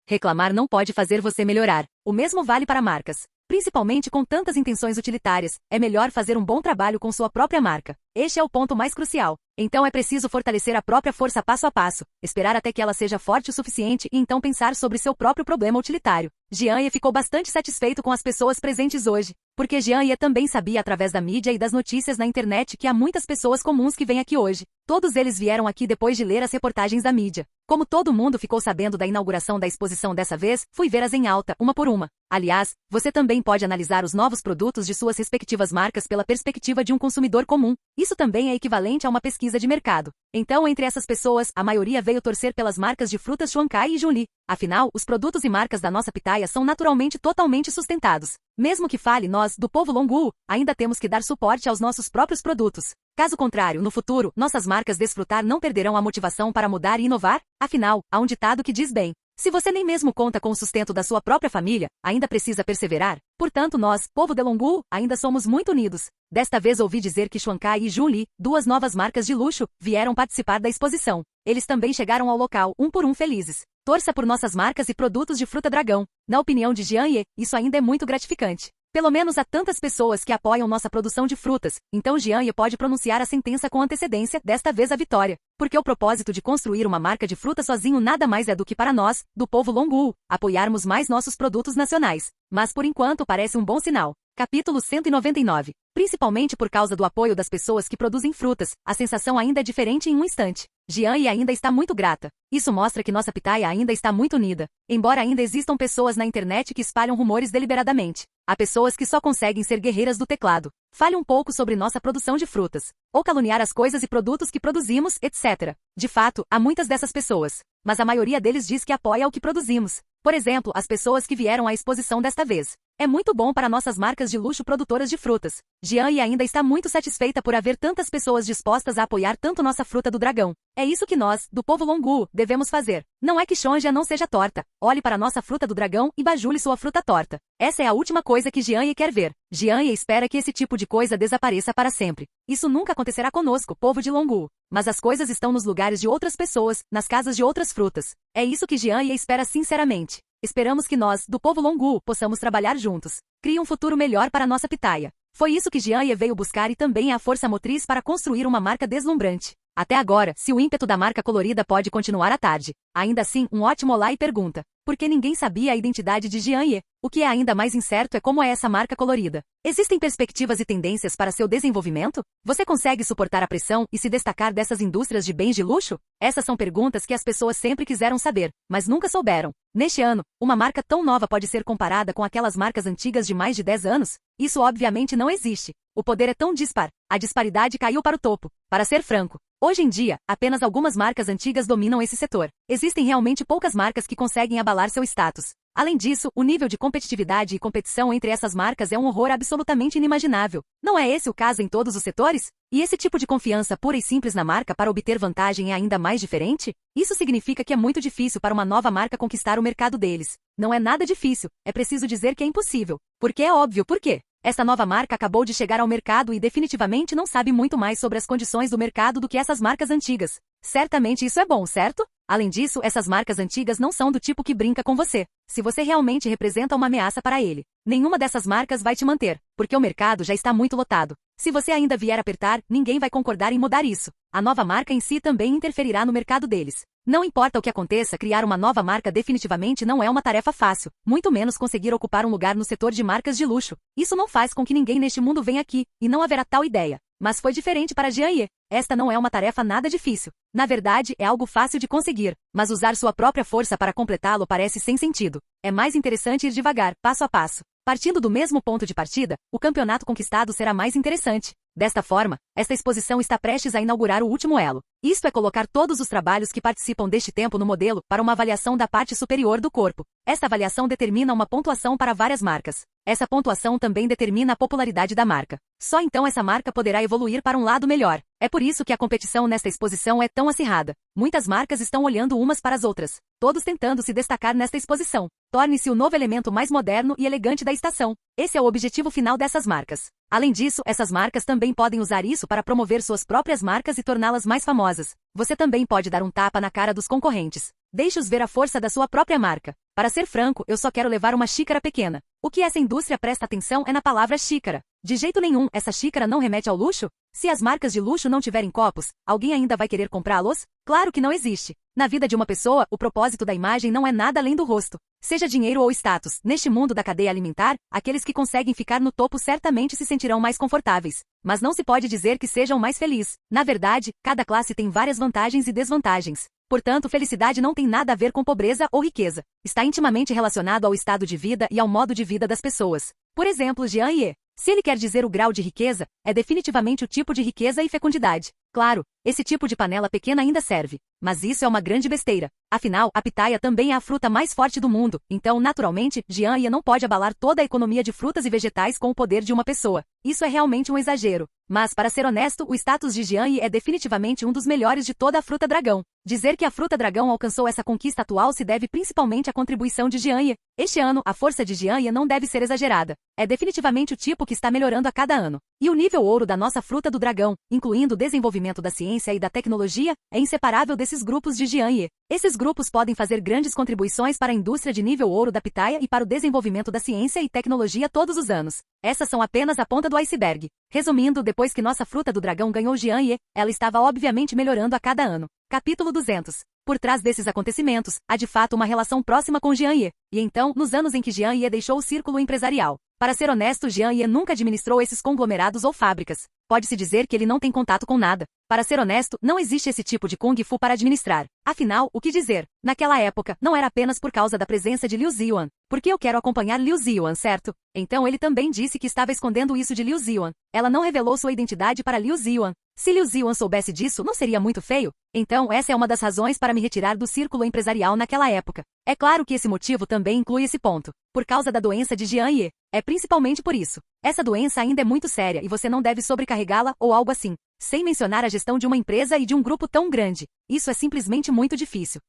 Speaker 2: Reclamar não pode fazer você melhorar. O mesmo vale para marcas. Principalmente com tantas intenções utilitárias, é melhor fazer um bom trabalho com sua própria marca. Este é o ponto mais crucial. Então é preciso fortalecer a própria força passo a passo, esperar até que ela seja forte o suficiente e então pensar sobre seu próprio problema utilitário. Jian Yi ficou bastante satisfeito com as pessoas presentes hoje, porque Jian Yi também sabia através da mídia e das notícias na internet que há muitas pessoas comuns que vêm aqui hoje. Todos eles vieram aqui depois de ler as reportagens da mídia. Como todo mundo ficou sabendo da inauguração da exposição dessa vez, fui ver-as em alta, uma por uma. Aliás, você também pode analisar os novos produtos de suas respectivas marcas pela perspectiva de um consumidor comum. Isso também é equivalente a uma pesquisa de mercado. Então, entre essas pessoas, a maioria veio torcer pelas marcas de frutas Xuancai e Junli. Afinal, os produtos e marcas da nossa pitaia são naturalmente totalmente sustentados. Mesmo que fale nós, do povo Longu, ainda temos que dar suporte aos nossos próprios produtos. Caso contrário, no futuro, nossas marcas desfrutar não perderão a motivação para mudar e inovar? Afinal, há um ditado que diz bem: se você nem mesmo conta com o sustento da sua própria família, ainda precisa perseverar. Portanto, nós, povo de Longu, ainda somos muito unidos. Desta vez ouvi dizer que Xuancai e Junli, duas novas marcas de luxo, vieram participar da exposição. Eles também chegaram ao local, um por um felizes. Torça por nossas marcas e produtos de fruta dragão. Na opinião de Jian Yi, isso ainda é muito gratificante. Pelo menos há tantas pessoas que apoiam nossa produção de frutas, então Jian Yi pode pronunciar a sentença com antecedência, desta vez a vitória. Porque o propósito de construir uma marca de fruta sozinho nada mais é do que para nós, do povo Longu, apoiarmos mais nossos produtos nacionais. Mas por enquanto parece um bom sinal. Capítulo 199. Principalmente por causa do apoio das pessoas que produzem frutas, a sensação ainda é diferente em um instante. Jian ainda está muito grata. Isso mostra que nossa pitaia ainda está muito unida. Embora ainda existam pessoas na internet que espalham rumores deliberadamente, há pessoas que só conseguem ser guerreiras do teclado. Fale um pouco sobre nossa produção de frutas, ou caluniar as coisas e produtos que produzimos, etc. De fato, há muitas dessas pessoas, mas a maioria deles diz que apoia o que produzimos. Por exemplo, as pessoas que vieram à exposição desta vez. É muito bom para nossas marcas de luxo produtoras de frutas. Jian ainda está muito satisfeita por haver tantas pessoas dispostas a apoiar tanto nossa fruta do dragão. É isso que nós, do povo Longu, devemos fazer. Não é que Shonja não seja torta. Olhe para nossa fruta do dragão e bajule sua fruta torta. Essa é a última coisa que Jian quer ver. Jian espera que esse tipo de coisa desapareça para sempre. Isso nunca acontecerá conosco, povo de Longu. Mas as coisas estão nos lugares de outras pessoas, nas casas de outras frutas. É isso que Jian espera sinceramente. Esperamos que nós, do povo Longu, possamos trabalhar juntos. Crie um futuro melhor para nossa pitaia. Foi isso que Jian veio buscar e também é a força motriz para construir uma marca deslumbrante. Até agora, se o ímpeto da marca colorida pode continuar à tarde. Ainda assim, um ótimo olá e pergunta. Por que ninguém sabia a identidade de Jian Ye? O que é ainda mais incerto é como é essa marca colorida. Existem perspectivas e tendências para seu desenvolvimento? Você consegue suportar a pressão e se destacar dessas indústrias de bens de luxo? Essas são perguntas que as pessoas sempre quiseram saber, mas nunca souberam. Neste ano, uma marca tão nova pode ser comparada com aquelas marcas antigas de mais de 10 anos? Isso obviamente não existe. O poder é tão dispar. A disparidade caiu para o topo. Para ser franco, hoje em dia, apenas algumas marcas antigas dominam esse setor. Existem realmente poucas marcas que conseguem abalar seu status. Além disso, o nível de competitividade e competição entre essas marcas é um horror absolutamente inimaginável. Não é esse o caso em todos os setores? E esse tipo de confiança pura e simples na marca para obter vantagem é ainda mais diferente? Isso significa que é muito difícil para uma nova marca conquistar o mercado deles. Não é nada difícil, é preciso dizer que é impossível. Porque é óbvio por quê. Essa nova marca acabou de chegar ao mercado e definitivamente não sabe muito mais sobre as condições do mercado do que essas marcas antigas. Certamente isso é bom, certo? Além disso, essas marcas antigas não são do tipo que brinca com você. Se você realmente representa uma ameaça para ele, nenhuma dessas marcas vai te manter, porque o mercado já está muito lotado. Se você ainda vier apertar, ninguém vai concordar em mudar isso. A nova marca em si também interferirá no mercado deles. Não importa o que aconteça, criar uma nova marca definitivamente não é uma tarefa fácil, muito menos conseguir ocupar um lugar no setor de marcas de luxo. Isso não faz com que ninguém neste mundo venha aqui, e não haverá tal ideia. Mas foi diferente para Jian Ye. Esta não é uma tarefa nada difícil. Na verdade, é algo fácil de conseguir, mas usar sua própria força para completá-lo parece sem sentido. É mais interessante ir devagar, passo a passo. Partindo do mesmo ponto de partida, o campeonato conquistado será mais interessante. Desta forma, esta exposição está prestes a inaugurar o último elo. Isto é colocar todos os trabalhos que participam deste tempo no modelo para uma avaliação da parte superior do corpo. Esta avaliação determina uma pontuação para várias marcas. Essa pontuação também determina a popularidade da marca. Só então essa marca poderá evoluir para um lado melhor. É por isso que a competição nesta exposição é tão acirrada. Muitas marcas estão olhando umas para as outras, todos tentando se destacar nesta exposição. Torne-se o novo elemento mais moderno e elegante da estação. Esse é o objetivo final dessas marcas. Além disso, essas marcas também podem usar isso para promover suas próprias marcas e torná-las mais famosas. Você também pode dar um tapa na cara dos concorrentes. Deixe-os ver a força da sua própria marca. Para ser franco, eu só quero levar uma xícara pequena. O que essa indústria presta atenção é na palavra xícara. De jeito nenhum, essa xícara não remete ao luxo? Se as marcas de luxo não tiverem copos, alguém ainda vai querer comprá-los? Claro que não existe. Na vida de uma pessoa, o propósito da imagem não é nada além do rosto. Seja dinheiro ou status, neste mundo da cadeia alimentar, aqueles que conseguem ficar no topo certamente se sentirão mais confortáveis. Mas não se pode dizer que sejam mais felizes. Na verdade, cada classe tem várias vantagens e desvantagens. Portanto, felicidade não tem nada a ver com pobreza ou riqueza. Está intimamente relacionado ao estado de vida e ao modo de vida das pessoas. Por exemplo, Jian Ye. Se ele quer dizer o grau de riqueza, é definitivamente o tipo de riqueza e fecundidade. Claro, esse tipo de panela pequena ainda serve. Mas isso é uma grande besteira. Afinal, a pitaia também é a fruta mais forte do mundo. Então, naturalmente, Jian Ye não pode abalar toda a economia de frutas e vegetais com o poder de uma pessoa. Isso é realmente um exagero. Mas, para ser honesto, o status de Jian Ye é definitivamente um dos melhores de toda a fruta dragão. Dizer que a fruta dragão alcançou essa conquista atual se deve principalmente à contribuição de Jian Ye. Este ano, a força de Jian Ye não deve ser exagerada. É definitivamente o tipo que está melhorando a cada ano. E o nível ouro da nossa fruta do dragão, incluindo o desenvolvimento da ciência e da tecnologia, é inseparável desses grupos de Jian Ye. Esses grupos podem fazer grandes contribuições para a indústria de nível ouro da pitaia e para o desenvolvimento da ciência e tecnologia todos os anos. Essas são apenas a ponta do iceberg. Resumindo, depois que nossa fruta do dragão ganhou Jian Ye, ela estava obviamente melhorando a cada ano. Capítulo 200. Por trás desses acontecimentos, há de fato uma relação próxima com Jian Ye. E então, nos anos em que Jian Ye deixou o círculo empresarial. Para ser honesto, Jian Ye nunca administrou esses conglomerados ou fábricas. Pode-se dizer que ele não tem contato com nada. Para ser honesto, não existe esse tipo de Kung Fu para administrar. Afinal, o que dizer? Naquela época, não era apenas por causa da presença de Liu Ziyuan. Porque eu quero acompanhar Liu Ziyuan, certo? Então ele também disse que estava escondendo isso de Liu Ziyuan. Ela não revelou sua identidade para Liu Ziyuan. Se Liu Ziyuan soubesse disso, não seria muito feio? Então essa é uma das razões para me retirar do círculo empresarial naquela época. É claro que esse motivo também inclui esse ponto. Por causa da doença de Jian Ye. É principalmente por isso. Essa doença ainda é muito séria e você não deve sobrecarregá-la ou algo assim. Sem mencionar a gestão de uma empresa e de um grupo tão grande. Isso é simplesmente muito difícil.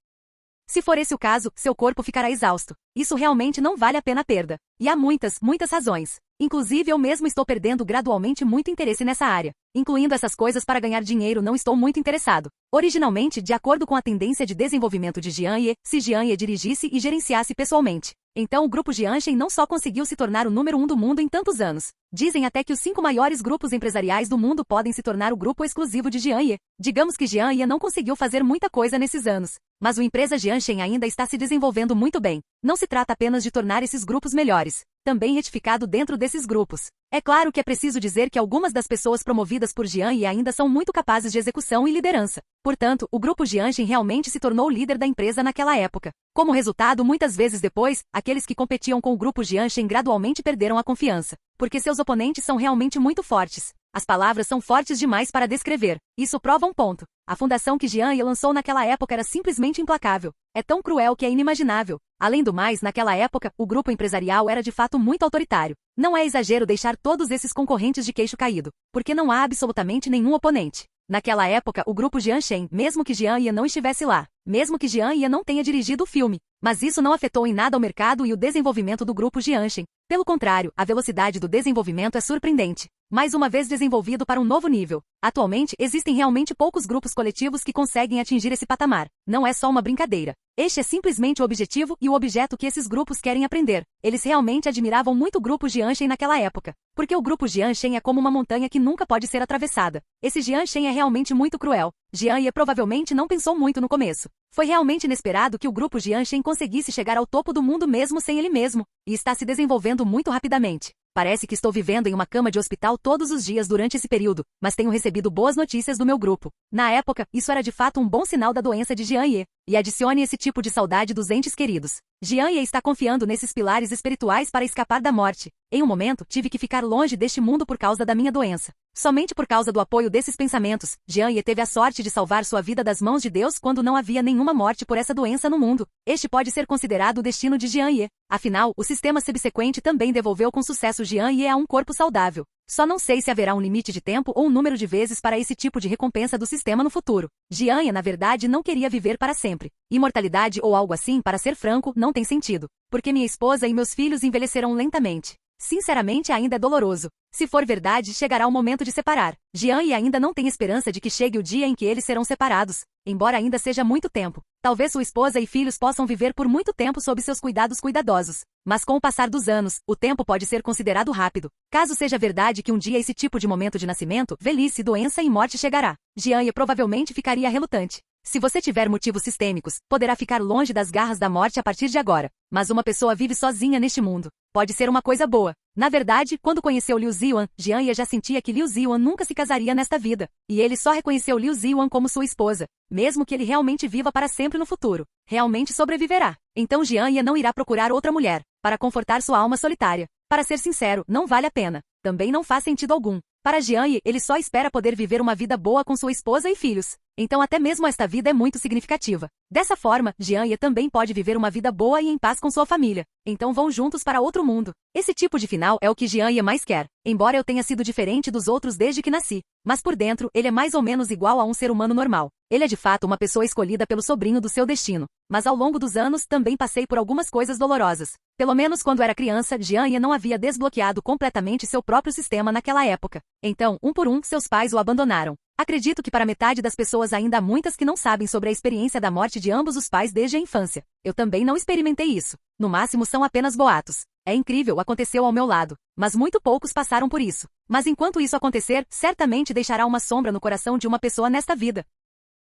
Speaker 2: Se for esse o caso, seu corpo ficará exausto. Isso realmente não vale a pena a perda. E há muitas razões. Inclusive eu mesmo estou perdendo gradualmente muito interesse nessa área. Incluindo essas coisas para ganhar dinheiro não estou muito interessado. Originalmente, de acordo com a tendência de desenvolvimento de Jian Ye, se Jian Ye dirigisse e gerenciasse pessoalmente. Então o grupo Jianshen não só conseguiu se tornar o número 1 do mundo em tantos anos. Dizem até que os 5 maiores grupos empresariais do mundo podem se tornar o grupo exclusivo de Jian Ye. Digamos que Jian Ye não conseguiu fazer muita coisa nesses anos. Mas a empresa Jianshen ainda está se desenvolvendo muito bem. Não se trata apenas de tornar esses grupos melhores. Também retificado dentro desses grupos. É claro que é preciso dizer que algumas das pessoas promovidas por Jian Ye ainda são muito capazes de execução e liderança. Portanto, o grupo Jianshen realmente se tornou o líder da empresa naquela época. Como resultado, muitas vezes depois, aqueles que competiam com o grupo Jianshen gradualmente perderam a confiança. Porque seus oponentes são realmente muito fortes. As palavras são fortes demais para descrever. Isso prova um ponto. A fundação que Jian Ye lançou naquela época era simplesmente implacável. É tão cruel que é inimaginável. Além do mais, naquela época, o grupo empresarial era de fato muito autoritário. Não é exagero deixar todos esses concorrentes de queixo caído, porque não há absolutamente nenhum oponente. Naquela época, o grupo Jianshen, mesmo que Jian Ye não estivesse lá, mesmo que Jian Ye não tenha dirigido o filme, mas isso não afetou em nada o mercado e o desenvolvimento do grupo Jianshen. Pelo contrário, a velocidade do desenvolvimento é surpreendente. Mais uma vez desenvolvido para um novo nível. Atualmente, existem realmente poucos grupos coletivos que conseguem atingir esse patamar. Não é só uma brincadeira. Este é simplesmente o objetivo e o objeto que esses grupos querem aprender. Eles realmente admiravam muito o grupo Jianshen naquela época. Porque o grupo Jianshen é como uma montanha que nunca pode ser atravessada. Esse Jianshen é realmente muito cruel. Jian Ye provavelmente não pensou muito no começo. Foi realmente inesperado que o grupo Jianshen conseguisse chegar ao topo do mundo mesmo sem ele mesmo. E está se desenvolvendo muito rapidamente. Parece que estou vivendo em uma cama de hospital todos os dias durante esse período, mas tenho recebido boas notícias do meu grupo. Na época, isso era de fato um bom sinal da doença de Jian Ye. E adicione esse tipo de saudade dos entes queridos. Jian Ye está confiando nesses pilares espirituais para escapar da morte. Em um momento, tive que ficar longe deste mundo por causa da minha doença. Somente por causa do apoio desses pensamentos, Jian Ye teve a sorte de salvar sua vida das mãos de Deus quando não havia nenhuma morte por essa doença no mundo. Este pode ser considerado o destino de Jian Ye. Afinal, o sistema subsequente também devolveu com sucesso Jian Ye a um corpo saudável. Só não sei se haverá um limite de tempo ou um número de vezes para esse tipo de recompensa do sistema no futuro. Jian Ye, na verdade, não queria viver para sempre. Imortalidade ou algo assim, para ser franco, não tem sentido. Porque minha esposa e meus filhos envelheceram lentamente. Sinceramente, ainda é doloroso. Se for verdade, chegará o momento de separar. Jian Ye ainda não tem esperança de que chegue o dia em que eles serão separados. Embora ainda seja muito tempo. Talvez sua esposa e filhos possam viver por muito tempo sob seus cuidados cuidadosos. Mas com o passar dos anos, o tempo pode ser considerado rápido. Caso seja verdade que um dia esse tipo de momento de nascimento, velhice, doença e morte chegará, Jian Ye provavelmente ficaria relutante. Se você tiver motivos sistêmicos, poderá ficar longe das garras da morte a partir de agora. Mas uma pessoa vive sozinha neste mundo. Pode ser uma coisa boa. Na verdade, quando conheceu Liu Ziyuan, Jian Ye já sentia que Liu Ziyuan nunca se casaria nesta vida. E ele só reconheceu Liu Ziyuan como sua esposa. Mesmo que ele realmente viva para sempre no futuro. Realmente sobreviverá. Então Jian Ye não irá procurar outra mulher, para confortar sua alma solitária. Para ser sincero, não vale a pena. Também não faz sentido algum. Para Jian Ye, ele só espera poder viver uma vida boa com sua esposa e filhos. Então até mesmo esta vida é muito significativa. Dessa forma, Jian Ye também pode viver uma vida boa e em paz com sua família. Então vão juntos para outro mundo. Esse tipo de final é o que Jian Ye mais quer. Embora eu tenha sido diferente dos outros desde que nasci. Mas por dentro, ele é mais ou menos igual a um ser humano normal. Ele é de fato uma pessoa escolhida pelo sobrinho do seu destino. Mas ao longo dos anos, também passei por algumas coisas dolorosas. Pelo menos quando era criança, Jian Ye não havia desbloqueado completamente seu próprio sistema naquela época. Então, um por um, seus pais o abandonaram. Acredito que para metade das pessoas ainda há muitas que não sabem sobre a experiência da morte de ambos os pais desde a infância. Eu também não experimentei isso. No máximo são apenas boatos. É incrível, aconteceu ao meu lado. Mas muito poucos passaram por isso. Mas enquanto isso acontecer, certamente deixará uma sombra no coração de uma pessoa nesta vida.